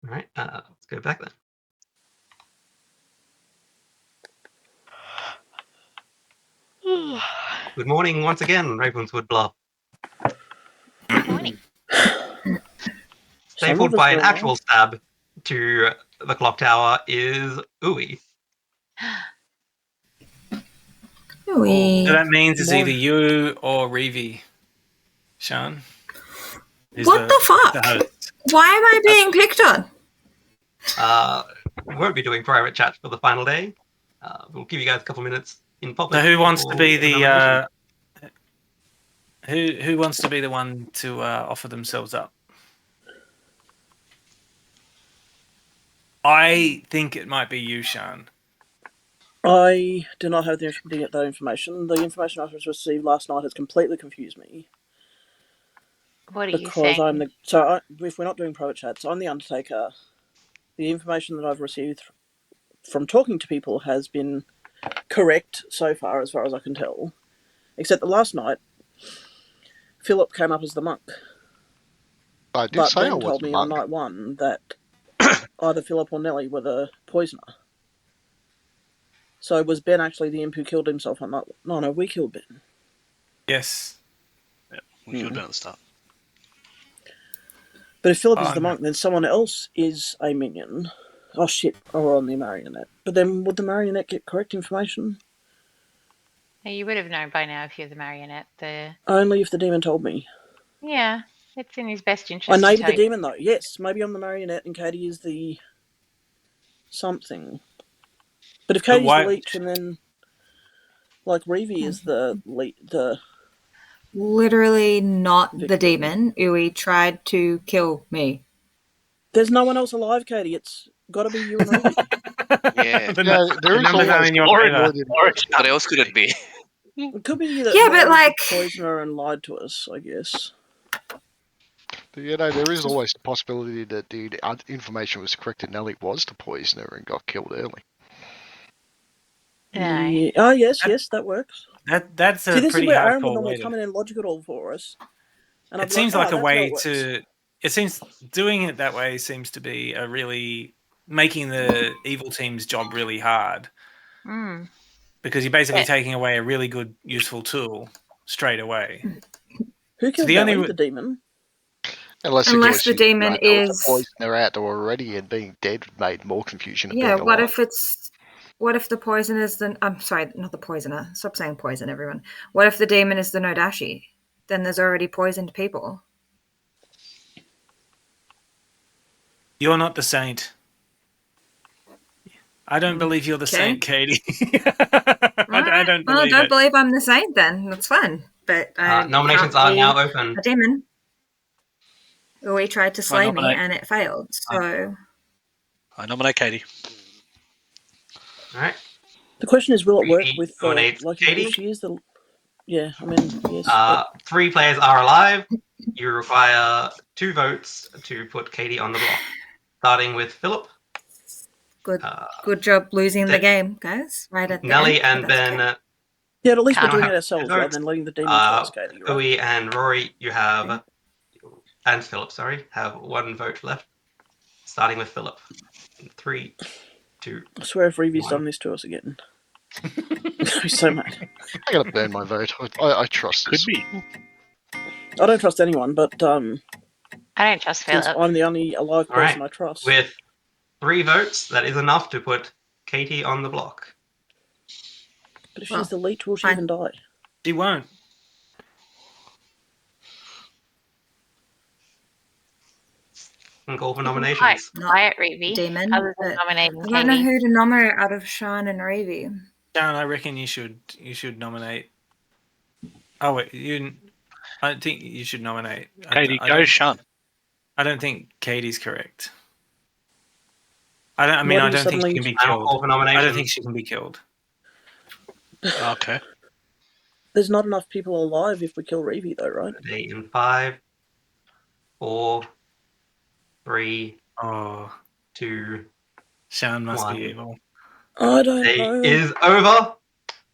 right. Let's go back then. Good morning once again, Ravenswood Bluff. Good morning. Stapled by an actual stab to the clock tower is Uwe. So that means it's either you or Reeve, Sian. What the fuck? Why am I being picked on? We won't be doing private chat for the final day. We'll give you guys a couple minutes in public. So who wants to be the who wants to be the one to offer themselves up? I think it might be you, Sian. I do not have that information. The information I received last night has completely confused me. What are you saying? If we're not doing private chats, I'm the Undertaker. The information that I've received from talking to people has been correct so far as I can tell. Except that last night, Philip came up as the monk. I did say I was told me on night one that either Philip or Nelly were the poisoner. So was Ben actually the imp who killed himself on night one? No, we killed Ben. Yes. Yeah, we killed Ben at the start. But if Philip is the monk, then someone else is a minion. Oh shit, or on the marionette. But then would the marionette get correct information? You would have known by now if you're the marionette. Only if the demon told me. Yeah, it's in his best interest. I named the demon though. Yes, maybe I'm the marionette and Katie is the something. But if Katie's the leech and then like Reeve is the literally not victim. The demon. Uwe tried to kill me. There's no one else alive, Katie. It's got to be you and Reeve. There is always what else could it be? It could be that but like poisoner and lied to us, I guess. There is always the possibility that the information was correct and Nelly was the poisoner and got killed early. No. Yeah. Oh yes, that works. That's a this pretty is where hardcore Aaron would normally way come in and logic it all for us. And it seems like a way to. It seems doing it that way seems to be a really making the evil team's job really hard. Because you're basically taking away a really good, useful tool straight away. Who killed the demon? Unless the demon is poisoner out already and being dead made more confusion. Yeah, what if the poison is the... I'm sorry, not the poisoner. Stop saying poison, everyone. What if the demon is the Nodashi? Then there's already poisoned people. You're not the saint. I don't believe you're the saint, Katie. I don't believe Well, don't believe I'm the saint then. That's fine. But nominations are now open. A demon. We tried to slay me and it failed. So I nominate Katie. All right. The question is, will it work with Katie? If she is the? Yeah, I mean, yes. 3 players are alive. You require 2 votes to put Katie on the block. Starting with Philip. Good job losing the game, guys. Right at the Nelly end, and Ben. Yeah, at least we're doing it ourselves rather than letting the demon tell us, Katie. Right? Uwe and Rory, you have, and Philip, sorry, have 1 vote left. Starting with Philip. 3, 2. I swear if Reevy's 1. done this to us again. I'm so mad. I gotta burn my vote. I trust this. Could be. I don't trust anyone, but I don't trust since Philip. I'm the only alive All right. person I trust. With 3 votes, that is enough to put Katie on the block. But if she's the leech, will she even die? She won't. And call for Quite nominations. quiet, Reevy. Demon. Other than nominating I don't know Katie. who to nominate out of Sean and Reevy. Sharon, I reckon you should nominate. Oh wait, I think you should nominate. Katie, go Sean. I don't think Katie's correct. I don't think she can be killed. Call for I nominations. don't think she can be killed. Okay. There's not enough people alive if we kill Reevy, though, right? 8 and 5, 4, 3, 2. Sean must 1. be evil. I don't Day know. is over,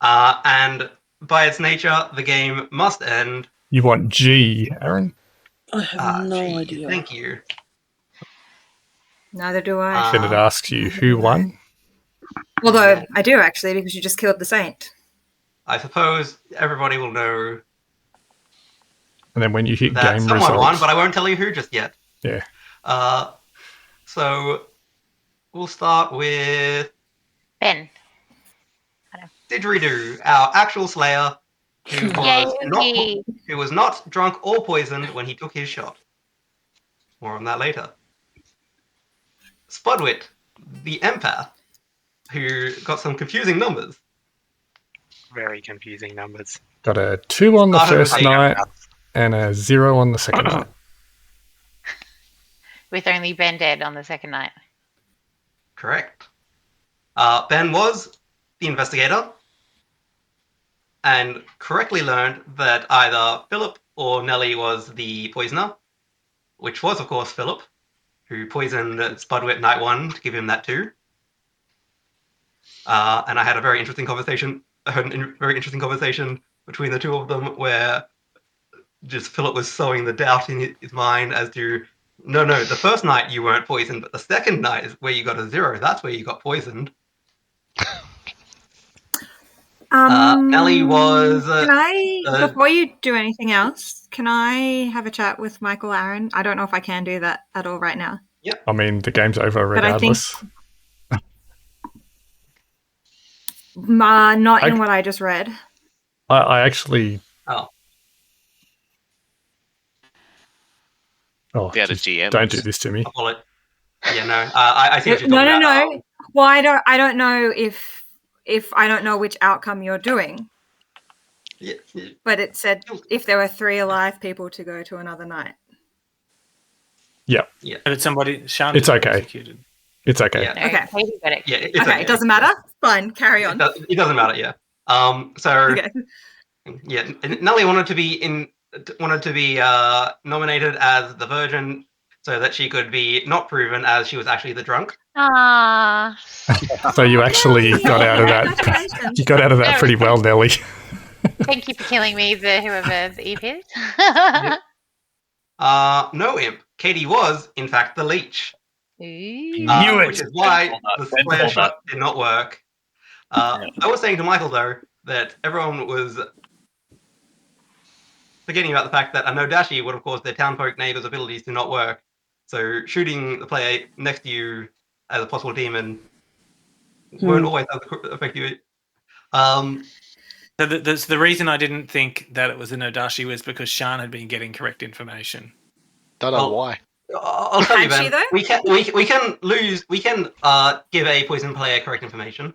and by its nature, the game must end. You want G, Aaron? I have no G, idea. Thank you. Neither do I. Then it asks you who won. Although I do actually, because you just killed the saint. I suppose everybody will know And then when you hit that game someone results, won, but I won't tell you who just yet. yeah, So we'll start with Ben. Didgeridoo, our actual slayer, Yay. who was not drunk or poisoned when he took his shot. More on that later. Spudwit, the empath, who got some confusing numbers. Very confusing numbers. got a 2 on the Started with first a- night and a 0 on the second night. With only Ben dead on the second night. Correct. Ben was the investigator and correctly learned that either Philip or Nellie was the poisoner, which was, of course, Philip, who poisoned Spudwit night 1 to give him that 2. And I had a very interesting conversation between the two of them where just Philip was sowing the doubt in his mind as to, no, the first night you weren't poisoned, but the second night is where you got a 0. That's where you got poisoned. Nellie was... Can I, before you do anything else, can I have a chat with Michael Aaron? I don't know if I can do that at all right now. Yep. I mean, the game's over regardless. Not in what I just read. I actually... Oh, The other GM. Don't do this to me. I'll pull it. Yeah, no. I see what you're talking about. No. Well, I don't know if I don't know which outcome you're doing. Yeah. But it said if there were 3 alive people to go to another night. Yeah. Yeah. But it's somebody. Sean It's is okay. executed. It's okay. Yeah. No, Okay. Katie got it. Yeah, it's Okay, it doesn't matter. Fine, carry on. It doesn't matter, yeah. So Okay. yeah, Nellie wanted to be nominated as the virgin so that she could be not proven as she was actually the drunk. Ah. So you actually got out of that. Congratulations. You got out of that pretty well, Nelly. Thank you for killing me, whoever the Eve is. No, Imp. Katie was, in fact, the leech. Ooh. Which is why the square shot did not work. I was saying to Michael, though, that everyone was forgetting about the fact that a Nodashi would have caused their townfolk neighbors' abilities to not work. So shooting the player next to you as a possible demon won't always affect you. So the reason I didn't think that it was a Nodashi was because Sean had been getting correct information. Don't know why. I'll tell you, Had she, Ben. though? We can give a poison player correct information,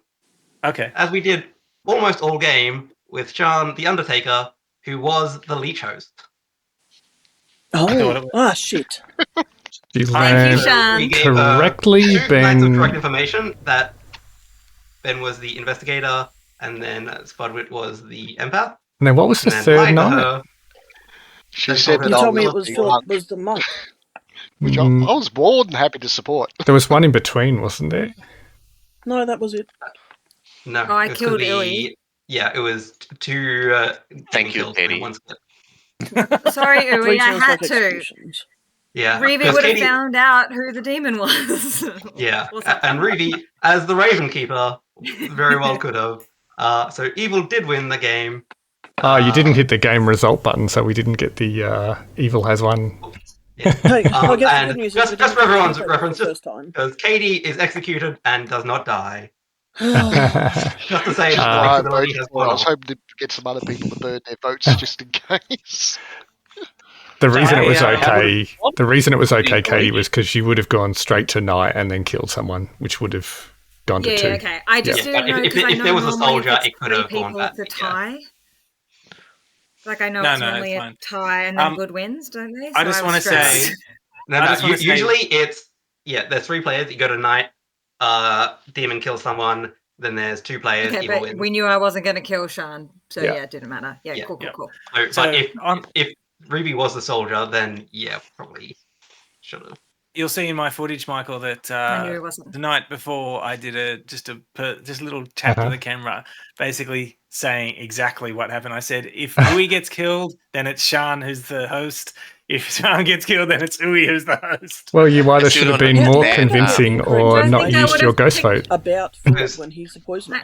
Okay. as we did almost all game with Sean the Undertaker, who was the leech host. Shit. You Thank you, ran Sean. We gave correctly, 2 nights of Ben. correct information that Ben was the investigator, and then Spudwit was the empath. Now, what was the And then third lied to night? her. She said You that told me I it was the Philip monk, was the monk. which I was more than happy to support. There was one in between, wasn't there? No, that was it. No, Oh, I it was killed 'cause Illy. Yeah, it was 2. Thank you, kills Katie. in one split. Sorry, Three Uwe, I had townfolk to. executions. Yeah, Reeve 'cause would have Katie- found out who the demon was. Yeah, Or something. and Reeve, as the Raven Keeper, very well could have. So Evil did win the game. You didn't hit the game result button, so we didn't get the Evil has won. Yeah. Hey, I guess the And good news is just, we just for didn't everyone's get that reference, the just first time. because Katie is executed and does not die. the Just to say that the I flexibility has gone was off. hoping to get some other people to burn their votes just in case. reason it was I okay, the reason it was okay, Equally. Katie, was because you would have gone straight to night and then killed someone, which would have gone to 2. Okay. I just Yeah, didn't but know if because I there know was a normally soldier, if it's it could 3 have gone people, back, it's a yeah. tie. Like I know No, it's no, normally it's a fine. tie and then good wins, don't they? I just was want to say, stressed. No, I no. just wanna say- Usually it's there's 3 players. You go to night, demon kills someone. Then there's 2 players. Okay, Evil but wins. we knew I wasn't going to kill Sean, so Yeah. yeah, it didn't matter. Yeah, Yeah. cool. So, So, but if Ruby was the soldier, then yeah, probably should have. you'll see in my footage, Michael, that I knew it wasn't. the night before I did just a little tap to the camera, basically saying exactly what happened. I said, if Uwe gets killed, then it's Sean who's the host. If Sean gets killed, then it's Uwe who's the host. Well, you either I still should have don't been more understand convincing how- or I not think I used would your have ghost picked- vote. About Philip when he's the poisoner.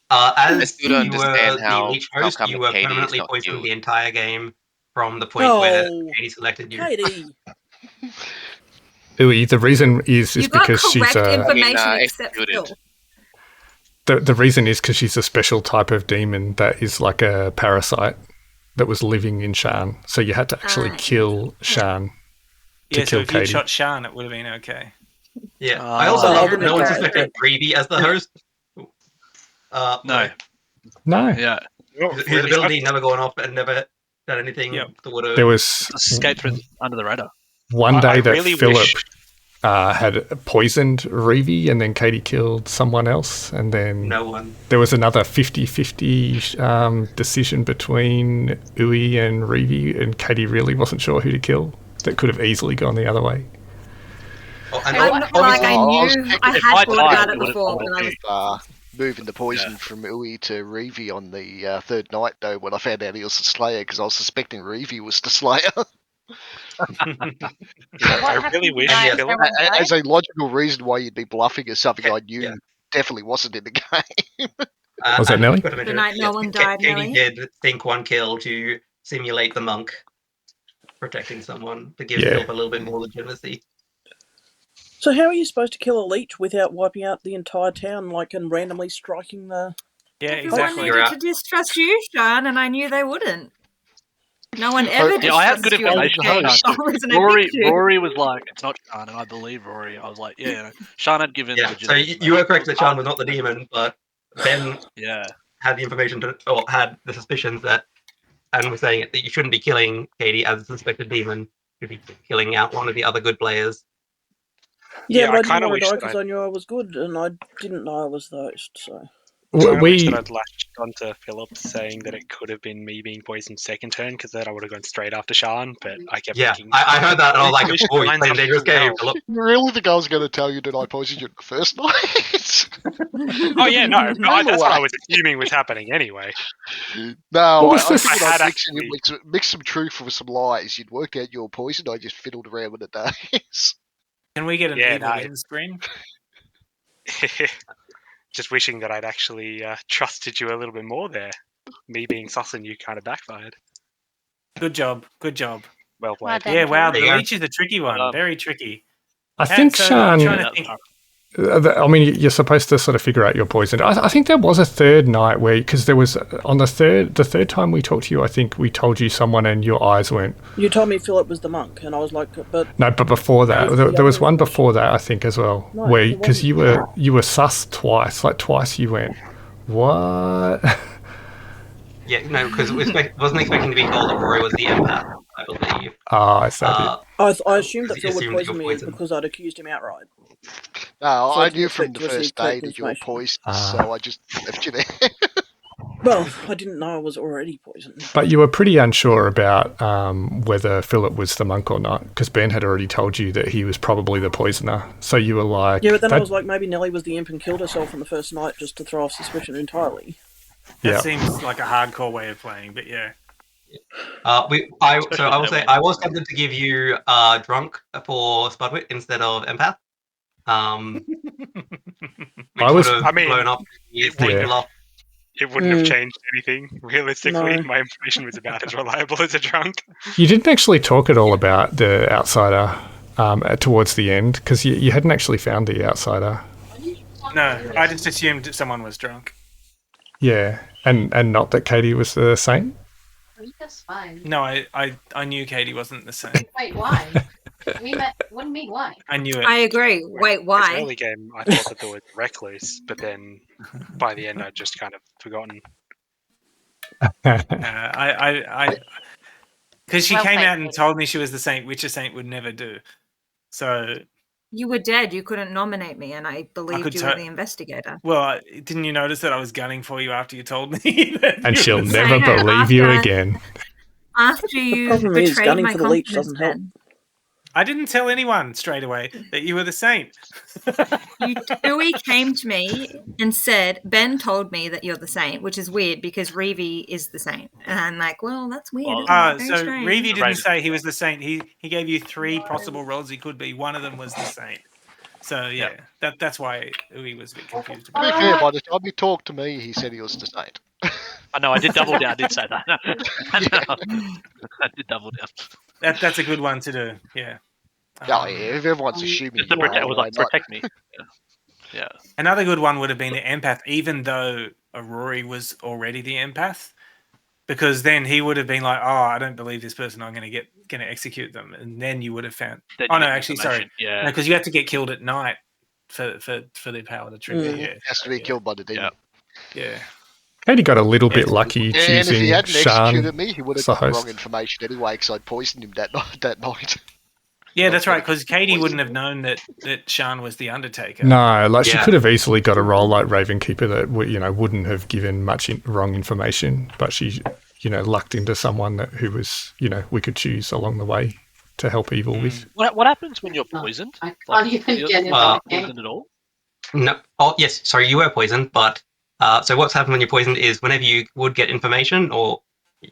I As still don't you were understand the how- Leech how host, come you were Katie is permanently not poisoned killed. the entire game from the point where No. Katie selected you. Katie. Uwe, the reason is You got because she's correct a information except executed. Phil. the reason is because she's a special type of demon that is like a parasite that was living in Shan. So you had to actually Ah. kill Shan to Yeah, so kill if you'd Katie. shot Sean, it would have been okay. Yeah. I also Oh, love I that no one wouldn't suspected Greavy as the host. No. No, Yeah. His ability never gone off and never done anything Yep. that would have. there was Escape through under the radar. one I day that really Philip wish- had poisoned Reevy and then Katie killed someone else, and then No one. there was another 50-50 decision between Uwe and Reevy, and Katie really wasn't sure who to kill. That could have easily gone the other way. Oh, and I obviously- knew I If had I thought died, about it it would've before, gone but I was Moving the poison from Uwe to Reevy on the 3rd night, though, when I found out he was the Slayer, because I was suspecting Reevy was the Slayer. I really wish Yeah. Philip. As a logical reason why you'd be bluffing is something I knew Yeah. definitely wasn't in the game. Was that and Nelly? gotta mention The night it, no one died, Katie Nelly. did think 1 kill to simulate the monk protecting someone to give Yeah. Philip a little bit more legitimacy. So how are you supposed to kill a leech without wiping out the entire town, like, and randomly striking the... Yeah, Everyone exactly. You're needed out. to distrust you, Sean, and I knew they wouldn't. No one ever Yeah, I had good distrusted you in the information. game. Sean. The reason I Rory, picked you. Rory was like, it's not Sean, and I believe Rory. I was like, yeah, Sean had given Yeah, so legitimate you were correct that information. Sean was not the demon, but Ben Yeah. had the information or had the suspicions that, and was saying that you shouldn't be killing Katie as a suspected demon. You should be killing out one of the other good players. Yeah, Yeah, but I I kinda didn't want wish to die that because I knew I was good, and I didn't know I was the host, so... I wish We that I'd latched onto Philip saying that it could have been me being poisoned second turn, because then I would have gone straight after Sean, but I kept Yeah, thinking... I heard that and I was like, We should oh, you're find playing a dangerous something game, else. Philip. You really think I was going to tell you that I poisoned you the first night? Oh yeah, no, No that's what I way. was assuming was happening anyway. No, What was I this? think I when had I actually- mix some truth with some lies, you'd work out your poison. I just fiddled around with the days. Can we get an Yeah, evil no. win screen? Just wishing that I'd actually trusted you a little bit more there. Me being sus and you kind of backfired. Good job. Good job. Well Well played. done. Yeah, wow. There The you go. leech is a tricky one. Well done. Very tricky. I think So I'm Sean. trying to think. I mean, you're supposed to sort of figure out your poison. I think there was a third night where, because there was on the third time we talked to you, I think we told you someone and your eyes went. You told me Philip was the monk, and I was like, but... No, but before that, there was one before that, I think, as well, No, where it because wasn't. you were sus twice, like twice you went, what? Yeah, no, because wasn't expecting to be told that Rory was the empath, I believe. Ah, is that it? I assumed that You Phil would assumed poison you me were poisoned. because I'd accused him outright. No, So I I knew didn't from expect the to receive first day correct that you were information. poisoned, so I just left you there. Well, I didn't know I was already poisoned. But you were pretty unsure about whether Philip was the monk or not, because Ben had already told you that he was probably the poisoner. So you were like, Yeah, but then I that- was like, maybe Nelly was the imp and killed herself on the first night just to throw off suspicion entirely. That Yeah. seems like a hardcore way of playing, but yeah. I will say I was tempted to give you drunk for Spudwit instead of empath. Which would have blown up the fluff. It wouldn't have changed anything. Realistically, my information was about as reliable as a drunk. You didn't actually talk at all about the outsider towards the end because you hadn't actually found the outsider. No, I just assumed someone was drunk. Yeah, and not that Katie was the saint? That's fine. No, I knew Katie wasn't the saint. Wait, why? What do you mean, why? I knew it. I agree. Wait, why? This early game, I thought that there was recluse, but then by the end, I'd just kind of forgotten. Because she came out and told me she was the saint, which a saint would never do. So you were dead. You couldn't nominate me, and I believed you were the investigator. Well, didn't you notice that I was gunning for you after you told me? And she'll never believe you again. After you betrayed gunning my for the leech doesn't confidence, help. I didn't tell anyone straight away that you were the saint. Dewey came to me and said, Ben told me that you're the saint, which is weird because Reevy is the saint. And I'm like, well, that's weird. So Reevy didn't say he was the saint. He gave you 3 possible roles he could be. One of them was the saint. So, yeah, that's why he was a bit confused about To be fair, by the time he talked to me, he said he was the saint. I know, I did double down. I did say that. I did double down. That's a good one to do, yeah. If everyone's assuming protect me. Yeah. Another good one would have been the empath, even though Rory was already the empath, because then he would have been like, "Oh, I don't believe this person. I'm going to execute them," and then you would have found. Oh no, actually, sorry, yeah, because you have to get killed at night for the power to trigger. Yeah, has to be killed by the demon. Yeah. Katie got a little bit lucky choosing and if he hadn't Sean executed me, he would have got the wrong information anyway because I'd poisoned him that night. Yeah, that's right, because Katie wouldn't have known that Sean was the Undertaker. No, she could have easily got a role like Ravenkeeper that wouldn't have given much wrong information, but she, lucked into someone who was, we could choose along the way to help evil with. What happens when you're poisoned? I can't even get it. Poisoned at all? No. Oh, yes. Sorry, you were poisoned, but so what's happened when you're poisoned is whenever you would get information or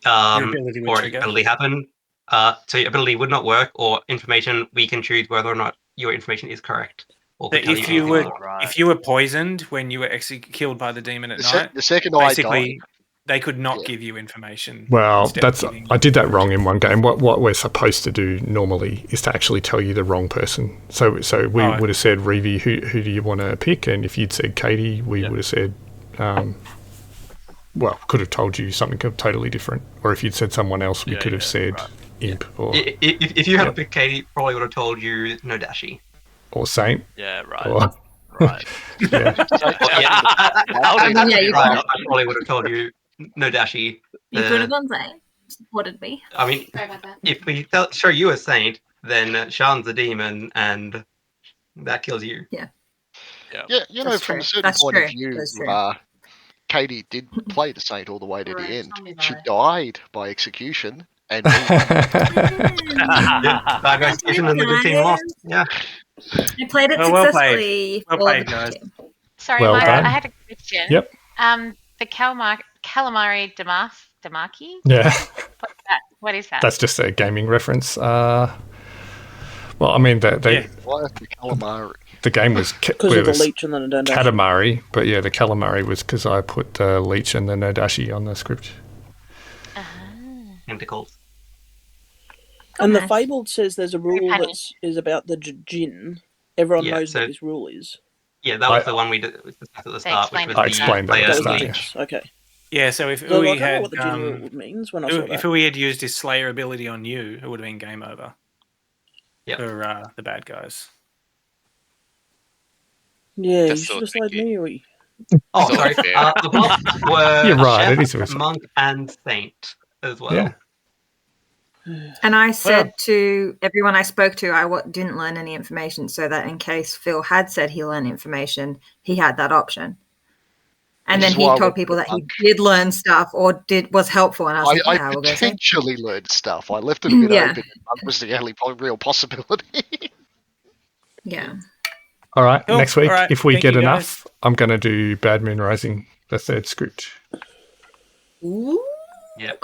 ability happen. So your ability would not work, or information, we can choose whether or not your information is correct. Or if you were poisoned when you were killed by the demon at night, the second basically they could not give you information. Well, I did that wrong in one game. What we're supposed to do normally is to actually tell you the wrong person. So we would have said, Reevy, who do you want to pick? And if you'd said Katie, we would have said, could have told you something totally different. Or if you'd said someone else, we could have said Imp. Or if you had picked Katie, probably would have told you no Dashi. Or Saint. Yeah, right. Right. I probably would have told you no Dashi. You could have gone Saint. Supported me. I mean, if we show you a Saint, then Sean's a demon, and that kills you. Yeah. Yeah, from a certain point of view, Katie did play the Saint all the way to the end. She died by execution. And execution and the good team lost. Yeah. You played it successfully. Well played, guys. Sorry, Mike, I had a question. Yep. The calamari Damaki? Yeah. What is that? That's just a gaming reference. Well, I mean, why the calamari? The game was because of the leech and the nodashi. Katamari, but yeah, the calamari was because I put the leech and the nodashi on the script. Tentacles. And the Fabled says there's a rule that is about the Jin. Everyone knows what this rule is. Yeah, that was the one we discussed at the start. Which was I explained that at the start. Yeah. Okay. Yeah, so if So Uwe I don't know what the Jin rule means when I saw that. If Uwe had used his Slayer ability on you, it would have been game over. Yeah. For the bad guys. Yeah, you should have slayed me, Uwe. Oh, sorry. The buffs were You're right, Chef, Monk, and Saint as well. Yeah. And I said to everyone I spoke to, I didn't learn any information, so that in case Phil had said he learned information, he had that option. And then he told people that he did learn stuff or was helpful. And I was like, I potentially learned stuff. I left it a bit open. That was the only real possibility. Yeah. All right. Cool. Next week, if we get enough, guys. I'm going to do Bad Moon Rising, the third script. Ooh. Yep.